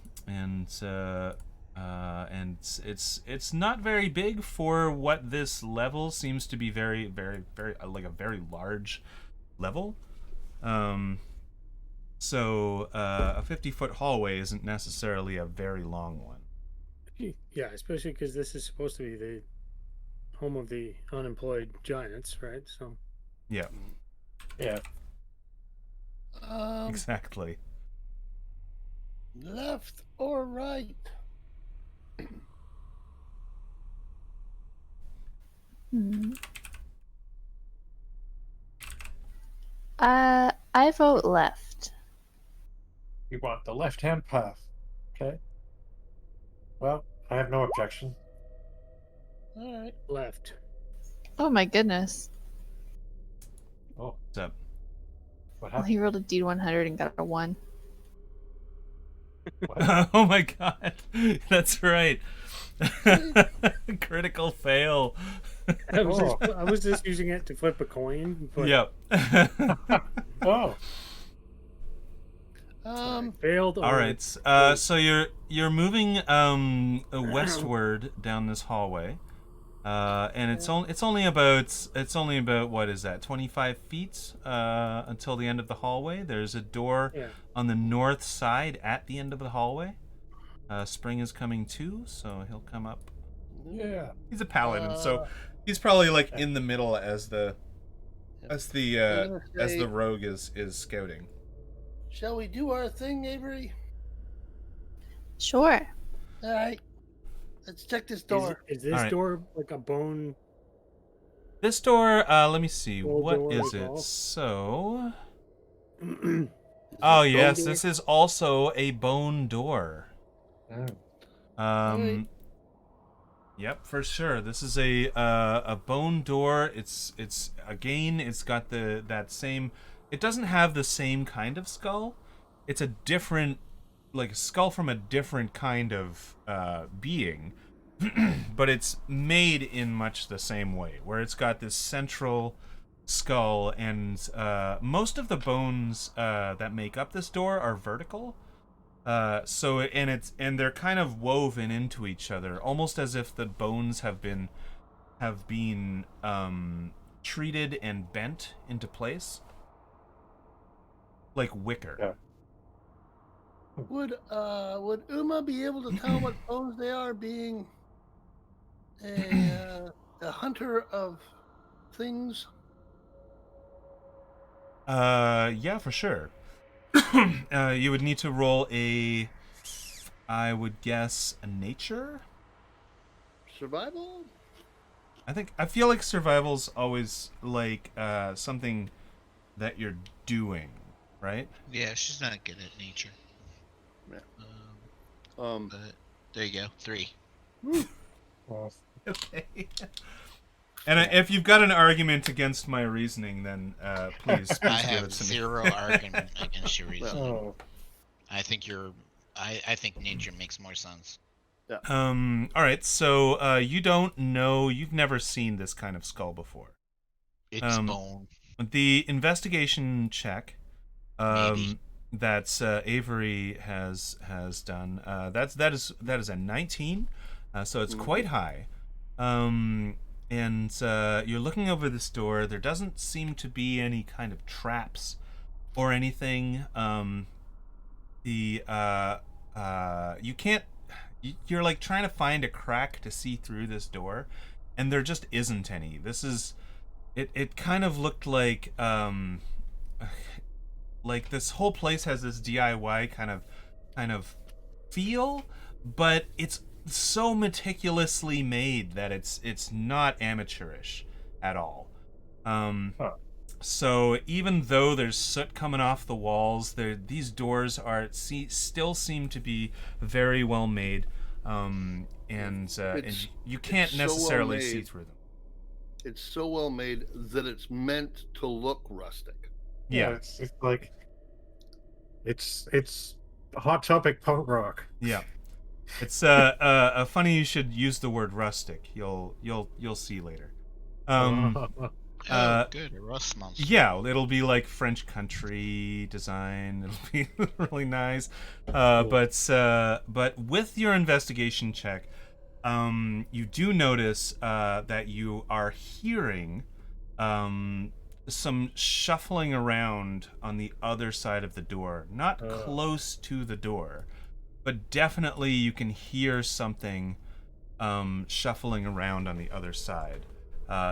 it's not very big for what this level seems to be. Very, very, very like a very large level. So a 50-foot hallway isn't necessarily a very long one. Yeah, especially because this is supposed to be the home of the unemployed giants, right? So Yeah, Yeah. exactly. Left or right? I vote left. You want the left-hand path. Okay. Well, I have no objection. All right. left. Oh my goodness. Oh, What's up? what Well, happened? he rolled a D100 and got a 1. What? Oh my god, that's right. Critical fail. I was just using it to flip a coin. But Yep. Oh, failed. All right. So you're moving westward down this hallway, and it's only about what is that, 25 feet until the end of the hallway. There's a door on the north side at the end of the hallway. Spring is coming too, so he'll come up. yeah. He's a paladin, so he's probably like in the middle as the rogue is scouting. Shall we do our thing, Avery? Sure. All right. Let's check this door. Is this All right. door like a bone? This door, let me see. Full What door is as it? well? So, oh yes, this is also a bone door. Oh. Yep, for sure. This is a bone door. It's got that same. It doesn't have the same kind of skull. It's a different, like a skull from a different kind of being, but it's made in much the same way, where it's got this central skull, and most of the bones that make up this door are vertical. And they're kind of woven into each other, almost as if the bones have been treated and bent into place, like wicker. Yeah. Would Uma be able to tell what bones they are, being a hunter of things? Yeah, for sure. You would need to roll I would guess a nature. Survival? I feel like survival's always like something that you're doing, right? Yeah, she's not good at nature. Yeah. But there you go, 3. Well, Okay. And if you've got an argument against my reasoning, then please I give have it to me. zero argument against your reasoning. oh, I think I think nature makes more sense. All right. So you don't know. You've never seen this kind of skull before. It's bone. The investigation check Maybe. that Avery has done. That is a 19. So it's quite high. And you're looking over this door. There doesn't seem to be any kind of traps or anything. You can't. You're like trying to find a crack to see through this door, and there just isn't any. This is. It kind of looked like this whole place has this DIY kind of feel, but it's so meticulously made that it's not amateurish at all. Huh. So even though there's soot coming off the walls, these doors still seem to be very well made, and you can't it's so well necessarily see made. through them. It's so well made that it's meant to look rustic. Yeah. it's like it's Hot Topic punk rock. Yeah. It's funny you should use the word rustic. You'll see later. Good, a rust monster. Yeah, it'll be like French country design. It'll be really nice. But with your investigation check, you do notice that you are hearing some shuffling around on the other side of the door, not close to the door, but definitely you can hear something shuffling around on the other side.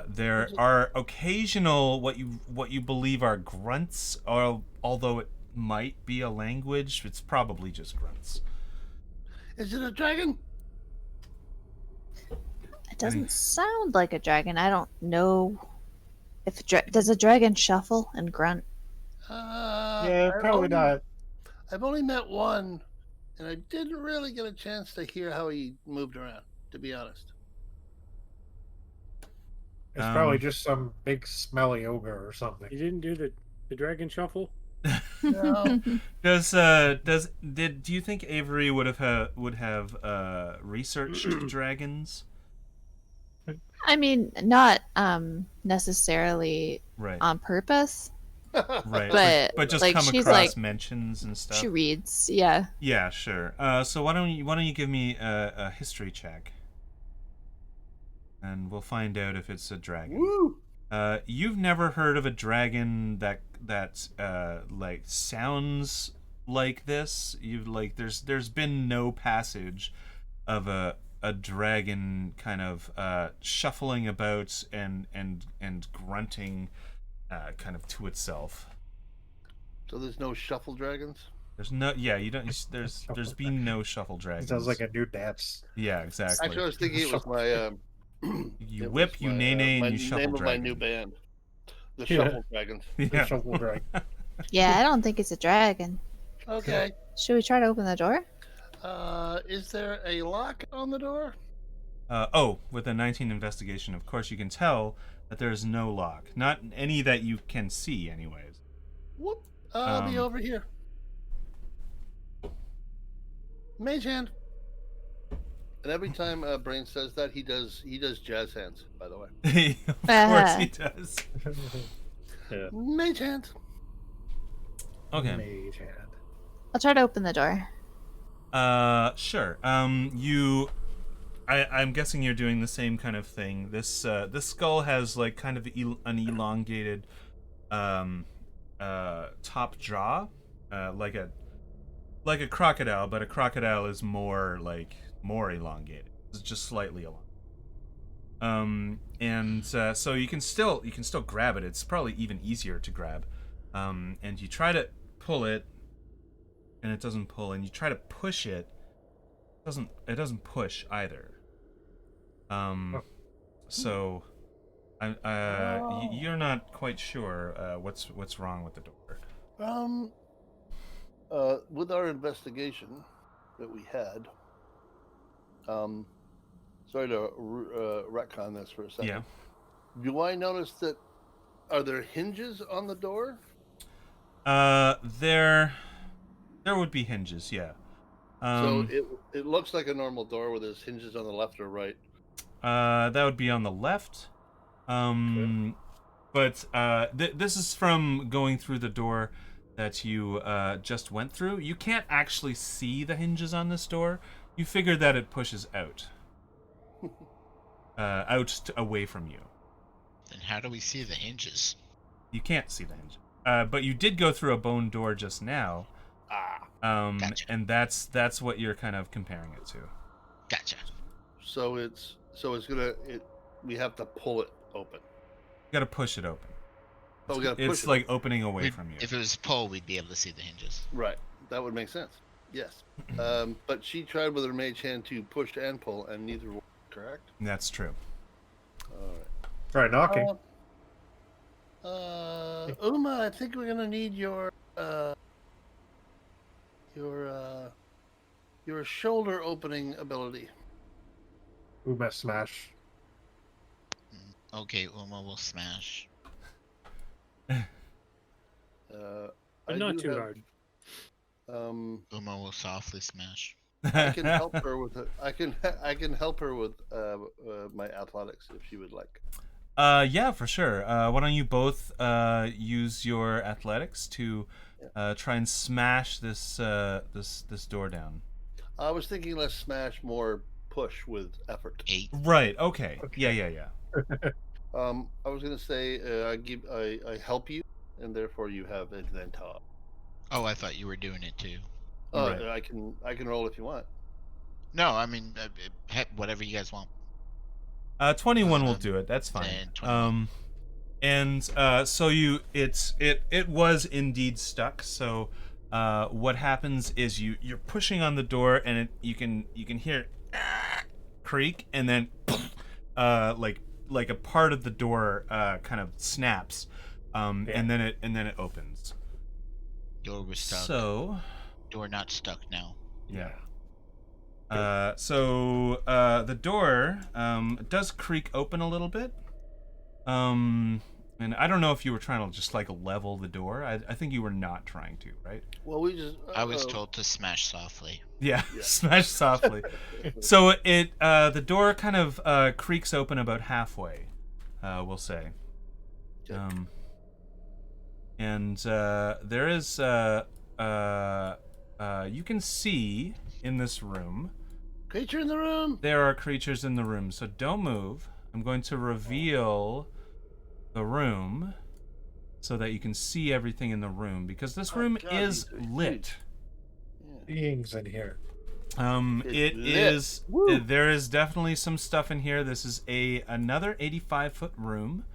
There are occasional what you believe are grunts, or although it might be a language, it's probably just grunts. Is it a dragon? It doesn't sound like a dragon. I don't know if does a dragon shuffle and grunt. Yeah, probably not. I've only met one, and I didn't really get a chance to hear how he moved around, to be honest. It's probably just some big smelly ogre or something. You didn't do the dragon shuffle? No. Do you think Avery would have researched dragons? I mean, not necessarily Right. on purpose. Right. But just like, come she's across like- mentions and stuff. She reads, yeah. Yeah, sure. So why don't you give me a history check, and we'll find out if it's a dragon. Woo! You've never heard of a dragon that like sounds like this. There's been no passage of a dragon kind of shuffling about and grunting kind of to itself. So there's no shuffle dragons? There's no, yeah, you don't. There's been no shuffle dragons. It sounds like a new dance. Yeah, exactly. Actually, I was thinking it was my You it whip, was you my, nay, my and you shuffle name of dragon. my new band, the Yeah. Shuffle Dragons. The Yeah. shuffle dragon. Yeah, I don't think it's a dragon. Okay. Should we try to open the door? Is there a lock on the door? With a 19 investigation, of course you can tell that there is no lock. Not any that you can see, anyways. Whoop. I'll be over here. Mage hand. And every time Brain says that, he does jazz hands. By the way, Of course he does. Yeah. mage hands. Okay. Mage hand. I'll try to open the door. Sure. I'm guessing you're doing the same kind of thing. This skull has like kind of an elongated top jaw, like a crocodile, but a crocodile is more elongated. It's just slightly elongated. So you can still grab it. It's probably even easier to grab. And you try to pull it, and it doesn't pull, and you try to push it. It doesn't push either. So you're not quite sure what's wrong with the door. With our investigation that we had, sorry to retcon this for a second. Yeah. Do I notice that? Are there hinges on the door? There would be hinges, yeah. So it looks like a normal door where there's hinges on the left or right. That would be on the left. But this is from going through the door that you just went through. You can't actually see the hinges on this door. You figure that it pushes out. Away from you. Then how do we see the hinges? You can't see the hinges. But you did go through a bone door just now. Gotcha. And that's what you're kind of comparing it to. Gotcha. So we have to pull it open. You gotta push it open. Oh, we gotta push It's it like opening away We'd- from you. If it was pull, we'd be able to see the hinges. Right. That would make sense. Yes. But she tried with her mage hand to push and pull, and neither worked, correct? That's true. All right. Try knocking. Uma, I think we're gonna need your shoulder opening ability. Uma smash. Okay, Uma will smash. But not too hard. Uma will softly smash. I can help her with it. I can help her with my athletics if she would like. Yeah, for sure. Why don't you both use your athletics to try and smash this door down? I was thinking less smash, more push with effort. 8. Right. Okay. Yeah. I was gonna say I help you, and therefore you have advantage. Oh, I thought you were doing it too. Right. I can roll if you want. No, I mean, heck, whatever you guys want. 21 will do it. That's fine. And 21. So it was indeed stuck. So what happens is you're pushing on the door, and you can hear it creak, and then like a part of the door kind of snaps, and then it opens. Door was stuck. So Door not stuck now. yeah. So the door does creak open a little bit. And I don't know if you were trying to just like level the door. I think you were not trying to, right? Well, we just. I was told to smash softly. Yeah, smash softly. So the door kind of creaks open about halfway, we'll say. Okay. And there is you can see in this room. Creature in the room. There are creatures in the room, so don't move. I'm going to reveal the room so that you can see everything in the room, because this room God, is these are lit. Beings in here. It lit. is. Woo. There is definitely some stuff in here. This is another 85-foot room,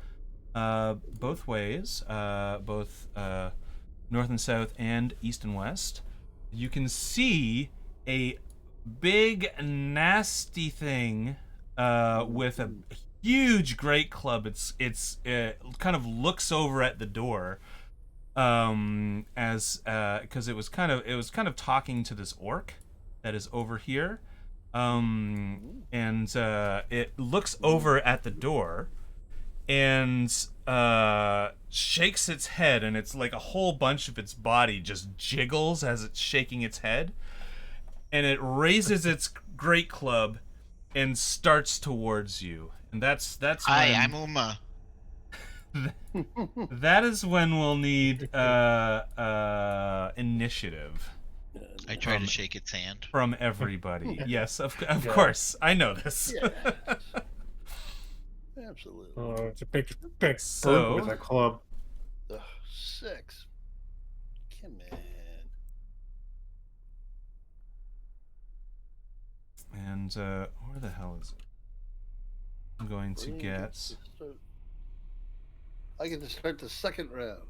both ways, both north and south, and east and west. You can see a big, nasty thing with a huge great club. It kind of looks over at the door, as because it was kind of talking to this orc that is over here, and it looks over at the door and shakes its head, and it's like a whole bunch of its body just jiggles as it's shaking its head, and it raises its great club and starts towards you. And that's Hi, when I'm Uma. that is when we'll need initiative I try to shake its hand. from everybody. Yes, of Yeah. course. I know this. Yeah. Absolutely. Oh, it's a big brute So- with a club. Ugh, 6. Come on. And where the hell is it? I'm going to Brain get gets to start- I get to start the second round.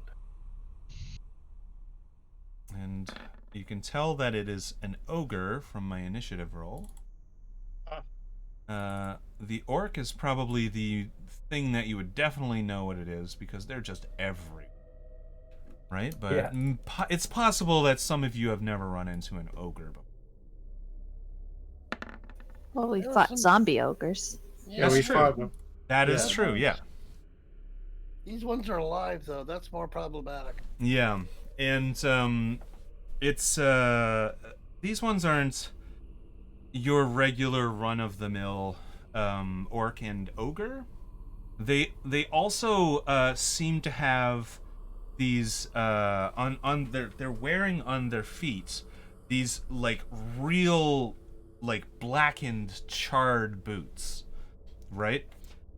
and you can tell that it is an ogre from my initiative roll. The orc is probably the thing that you would definitely know what it is because they're just everywhere. Right? But Yeah. it's possible that some of you have never run into an ogre before. Well, we There are fought some- zombie ogres. Yeah, we true. fought them. That is Yeah. true, yeah. These ones are alive, though. That's more problematic. Yeah. And it's these ones aren't your regular run-of-the-mill orc and ogre. They also seem to have these on they're wearing on their feet these like real like blackened charred boots, right?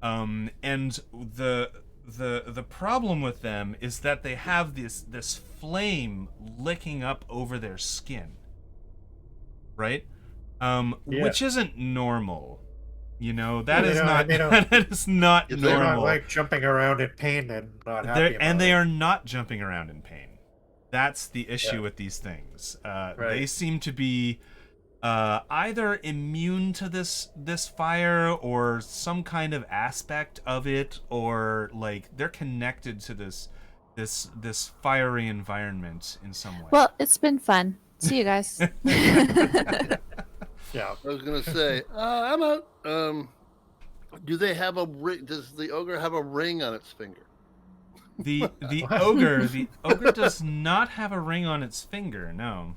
And the problem with them is that they have this flame licking up over their skin, right? Yeah. Which isn't normal. You know, that Well, is they don't- not they don't- that is not If They're normal. not like jumping around in pain and not happy about And they it. are not jumping around in pain. That's the issue Yeah. with these things. They Right. seem to be either immune to this fire or some kind of aspect of it, or like they're connected to this fiery environment in some way. Well, it's been fun. See you guys. Yeah. I was gonna say, I'm out. Do they have a ring? Does the ogre have a ring on its finger? the What? ogre does not have a ring on its finger. No.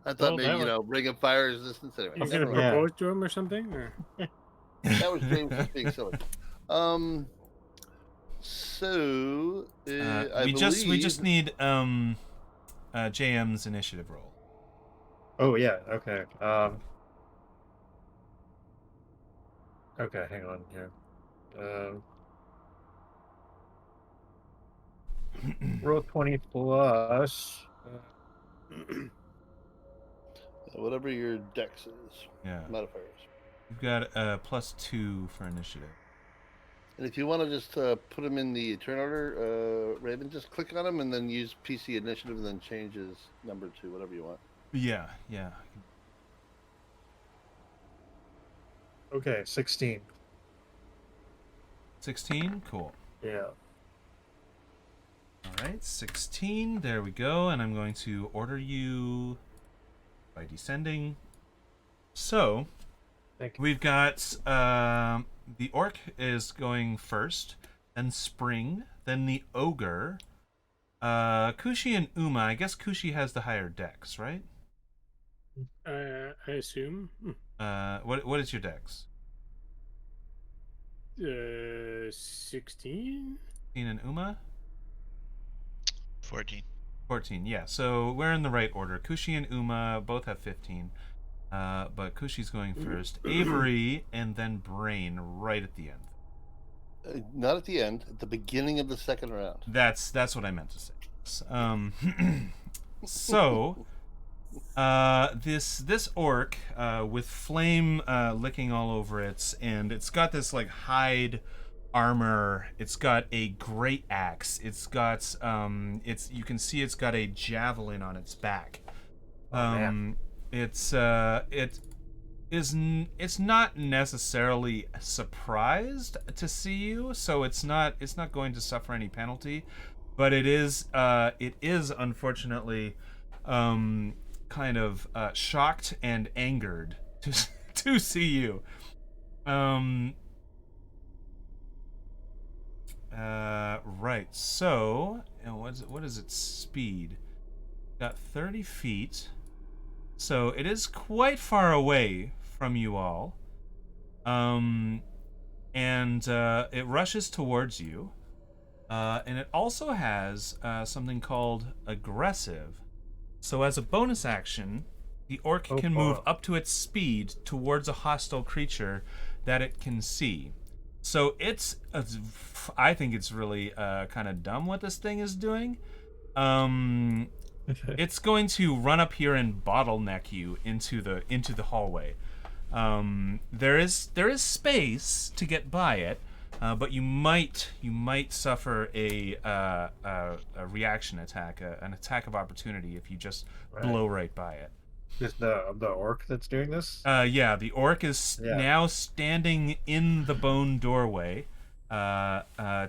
I thought Well, maybe that was- ring of fire resistance. Anyway, You never gonna mind. Yeah. propose to him or something? Or? That was James just being silly. So I we believe just need JM's initiative roll. Oh yeah. Okay. Okay. Hang on here. Roll 20 plus. whatever your dex is, Yeah. modifiers. You've got +2 for initiative. And if you want to just put them in the turn order, Raven, just click on them and then use PC initiative and then change his number to whatever you want. Yeah, yeah. Okay. 16. 16? Cool. Yeah. All right, 16. There we go. And I'm going to order you by descending. So, Thank you. we've got the orc is going first, then Spring, then the ogre, Kushi and Uma. I guess Kushi has the higher dex, right? I assume. What is your dex? 16. 16 and Uma? 14. 14, yeah. So we're in the right order. Kushi and Uma both have 15. But Kushi's going first. Avery and then Brain right at the end. Not at the end, at the beginning of the second round. That's what I meant to say. So this orc with flame licking all over it, and it's got this like hide armor. It's got a great axe. It's got you can see it's got a javelin on its back. man. It's not necessarily surprised to see you, so it's not going to suffer any penalty, but it is unfortunately kind of shocked and angered to see you. Right. So, what is its speed? Got 30 feet. So it is quite far away from you all. And it rushes towards you. And it also has something called aggressive. So as a bonus action, the orc Oh, can move boy. up to its speed towards a hostile creature that it can see. So I think it's really kind of dumb what this thing is doing. It's going to run up here and bottleneck you into the hallway. There is space to get by it, but you might suffer a reaction attack, an attack of opportunity if you just blow right by it. Is the orc that's doing this? Yeah, the orc is Yeah. now standing in the bone doorway,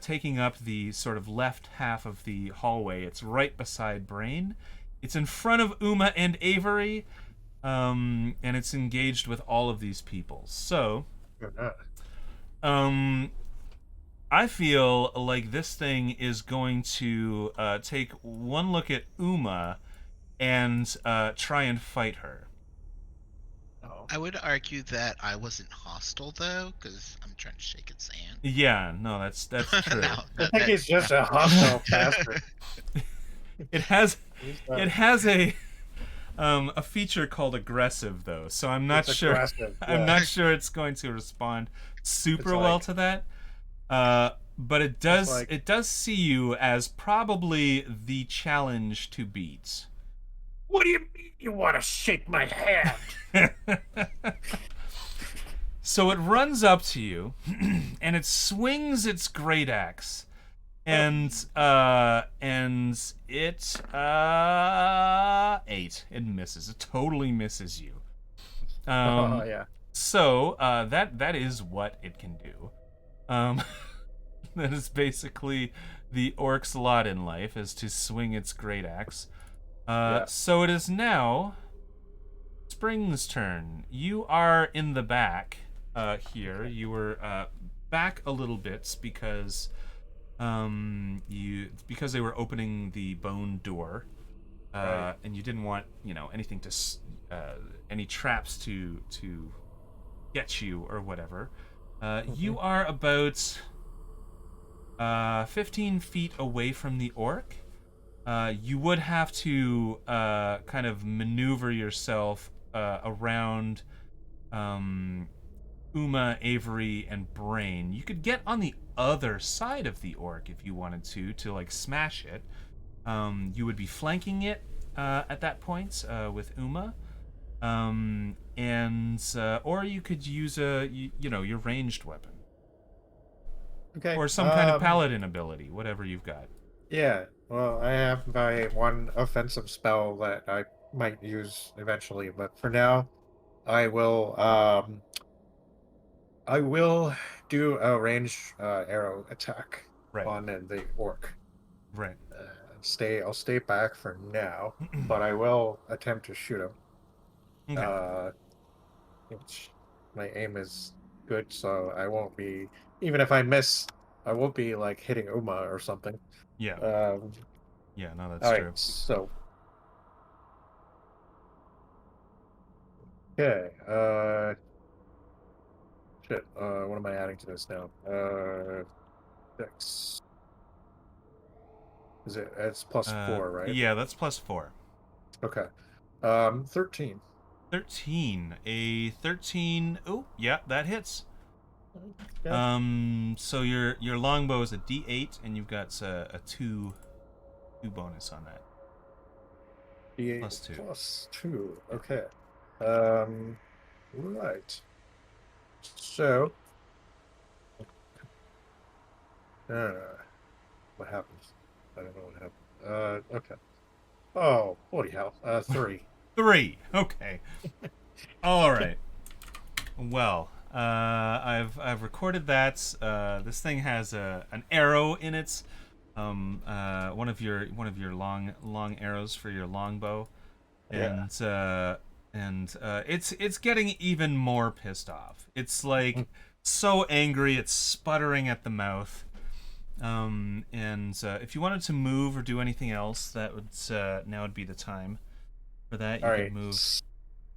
taking up the sort of left half of the hallway. It's right beside Brain. It's in front of Uma and Avery, and it's engaged with all of these people. So, Or not? I feel like this thing is going to take one look at Uma and try and fight her. Oh. I would argue that I wasn't hostile though, because I'm trying to shake its hand. Yeah, no, that's true. No, I think he's just a hostile bastard. It has He's, it has a feature called aggressive though, so I'm not it's sure. aggressive, I'm yeah. not sure it's going to respond super It's well like- to that. But it does like- it does see you as probably the challenge to beat. What do you mean you want to shake my hand? So it runs up to you and it swings its great axe. And it 8. It misses. It totally misses you. Oh yeah. So that is what it can do. That is basically the orc's lot in life, is to swing its great axe. Yeah. So it is now Spring's turn. You are in the back here. You were back a little bit because they were opening the bone door, Right. and you didn't want anything to any traps to get you or whatever. You are about 15 feet away from the orc. You would have to kind of maneuver yourself around Uma, Avery, and Brain. You could get on the other side of the orc if you wanted to like smash it. You would be flanking it at that point with Uma. Or you could use your ranged weapon. Okay. Or some kind of paladin ability, whatever you've got. Yeah. Well, I have my one offensive spell that I might use eventually, but for now, I will do a range arrow attack Right. on the orc. Right. I'll stay back for now, but I will attempt to shoot him. Okay. Which my aim is good, so I won't be, even if I miss, I won't be like hitting Uma or something. Yeah. Yeah, no, that's All true. right, so okay, shit. What am I adding to this now? 6. Is it? It's plus 4, right? Yeah, that's plus 4. Okay. 13. 13. A 13. Oh, yeah, that hits. Okay. So your longbow is a D8, and you've got a 2 bonus on that. D8 plus 2. Plus 2. Okay. Right. So. What happens? I don't know what happened. Okay. Oh, holy hell. 3. 3. Okay. All right. Well, I've recorded that. This thing has an arrow in it. One of your long arrows for your longbow, and it's getting even more pissed off. It's like so angry. It's sputtering at the mouth. If you wanted to move or do anything else, that would now would be the time for that. You All could right. move.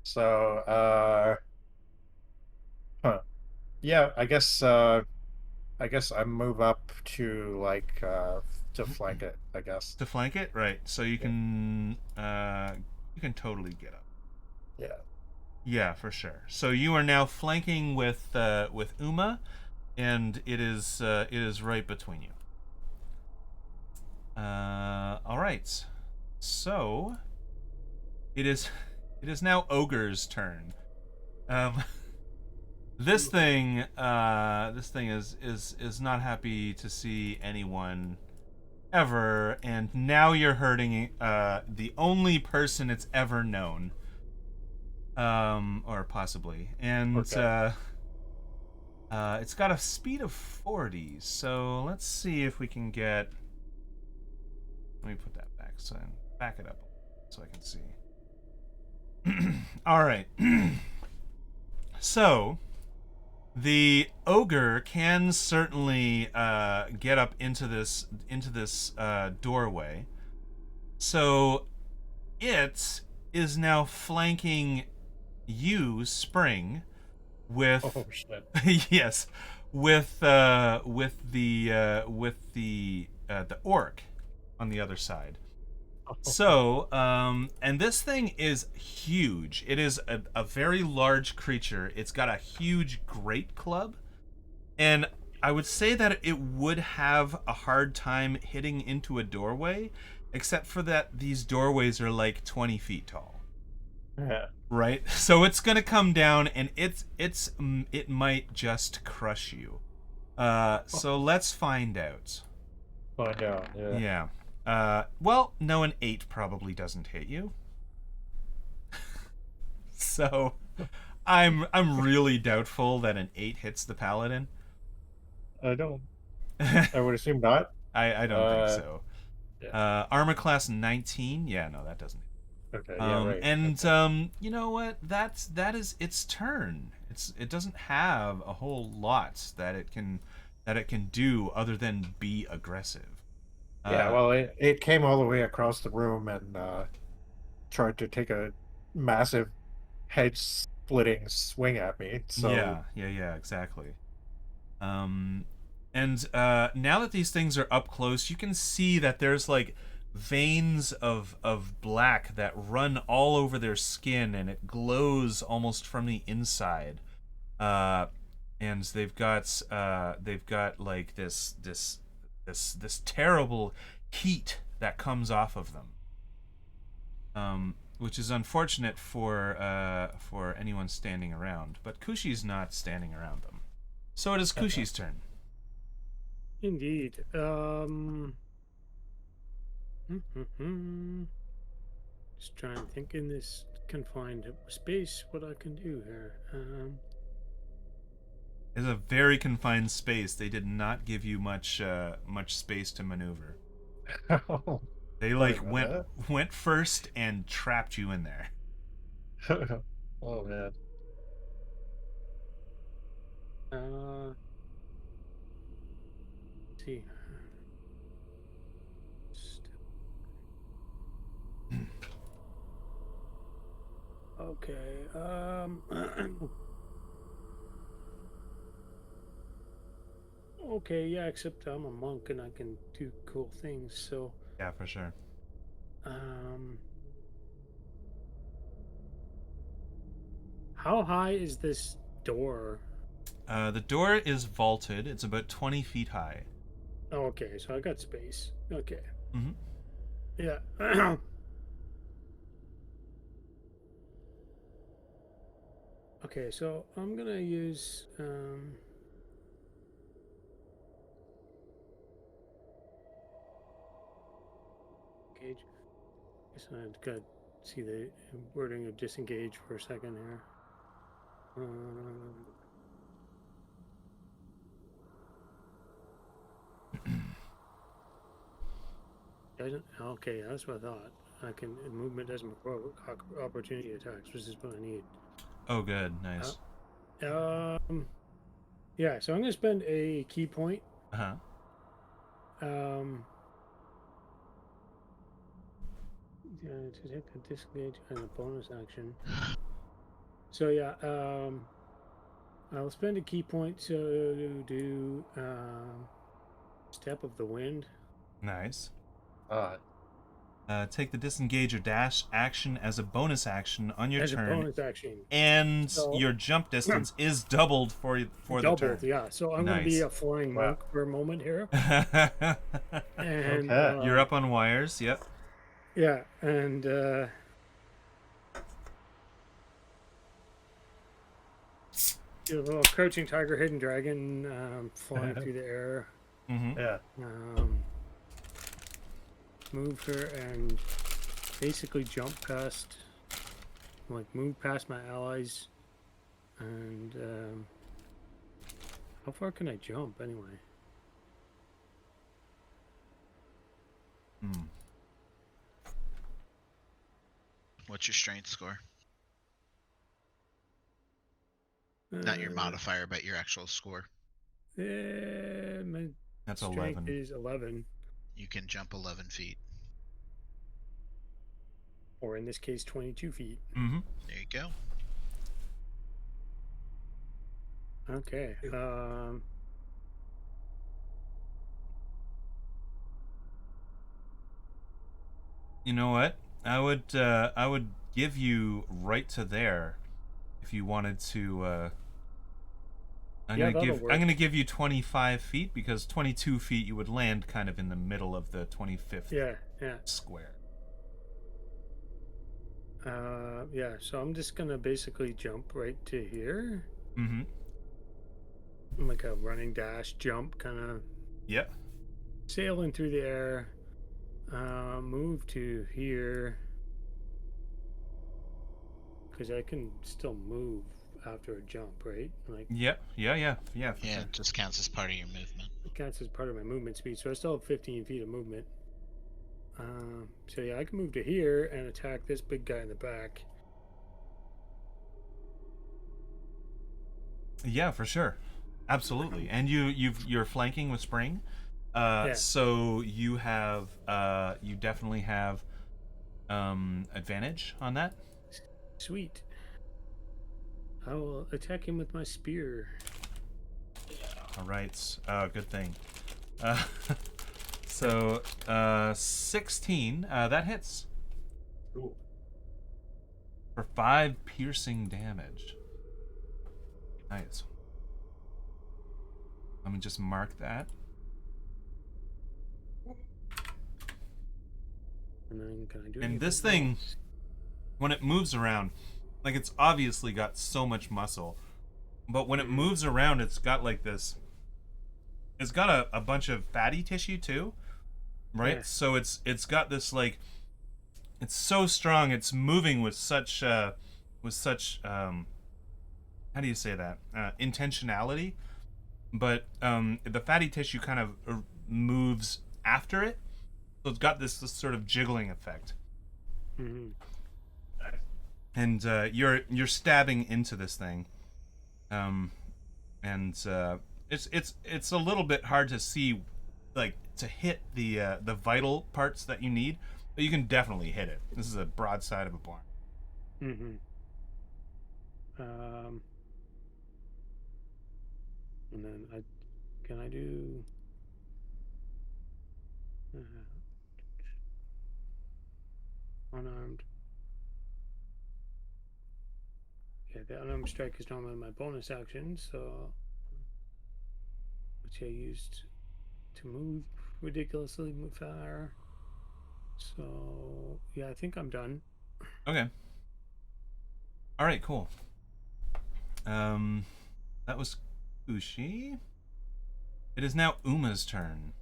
So, Yeah, I guess I move up to like to flank it, I guess. To flank it, right? So you can totally get up. Yeah. Yeah, for sure. So you are now flanking with Uma, and it is right between you. All right. So it is it is now Ogre's turn. Um, this thing is not happy to see anyone ever, and now you're hurting the only person it's ever known, or possibly, and Okay. it's got a speed of 40. So let's see if we can get. Let me put that back so I back it up so I can see. All right. So the ogre can certainly get up into this doorway. So it is now flanking you, Spring, with Oh shit. yes, with the orc on the other side. So, and this thing is huge. It is a very large creature. It's got a huge great club, and I would say that it would have a hard time hitting into a doorway, except for that these doorways are like 20 feet tall. Yeah. Right? So it's gonna come down, and it might just crush you. So let's find out. Find out. Yeah. Yeah. Well, no, an 8 probably doesn't hit you. So I'm really doubtful that an 8 hits the paladin. I don't. I I would assume not. don't think so. Yeah. Armor class 19. Yeah, no, that doesn't. Okay. Yeah. Right. And Okay. you know what? That is its turn. It doesn't have a whole lot that it can do other than be aggressive. Yeah. Well, it came all the way across the room and tried to take a massive head splitting swing at me. So Yeah, exactly. Um, and now that these things are up close, you can see that there's like veins of black that run all over their skin, and it glows almost from the inside. Uh, and they've got like this terrible heat that comes off of them. Which is unfortunate for anyone standing around, but Kushi's not standing around them. So it is Kushi's turn. Indeed. Just trying to think in this confined space what I can do here. It's a very confined space. They did not give you much space to maneuver. They like went first and trapped you in there. Oh man. Let's see. Okay. Okay, yeah, except I'm a monk and I can do cool things, so Yeah, for sure. How high is this door? The door is vaulted. It's about 20 feet high. Oh, okay, so I got space. Okay. Mm-hmm. Yeah. Okay, so I'm gonna use gauge. Guess I've got to see the wording of disengage for a second here. Doesn't okay? That's what I thought. I can movement doesn't provoke opportunity attacks, which is what I need. Oh, good, nice. Yeah. So I'm gonna spend a key point. Uh-huh. Yeah, to take a disengage and a bonus action. So yeah. I'll spend a key point to do Step of the Wind. Nice. Uh, Take the disengage or dash action as a bonus action on your As a turn, bonus action. and So- your jump distance is doubled for the Doubled, turn. yeah. So I'm going to be Nice. a flying Wow. monk for a moment here. And Okay. You're up on wires. Yep. Yeah, and do a little crouching tiger, hidden dragon, flying through the air. Mm-hmm. Yeah. Move her and basically jump past, like move past my allies. And how far can I jump anyway? Hmm. What's your strength score? Not your Uh, modifier, but your actual score. My That's strength 11. is 11, You can jump 11 feet. or in this case, 22 feet. Mm-hmm. There you go. Okay. You know what? I would give you right to there if you wanted to. Yeah, that'll work. I'm gonna give you 25 feet because 22 feet you would land kind of in the middle of the 25th Yeah. square. Yeah, so I'm just gonna basically jump right to here. Mm-hmm. Like a running dash jump, kind of Yep. sailing through the air. Move to here. Because I can still move after a jump, right? Like, Yep. Yeah. For Yeah, sure. it just counts as part of your movement. it counts as part of my movement speed, so I still have 15 feet of movement. So yeah, I can move to here and attack this big guy in the back. Yeah, for sure. Absolutely. And you're flanking with spring. Yeah. So you have you definitely have advantage on that. Sweet. I will attack him with my spear. All right. Good thing. So 16 that hits Cool. for 5 piercing damage. Nice. Let me just mark that. And then can I do And anything this thing, else? when it moves around, like it's obviously got so much muscle, but when it moves around, it's got like this. It's got a bunch of fatty tissue too, right? Yeah. So it's got this like, it's so strong. It's moving with such how do you say that? Intentionality, but the fatty tissue kind of moves after it, so it's got this sort of jiggling effect. Mhm. And you're stabbing into this thing, and it's a little bit hard to see, like to hit the vital parts that you need, but you can definitely hit it. This is a broadside of a barn. Mm-hmm. And then can I do unarmed? Yeah, the unarmed strike is normally my bonus action, so which I used to move ridiculously far. So yeah, I think I'm done. Okay. All right. Cool. That was Ushi. It is now Uma's turn.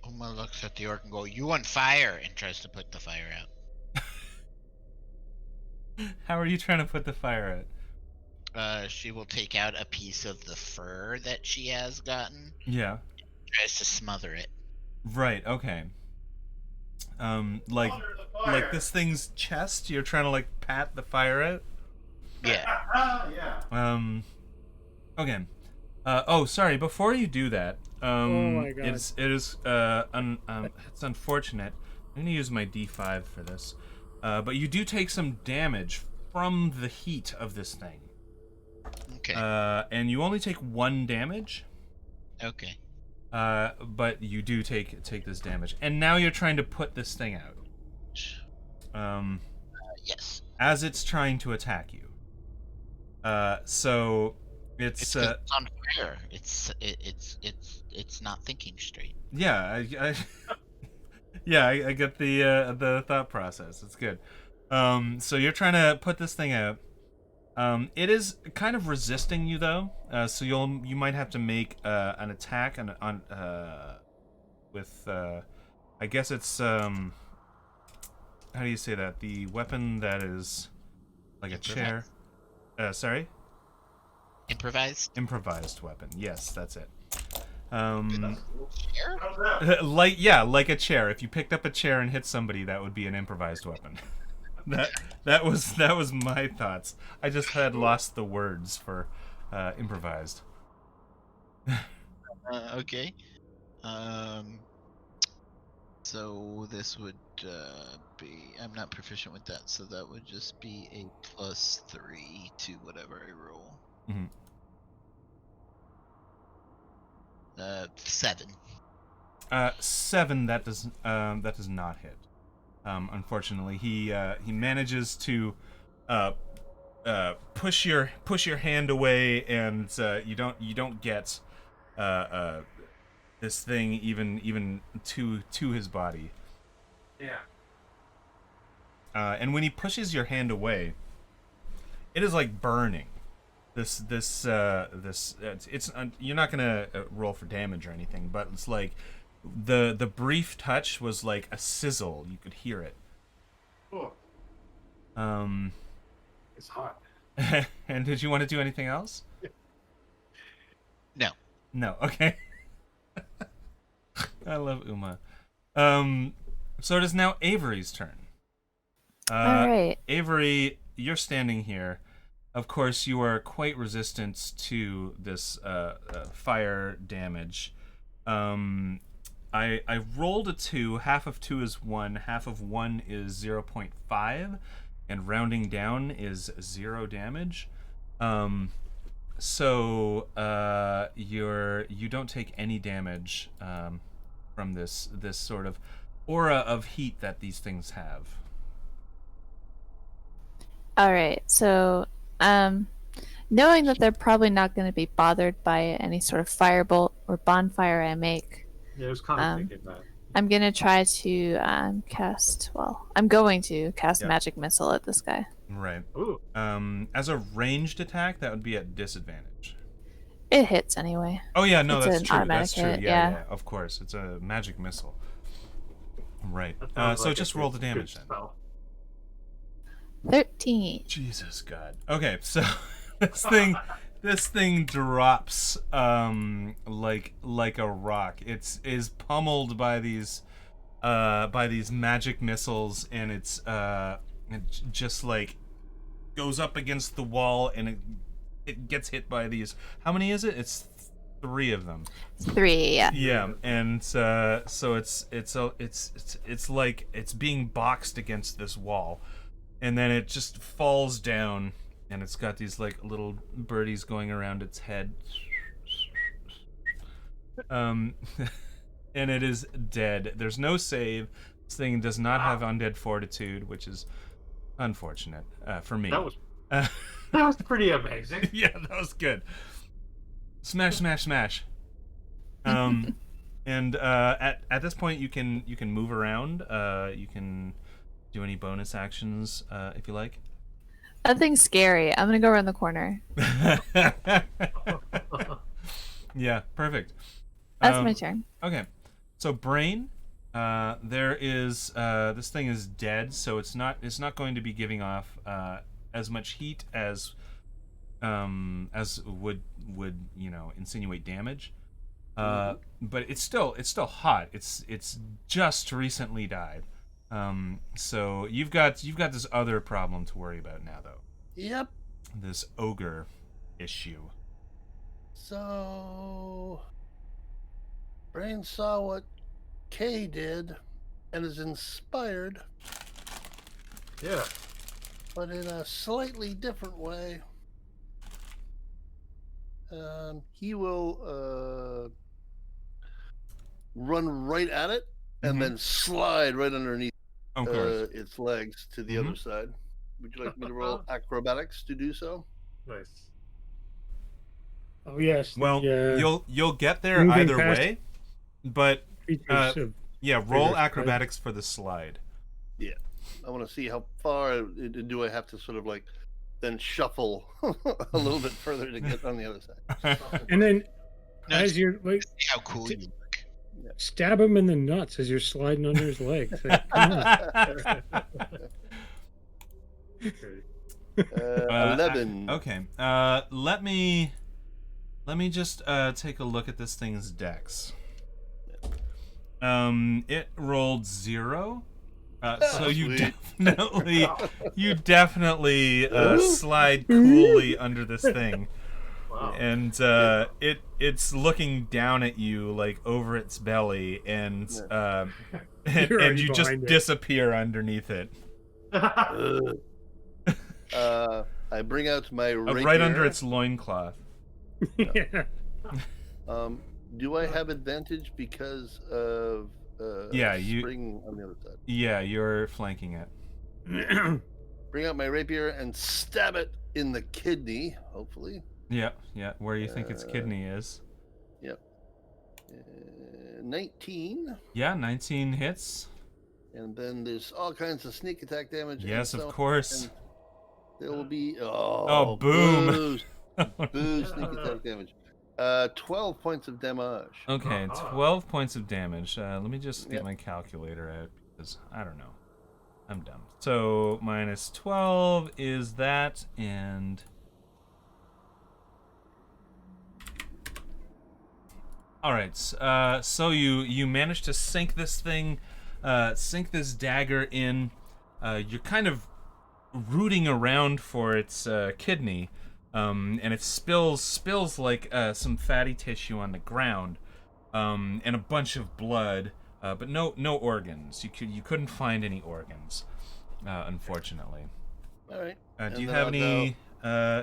Uma looks at the orc and go, "You on fire!" and tries to put the fire out. How are you trying to put the fire out? She will take out a piece of the fur that she has gotten. Yeah. Tries to smother it. Right. Okay. Like this thing's chest. You're trying to like pat the fire out. Yeah. Yeah. Okay. Oh, sorry. Before you do that, Oh my God. it's unfortunate. I'm gonna use my D5 for this, but you do take some damage from the heat of this thing. Okay. And you only take 1 damage. Okay. But you do take this damage, and now you're trying to put this thing out. Yes. As it's trying to attack you. So It's it's 'cause it's on fire. It's not thinking straight. yeah, I get the thought process. It's good. So you're trying to put this thing out. It is kind of resisting you though. So you might have to make an attack on with I guess it's how do you say that? The weapon that is like a chair. Sorry? Improvised weapon. Yes, that's it. Chair? like a chair. If you picked up a chair and hit somebody, that would be an improvised weapon. that was my thoughts. I just had lost the words for improvised. Okay. So this would be. I'm not proficient with that, so that would just be a +3 to whatever I roll. Mhm. 7. 7. That does not hit. Unfortunately, he manages to push your hand away, and you don't get this thing even to his body. Yeah. And when he pushes your hand away, it is like burning. It's you're not gonna roll for damage or anything, but it's like the brief touch was like a sizzle. You could hear it. Oh, it's hot. And did you want to do anything else? No. No. Okay. I love Uma. So it is now Avery's turn. All right. Avery, you're standing here. Of course, you are quite resistant to this fire damage. I rolled a 2. Half of 2 is 1. Half of 1 is 0.5, and rounding down is 0 damage. So you don't take any damage from this sort of aura of heat that these things have. All right. So, knowing that they're probably not going to be bothered by any sort of firebolt or bonfire I make, Yeah, I was kind of thinking that. I'm going to try to cast. Well, I'm going to cast Yeah. magic missile at this guy. Right. Ooh. As a ranged attack, that would be at disadvantage. It hits anyway. Oh yeah, no, It's that's an true. automatic That's true. hit, Yeah, yeah. of course. It's a magic missile. Right. That sounds So like a just good- roll the good damage then. spell. 13. Jesus God. Okay, so this thing drops like a rock. It is pummeled by these magic missiles, and it just like goes up against the wall, and it gets hit by these. How many is it? It's 3 of them. 3, yeah. Yeah, and so it's like it's being boxed against this wall, and then it just falls down, and it's got these like little birdies going around its head. And it is dead. There's no save. This thing does not have undead fortitude, which is unfortunate for me. That was that was pretty amazing. Yeah, that was good. Smash, smash, smash. And at this point, you can move around. You can do any bonus actions if you like. Nothing scary. I'm going to go around the corner. Yeah, perfect. That's my turn. Okay, so Brain, there is this thing is dead, so it's not going to be giving off as much heat as would insinuate damage. But it's still hot. It's just recently died. So you've got this other problem to worry about now, though. Yep. This ogre issue. So, Brain saw what Kay did and is inspired, Yeah. but in a slightly different way. He will run right at it and Mhm. then slide right underneath Of course. its legs to the other side. Would you like me to roll acrobatics to do so? Nice. Oh yes. Well, the you'll get there moving either past way, but creatures of yeah, roll bigger size. acrobatics for the slide. Yeah. I want to see how far do I have to sort of like then shuffle a little bit further to get on the other side. And then No, as you're like see how cool you look. stab him in the nuts as you're sliding under his legs. Like, come on. 11. Okay. Let me just take a look at this thing's dex. It rolled 0. So you Sweet. definitely slide coolly under this thing. Wow. And it's looking down at you like over its belly, and and already you just behind it. disappear underneath it. I bring out my rapier. Right under its loincloth. Yeah. Do I have advantage because of Yeah, you- spring on the other side? Yeah, you're flanking it. Bring out my rapier and stab it in the kidney, hopefully. Yeah, where you think its kidney is. Yep. 19. Yeah, 19 hits. And then there's all kinds of sneak attack damage. Yes, and of so- course. and there will be Oh, boom. boo, sneak attack damage. 12 points of damage. Okay, 12 points of damage. Let me just get Yep. my calculator out because I don't know. I'm dumb. So minus 12 is that, and all right. So you managed to sink this thing, sink this dagger in. You're kind of rooting around for its kidney, and it spills like some fatty tissue on the ground, and a bunch of blood, but no organs. You couldn't find any organs, unfortunately. All right. Do you then have I'll any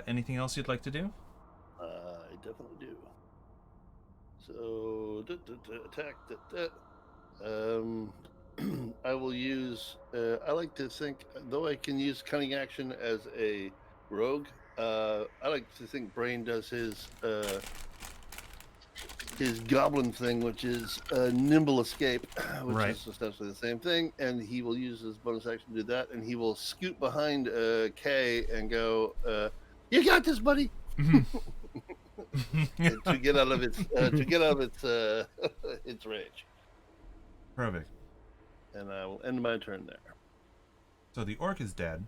anything else you'd like to do? I definitely do. So, attack. I will use. I like to think, though I can use cunning action as a rogue. I like to think Brain does his goblin thing, which is nimble escape, which Right. is essentially the same thing. And he will use his bonus action to do that, and he will scoot behind Kay and go, "You got this, buddy." to get out of its its rage. Perfect. And I will end my turn there. So the orc is dead.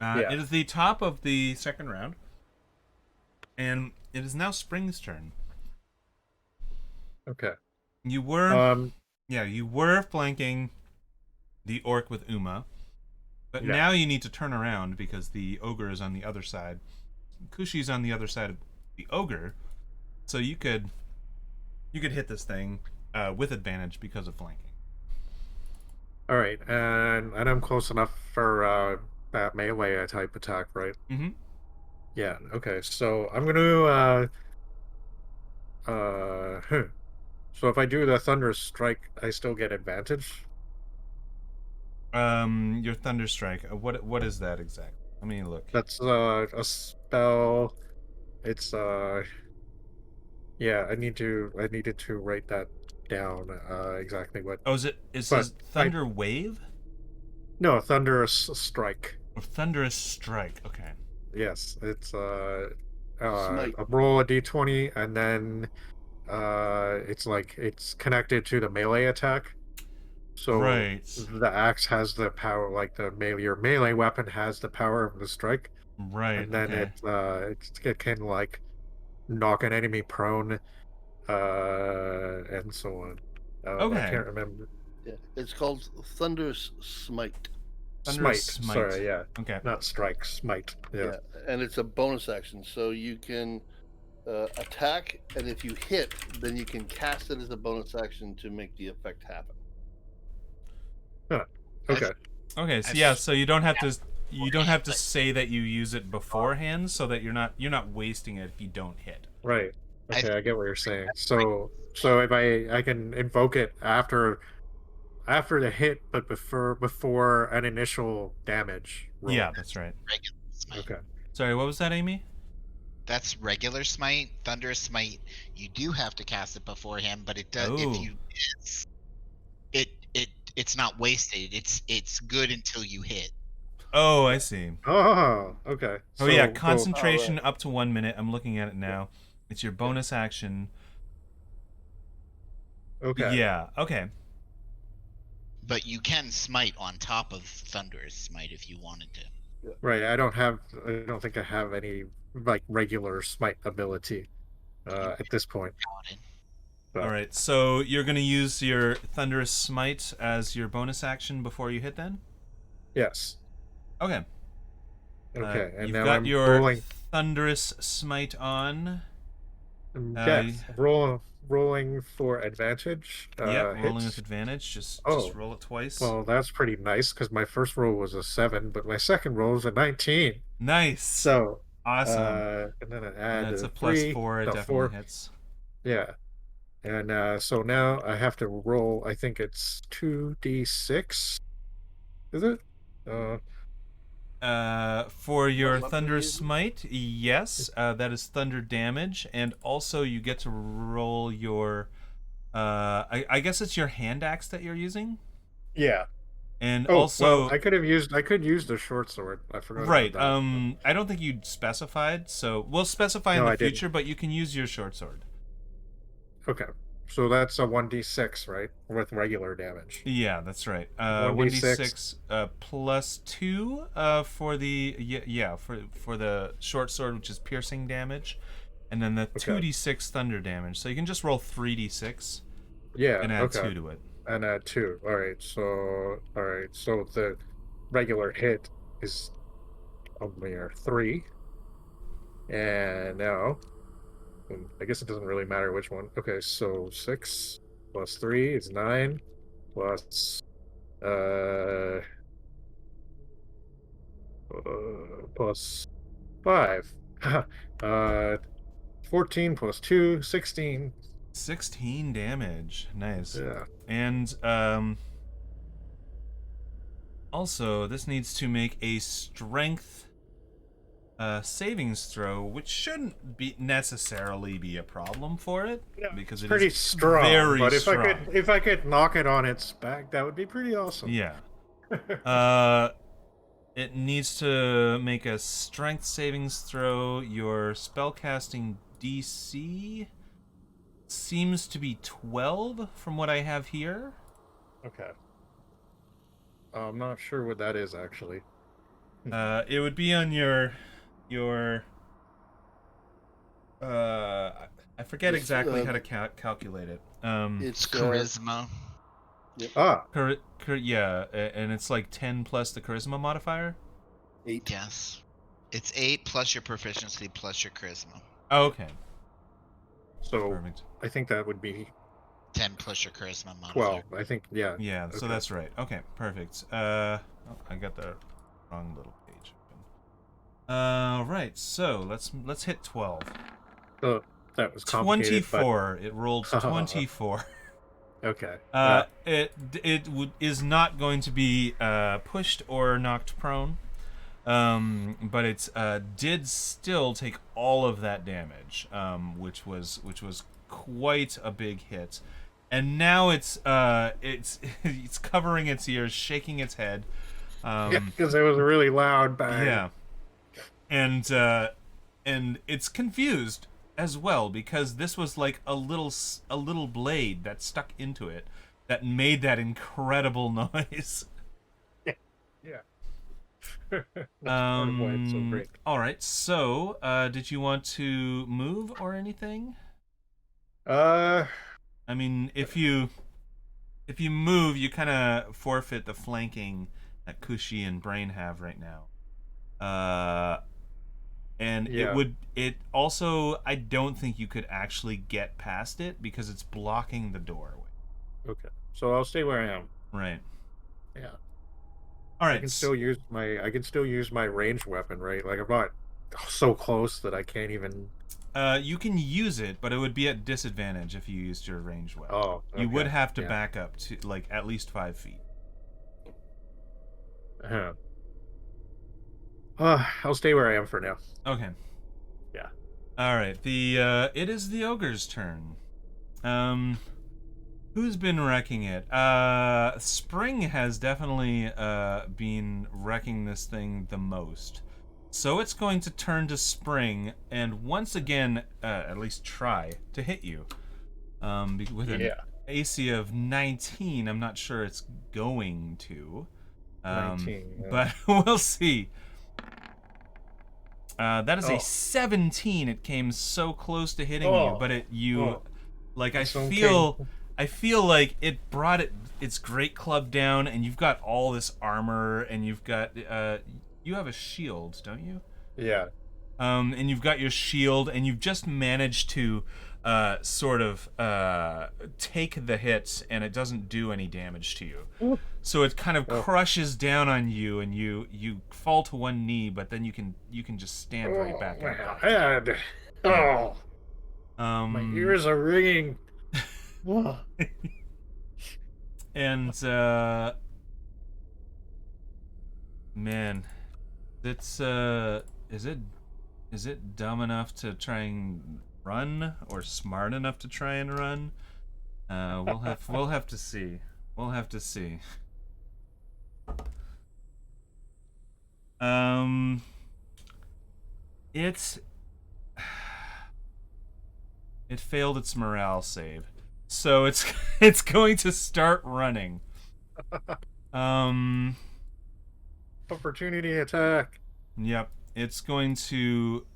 Yeah. It is the top of the second round, and it is now Spring's turn. Okay. You were flanking the orc with Uma, but Yeah. now you need to turn around because the ogre is on the other side. Kushi's on the other side of the ogre, so you could hit this thing with advantage because of flanking. All right, and I'm close enough for that melee type attack, right? Mm-hmm. Yeah. Okay. So I'm gonna So if I do the thunder strike, I still get advantage. Your thunder strike. What is that exactly? Let me look. That's a spell. It's yeah. I needed to write that down. Exactly what. Oh, is it But says thunder wave No, thunderous strike. or thunderous strike? Okay. Yes, it's Smite. roll a d20 and then it's connected to the melee attack. So Right. the axe has the power, like your melee weapon has the power of the strike, Right. and then Okay. it can like knock an enemy prone, and so on. I Okay. can't remember. Yeah, it's called Thunderous Smite. Thunderous Smite. Sorry, yeah, Okay. not strike, smite. Yeah. And it's a bonus action, so you can attack, and if you hit, then you can cast it as a bonus action to make the effect happen. Okay. Okay. So yeah. So you don't have to you don't have to but say that you use it beforehand, so that you're not wasting it if you don't hit. Right. I Okay, I get what you're saying. that's So if I can invoke it after the hit, but before an initial damage roll. Yeah, that's right. regular smite. Okay. Sorry, what was that, Amy? That's regular smite. Thunderous smite. You do have to cast it beforehand, but it does. Oh. If you miss, it's not wasted. It's good until you hit. Oh, I see. Oh, okay. Oh yeah, So, concentration up to 1 minute. I'm looking at it now. It's your bonus action. okay. Yeah. Okay. But you can smite on top of Thunderous smite if you wanted to. Right. I don't think I have any like regular smite ability at this point. Paladin. But, All right. So you're gonna use your thunderous smite as your bonus action before you hit. Then. yes. Okay. Okay. And you've now got I'm your rolling. thunderous smite on. Yes. Rolling for advantage. Yep. Rolling hits. with advantage. Just Oh. roll it twice. Well, that's pretty nice because my first roll was a 7, but my second roll was a 19. Nice. So awesome. and then I add That's a a plus 3, 4. It no, definitely 4. hits. Yeah. And so now I have to roll, I think it's 2d6. Is it? For your weapon are you thunderous using? smite, yes, that is thunder damage, and also you get to roll your. I guess it's your hand axe that you're using, Yeah. and Oh, also well, I could use the short sword. I forgot right. about that. I don't think you specified, so we'll specify in No, the I didn't. future. But you can use your short sword. Okay. So that's a 1d6, right? With regular damage. Yeah, that's right. 1d6. 1d6 plus 2 for the for the short sword, which is piercing damage, and then the 2d6 thunder damage. So you can just roll 3d6 Yeah, and add okay. 2 to it. And add 2. Alright, so the regular hit is only a 3. And now I guess it doesn't really matter which one. Okay, so 6 plus 3 is 9 plus plus 5. 14 plus 2, 16. 16 damage. Nice. Yeah. And also this needs to make a strength savings throw, which shouldn't be necessarily be a problem for it, because It's it pretty is strong. very But strong. if I could knock it on its back, that would be pretty awesome. Yeah. It needs to make a strength savings throw. Your spellcasting DC seems to be 12 from what I have here. Okay. I'm not sure what that is actually. It would be on your I forget It's, exactly how to calculate it. It's charisma. Ah, Yeah, and it's like 10 plus the charisma modifier. 8. Yes. It's 8 plus your proficiency plus your charisma. Oh, okay. so Perfect. I think that would be 10 plus your charisma modifier. 12. I think, yeah. Yeah, so Okay. that's right. Okay, perfect. Oh, I got the wrong little page open. Right. So let's hit 12. Oh, that was complicated. 24. It rolled 24. Okay. It is not going to be pushed or knocked prone, but it did still take all of that damage, which was quite a big hit, and now it's it's covering its ears, shaking its head. Yeah, because it was a really loud bang. Yeah, and it's confused as well, because this was like a little blade that stuck into it that made that incredible noise. Yeah. That's part of why it's so great. All right. So, did you want to move or anything? I mean, if you move, you kind of forfeit the flanking that Kushi and Brain have right now. And Yeah. it also, I don't think you could actually get past it because it's blocking the doorway. Okay. So I'll stay where I am. Right. Yeah. All I right. can still use my ranged weapon, right? Like I'm not so close that I can't even. You can use it, but it would be at disadvantage if you used your ranged weapon. Oh, You would okay, have to yeah. back up to like at least 5 feet. I'll stay where I am for now. Okay. Yeah. All right. It is the ogre's turn. Who's been wrecking it? Spring has definitely been wrecking this thing the most. So it's going to turn to Spring and once again, at least try to hit you. With an AC of 19, I'm not sure it's going to. 19. Yeah. But we'll see. That is a 17. It came so close to hitting you, but I feel like it brought its great club down, and you've got all this armor, and you've got you have a shield, don't you? Yeah. And you've got your shield, and you've just managed to sort of take the hits, and it doesn't do any damage to you. So it kind of crushes down on you, and you fall to one knee, but then you can just stand right back up. My head. Oh. My ears are ringing. And man, it's is it dumb enough to try and run or smart enough to try and run? We'll have to see. We'll have to see. It failed its morale save, so it's going to start running. Opportunity attack. Yep, it's going to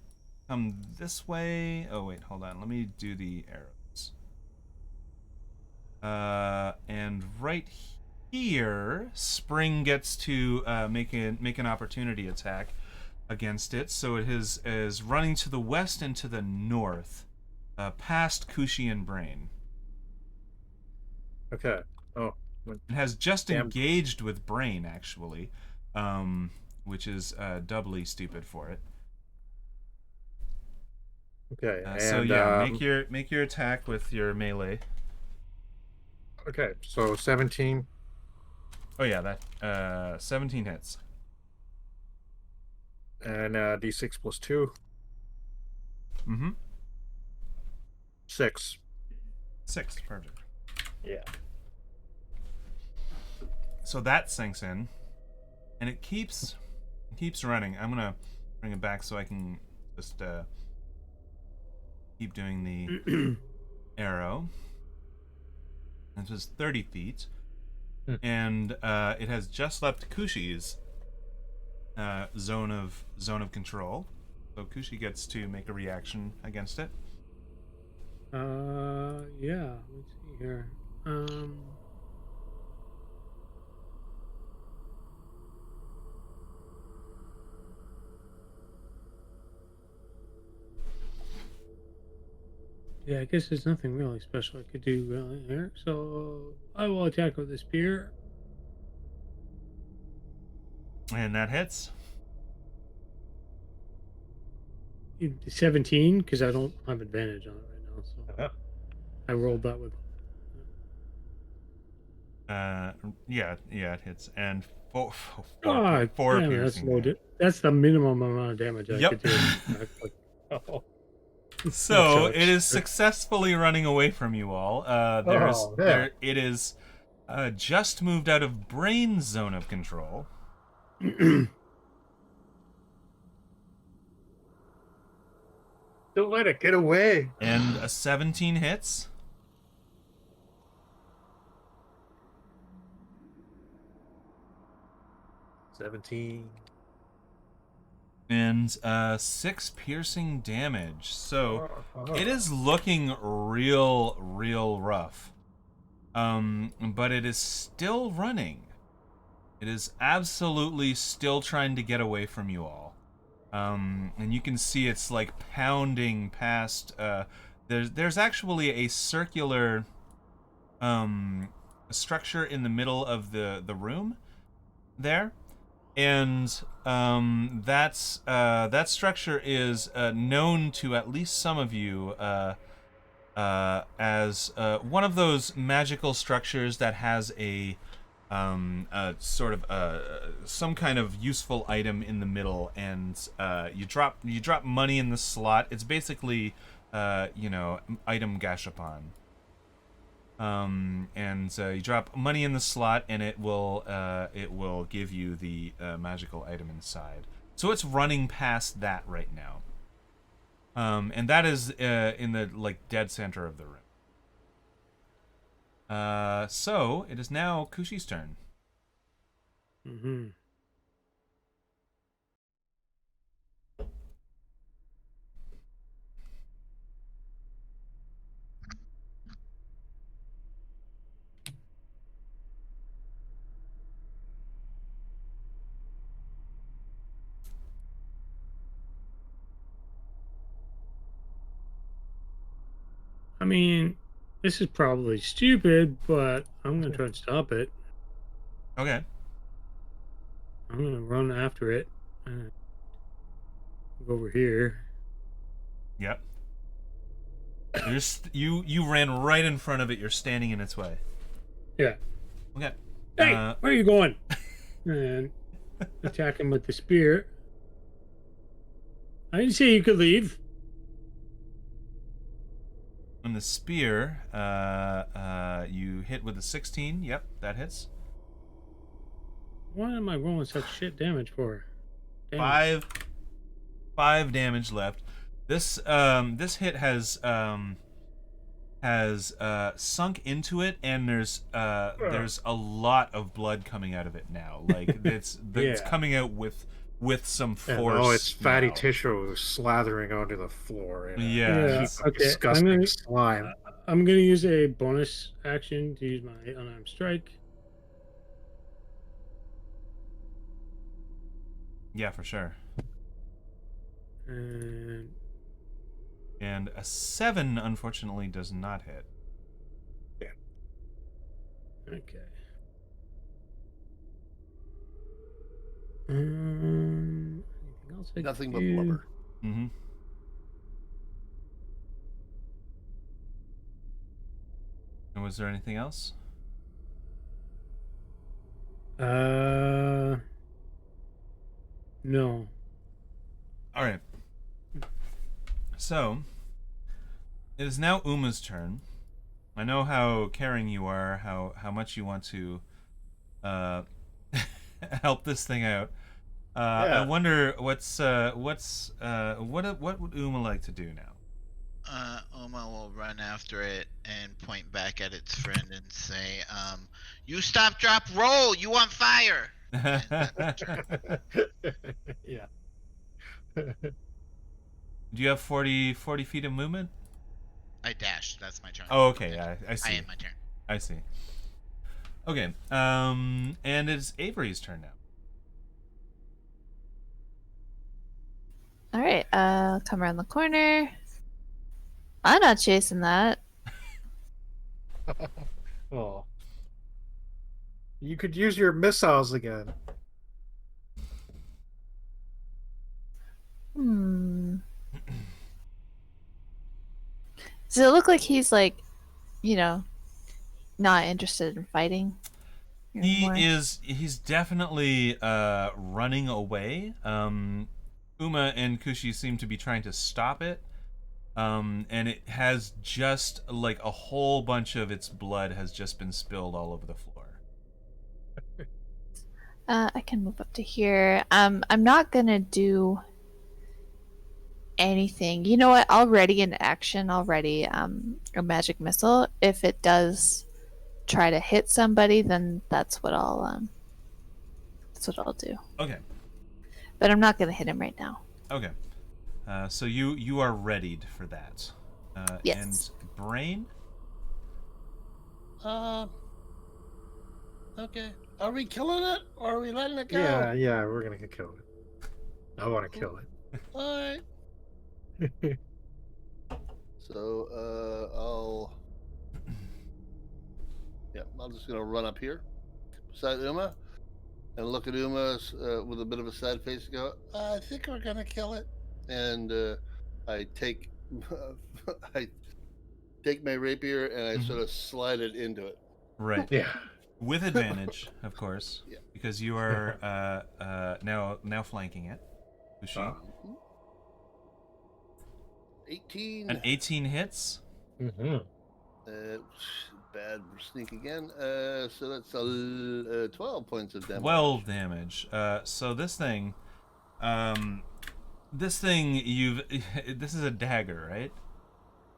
come this way. Oh wait, hold on. Let me do the arrows. And right here, Spring gets to make an opportunity attack against it. So it is running to the west and to the north, past Kushi and Brain. Okay. Oh. It has just engaged with Brain actually, which is doubly stupid for it. Okay. So yeah, make your attack with your melee. Okay. So 17. Oh yeah, that 17 hits. And D6 plus 2. Mm-hmm. 6. 6, perfect. Yeah. So that sinks in, and it keeps running. I'm gonna bring it back so I can just keep doing the arrow. This was 30 feet, and it has just left Kushi's zone of control. So Kushi gets to make a reaction against it. Yeah. Let's see here. Yeah, I guess there's nothing really special I could do really here. So I will attack with the spear. And that hits. 17, because I don't have advantage on it right now. So I rolled that with. Yeah, it hits. And four Damn, piercing. That's the minimum amount of damage I could do. So it is successfully running away from you all. It is just moved out of Brain's zone of control. Don't let it get away. And a 17 hits. And 6 piercing damage. So it is looking real rough. But it is still running. It is absolutely still trying to get away from you all. And you can see it's like pounding past. There's actually a circular structure in the middle of the room there. and that structure is known to at least some of you as one of those magical structures that has a sort of some kind of useful item in the middle, and you drop money in the slot. It's basically item gashapon. And you drop money in the slot, and it will give you the magical item inside. So it's running past that right now. And that is in the dead center of the room. So it is now Kushi's turn. Mm-hmm. I mean, this is probably stupid, but I'm gonna try and stop it. Okay. I'm gonna run after it. Go over here. Yep. You ran right in front of it. You're standing in its way. Yeah. Okay. Hey, where are you going? And attack him with the spear. I didn't say you could leave. On the spear, you hit with a 16. Yep, that hits. Why am I rolling such shit damage for? Damn. Five damage left. This hit has sunk into it, and there's a lot of blood coming out of it now. Like it's coming out with some force. Oh, it's fatty now. tissue slathering onto the floor. In a Yeah. heap of Okay, disgusting slime. I'm gonna use a bonus action to use my unarmed strike. Yeah, for sure. And a 7 unfortunately does not hit. okay. Anything else? Nothing but blubber. Mm-hmm. And was there anything else? No. All right. So it is now Uma's turn. I know how caring you are, how much you want to help this thing out. Yeah. I wonder what would Uma like to do now? Uma will run after it and point back at its friend and say, "You stop, drop, roll. You on fire." Yeah. Do you have 40 feet of movement? I dashed. That's my turn. Oh, okay. I see. I am my turn. I see. Okay. And it's Avery's turn now. All right, come around the corner. I'm not chasing that. Oh. You could use your missiles again. Does it look like he's like, not interested in fighting? He's definitely running away. Uma and Kushi seem to be trying to stop it. And it has just like a whole bunch of its blood has just been spilled all over the floor. I can move up to here. I'm not gonna do anything. You know what? Already in action, a magic missile. If it does try to hit somebody, then that's what I'll do. Okay. But I'm not gonna hit him right now. Okay. So you are readied for that. Yes. And Brain? Okay. Are we killing it or are we letting it go? Yeah, we're gonna kill it. I want to kill it. All right. So I'm just gonna run up here beside Uma. and look at Uma with a bit of a sad face and go, I think we're going to kill it. And I take I take my rapier and I sort of slide it into it. Right. Yeah. With advantage, of course, Yeah. because you are now flanking it. Kushi. 18. An 18 hits. Mm-hmm. Bad sneak again. So that's 12 points of damage. 12 damage. So this thing, this is a dagger, right?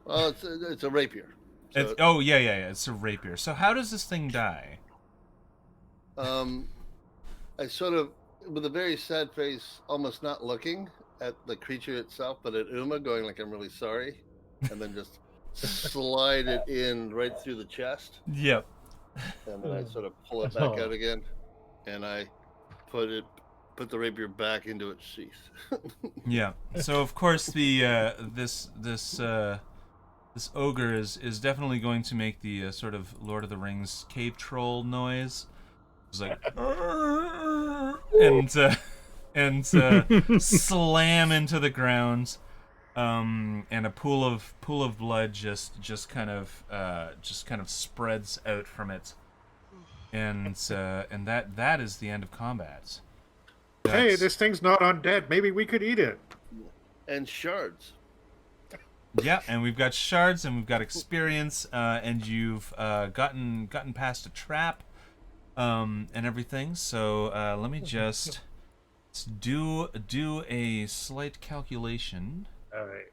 Well, it's a rapier. So, It's, oh yeah. It's a rapier. So how does this thing die? I sort of, with a very sad face, almost not looking at the creature itself, but at Uma, going like, I'm really sorry, and then just slide it in right through the chest, Yep. and then I sort of pull it back out again, and I put the rapier back into its sheath. Yeah. So of course the this ogre is definitely going to make the sort of Lord of the Rings cave troll noise. It's like and slam into the ground, and a pool of blood just kind of spreads out from it, and that is the end of combat. Hey, That's- this thing's not undead. Maybe we could eat it. And shards. Yeah, and we've got shards, and we've got experience, and you've gotten past a trap, and everything. So let me just do a slight calculation. All right.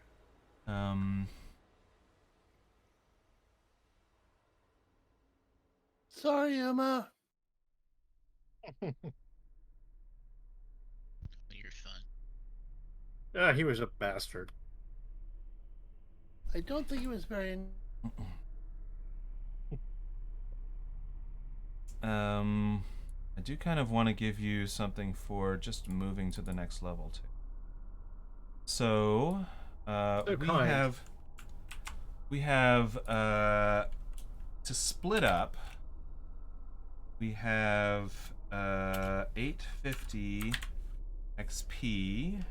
Sorry, Uma. You're fun. He was a bastard. I don't think it was very. I do kind of want to give you something for just moving to the next level too. So, we have to split up. We have 850 XP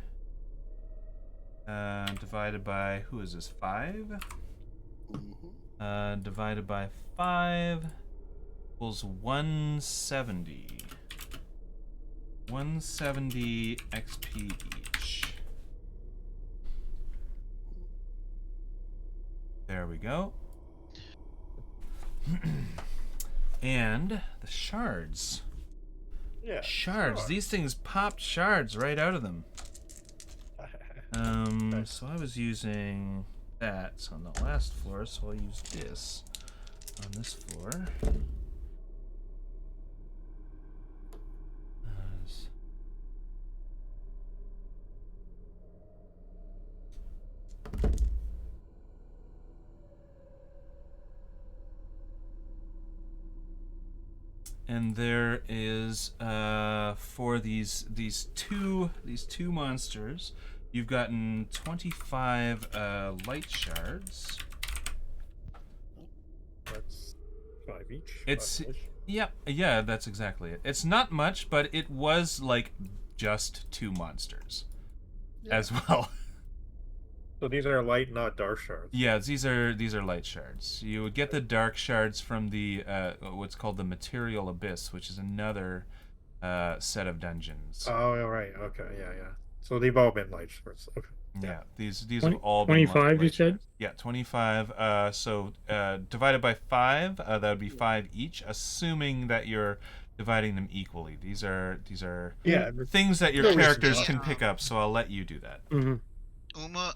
divided by, who is this, 5? Divided by 5 equals 170. 170 XP each. There we go. And the shards. Yeah. Shards. These things popped shards right out of them. So I was using that on the last floor, so I'll use this on this floor. And there is for these two monsters, you've gotten 25 light shards. That's 5 each. It's 5 each. yeah, that's exactly it. It's not much, but it was like just 2 monsters as well. So these are light, not dark shards. Yeah, these are light shards. You would get the dark shards from the what's called the Material Abyss, which is another set of dungeons. Oh, right. Okay. Yeah. So they've all been light shards. Okay. Yeah, these 20 have all been 25, you light said? shards. Yeah, 25. So divided by 5, that would be 5 each, assuming that you're dividing them equally. These are Yeah. things that your There is characters some- can pick up. So I'll let you do that. Mm-hmm. Uma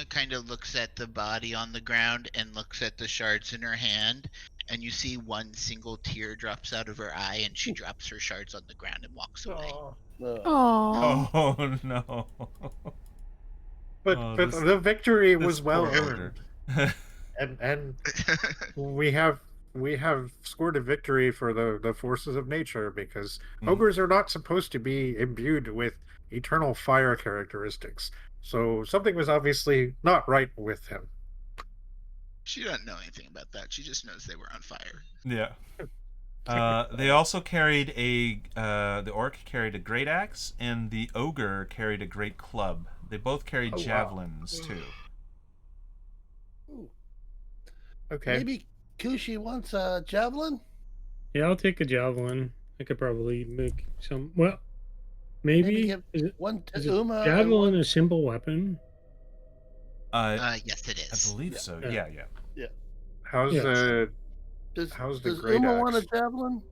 kind of looks at the body on the ground and looks at the shards in her hand, and you see one single tear drops out of her eye, and she drops her shards on the ground and walks away. Oh. Oh no! But Oh, but this- the victory this was well poor earned, ogre. and we have scored a victory for the forces of nature because Mhm. ogres are not supposed to be imbued with eternal fire characteristics. So something was obviously not right with him. She doesn't know anything about that. She just knows they were on fire. Yeah. They also carried the orc carried a great axe, and the ogre carried a great club. They both carried Oh, wow. javelins too. Ooh, Okay. maybe Kushi wants a javelin. Yeah, I'll take a javelin. I could probably make some. Well, Maybe maybe give is one to it Uma and javelin one. a simple weapon? Yes, it I is. believe Yeah. so. Yeah. Yeah. How's Yeah. how's the Does great Uma want a axe? javelin?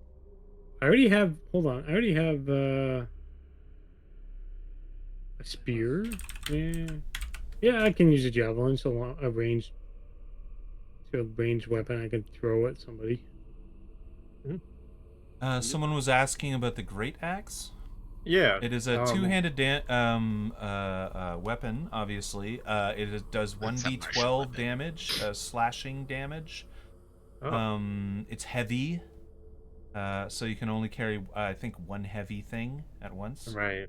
I already have. Hold on. I already have a spear. Yeah. Yeah, I can use a javelin. So a ranged weapon I can throw at somebody. Someone was asking about the great axe. Yeah. It is a two-handed weapon. Obviously, does That's a martial 1d12 weapon. damage, slashing damage. Oh, It's heavy, so you can only carry, I think, one heavy thing at once. right.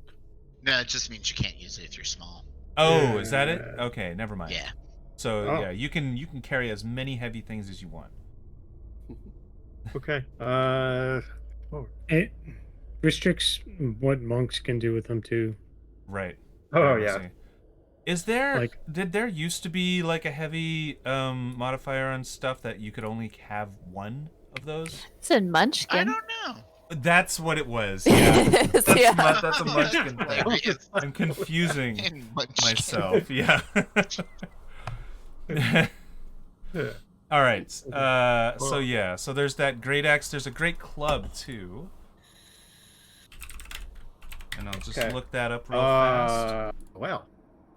No, it just means you can't use it if you're small. Oh, is that it? Yeah. Okay, never mind. Yeah. So Oh. yeah, you can carry as many heavy things as you want. Okay. It restricts what monks can do with them too. Right. Oh, Right, I yeah. see. Is there Like- did there used to be like a heavy modifier on stuff that you could only have one of those? It's in Munchkin. I don't know. That's what it was. Yeah. That's Yeah. that's a Munchkin thing. Hilarious. I'm confusing In Munchkin. myself. Yeah. Yeah. All right. So yeah. So there's that great axe. There's a great club too. And I'll just Okay. look that up real fast. Well,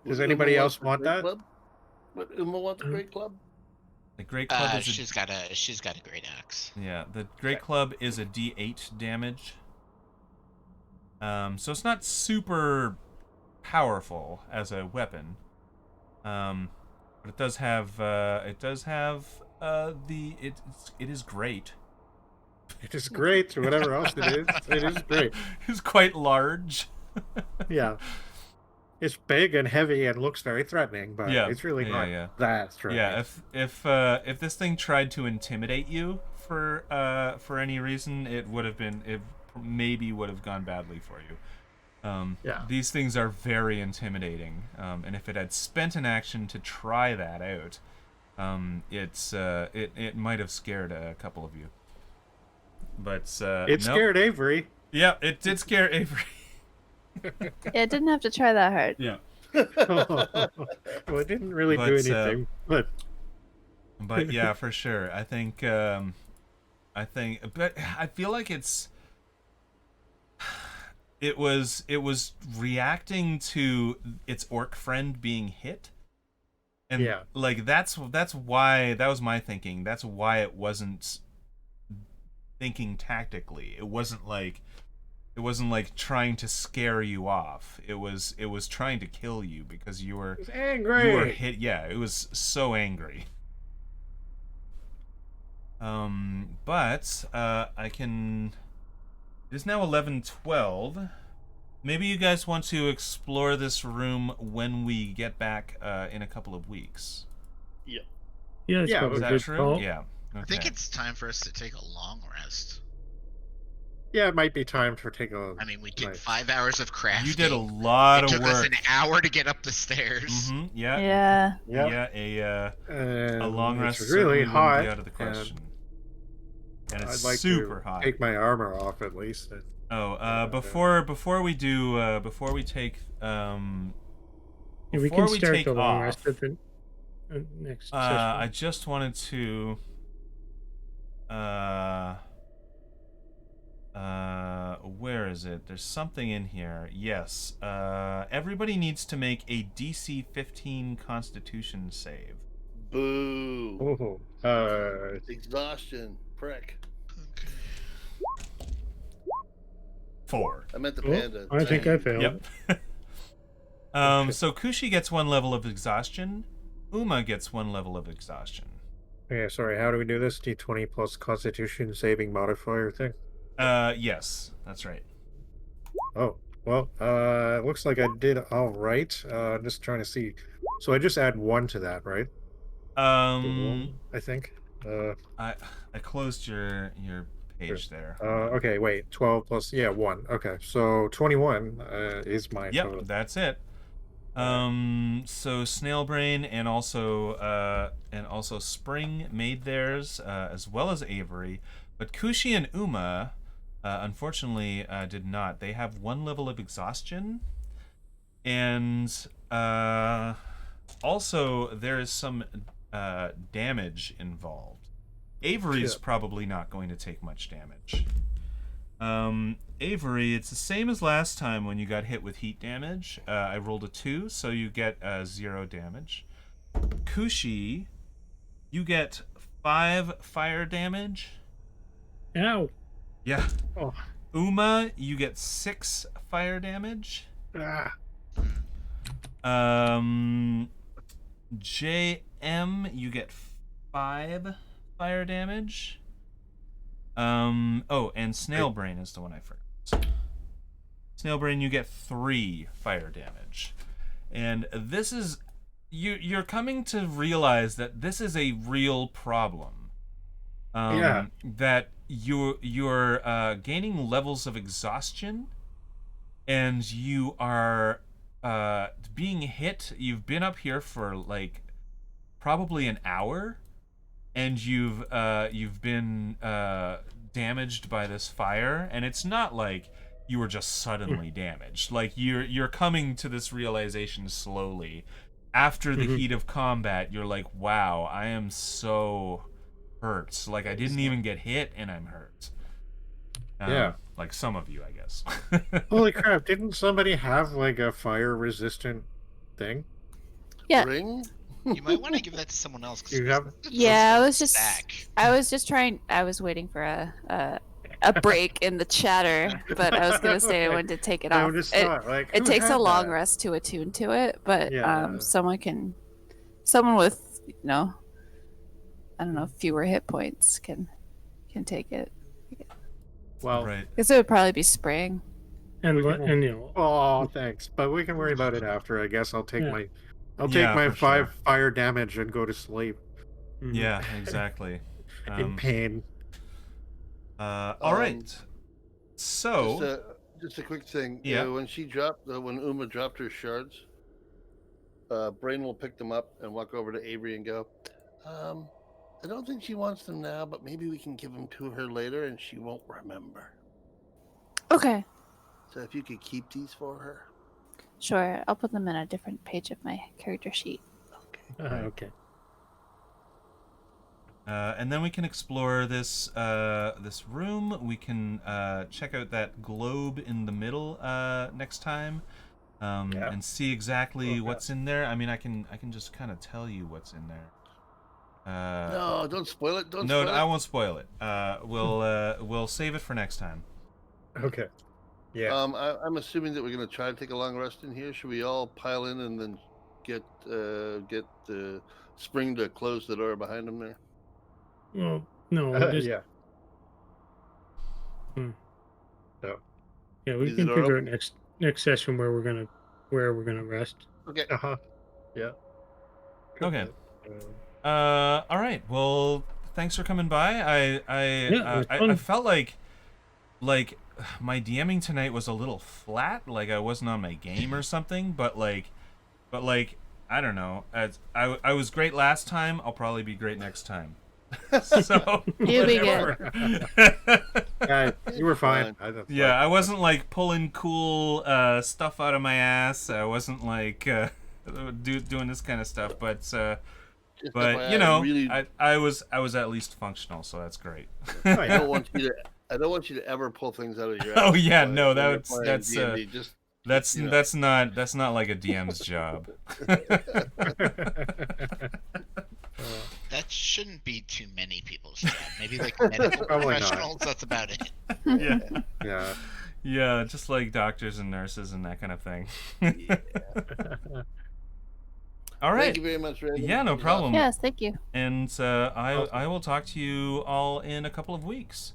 does Would anybody Uma else the want great that? Club? Would Uma want the great club? The great club is She's got a great axe. yeah. The great club is a D8 damage. So it's not super powerful as a weapon. But it does have it is great. It is great. Whatever else it is great. It's quite large. Yeah. It's big and heavy and looks very threatening, but Yeah. it's really not Yeah. that threatening. Yeah, if this thing tried to intimidate you for any reason, it maybe would have gone badly for you. Yeah. These things are very intimidating, and if it had spent an action to try that out, it might have scared a couple of you. But It nope. scared Avery. Yeah, it did scare Avery. It didn't have to try that hard. Yeah. Well, it didn't really do But, anything, but But yeah, for sure. I think, but I feel like it was reacting to its orc friend being hit, and Yeah. like that's why that was my thinking. That's why it wasn't thinking tactically. It wasn't like trying to scare you off. It was trying to kill you because you were it's angry. hit. Yeah, it was so angry. But I can. It is now 11:12. Maybe you guys want to explore this room when we get back in a couple of weeks. Yeah. Yeah, that's Yeah, probably Is a that good true? call. Yeah. Okay. I think it's time for us to take a long rest. Yeah, it might be time to take a. I mean, we did Nice. 5 hours of crafting. You did a lot It of took us work. an hour to get up the stairs. Mm-hmm. Yeah. Yeah. Yeah. And A long rest It's certainly really wouldn't hot. be out of the question. And I'd it's like super to hot. take my armor off at least. Before we do before we take Yeah, we before can we start take the long off, rest at the next session. I just wanted to where is it? There's something in here. Yes. Everybody needs to make a DC 15 Constitution save. Boo. Oh, Exhaustion. Prick. 4. I meant the Oh, panda. I think I Dang. failed. Yep. So Kushi gets 1 level of exhaustion. Uma gets 1 level of exhaustion. yeah. Sorry. How do we do this? D20 plus Constitution saving modifier thing. Yes, that's right. Oh, well. It looks like I did all right. I'm just trying to see. So I just add 1 to that, right? I I think. closed your page there. Okay, wait. 12 plus 1. Okay, so 21 is my Yep, total. that's it. So Snailbrain and also Spring made theirs, as well as Avery, but Kushi and Uma, unfortunately, did not. They have 1 level of exhaustion, and also there is some damage involved. Avery's Shit. probably not going to take much damage. Avery, it's the same as last time when you got hit with heat damage. I rolled a 2, so you get 0 damage. Kushi, you get 5 fire damage. Ow. Yeah. Oh. Uma, you get 6 fire damage. Ah. JM, you get 5 fire damage. Oh, and Snailbrain is the one I forgot. Snailbrain, you get 3 fire damage. And this is you're coming to realize that this is a real problem. Yeah. That you're gaining levels of exhaustion, and you are being hit. You've been up here for like probably an hour, and you've been damaged by this fire, and it's not like you were just suddenly damaged. Like you're coming to this realization slowly. After the heat of combat, you're like, wow, I am so hurt. Like I didn't even get hit, and I'm hurt. Yeah. Like some of you, I guess. Holy crap! Didn't somebody have like a fire-resistant thing? Yeah. Ring? You might want to give that to someone else. 'cause You have- Yeah, I was stack. waiting for a break in the chatter, but I was gonna say I wanted to take it I off. just thought, like, It who takes a had long that? rest to attune to it, but Yeah. someone with I don't know, fewer hit points can take it. Well, Right. Because it would probably be Spring. And We can- and you know, oh, thanks. But we can worry about it after. I guess I'll take Yeah. my Yeah, for 5 sure. fire damage and go to sleep Yeah, exactly. in pain. All right. So Just a quick thing. Yeah. When Uma dropped her shards, Brain will pick them up and walk over to Avery and go, I don't think she wants them now, but maybe we can give them to her later and she won't remember. Okay, So if you could keep these for her. sure. I'll put them in a different page of my character sheet. Okay. okay. and then we can explore this room. We can check out that globe in the middle next time, Yeah. and see exactly Oh, what's in there. I mean, I can just kind of tell you what's in there. No, don't spoil it. Don't No, spoil I it. won't spoil it. We'll save it for next time. Okay. Yeah. I'm assuming that we're going to try to take a long rest in here. Should we all pile in and then get Spring to close the door behind him there? Well, no, we'll just, yeah. yeah, we Is can it all figure open? out next session where we're gonna rest. Okay. Yeah. Okay. All right. Well, thanks for coming by. it was I fun. felt like my DMing tonight was a little flat. Like I wasn't on my game or something. But like I don't know. I was great last time. I'll probably be great next time. So You'll be whatever. Yeah, you were fine. Yeah, I wasn't like pulling cool stuff out of my ass. I wasn't like doing this kind of stuff. But Just but FYI, you know, really, I was at least functional, so that's great. Oh, I yeah. don't want you to ever pull things out of your Oh, ass yeah, when no, you're that's- playing that's, D&D. Just That's you know. that's not like a DM's job. That shouldn't be too many people's job. Maybe like medical Probably not. professionals. That's about it. Yeah, Yeah. yeah, just like doctors and nurses and that kind of thing. All Thank right, you very much, Randy. yeah, no It was problem. Yes, thank you. And I will talk to you all in a couple of weeks.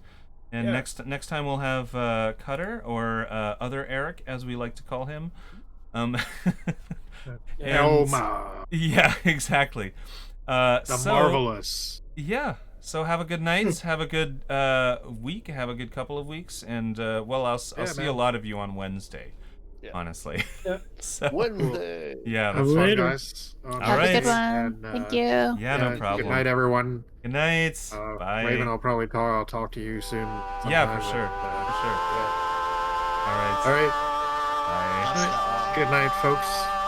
And Yeah. next time we'll have Cutter, or other Eric, as we like to call him. And- Elma, Yeah, exactly. the So, marvelous. Yeah, So have a good night. Have a good week. Have a good couple of weeks. And I'll see a lot of you on Wednesday. Yeah. Honestly. Yeah. So, Wednesday. yeah. Have That's fun, Later. guys. All Have a right. good one. And, Thank you. Yeah, no problem. Good night, everyone. Good night. Bye. Raven, I'll talk to you soon. Yeah, sometime, for sure. and, For sure. yeah. All right. All right. Bye. Good night, folks.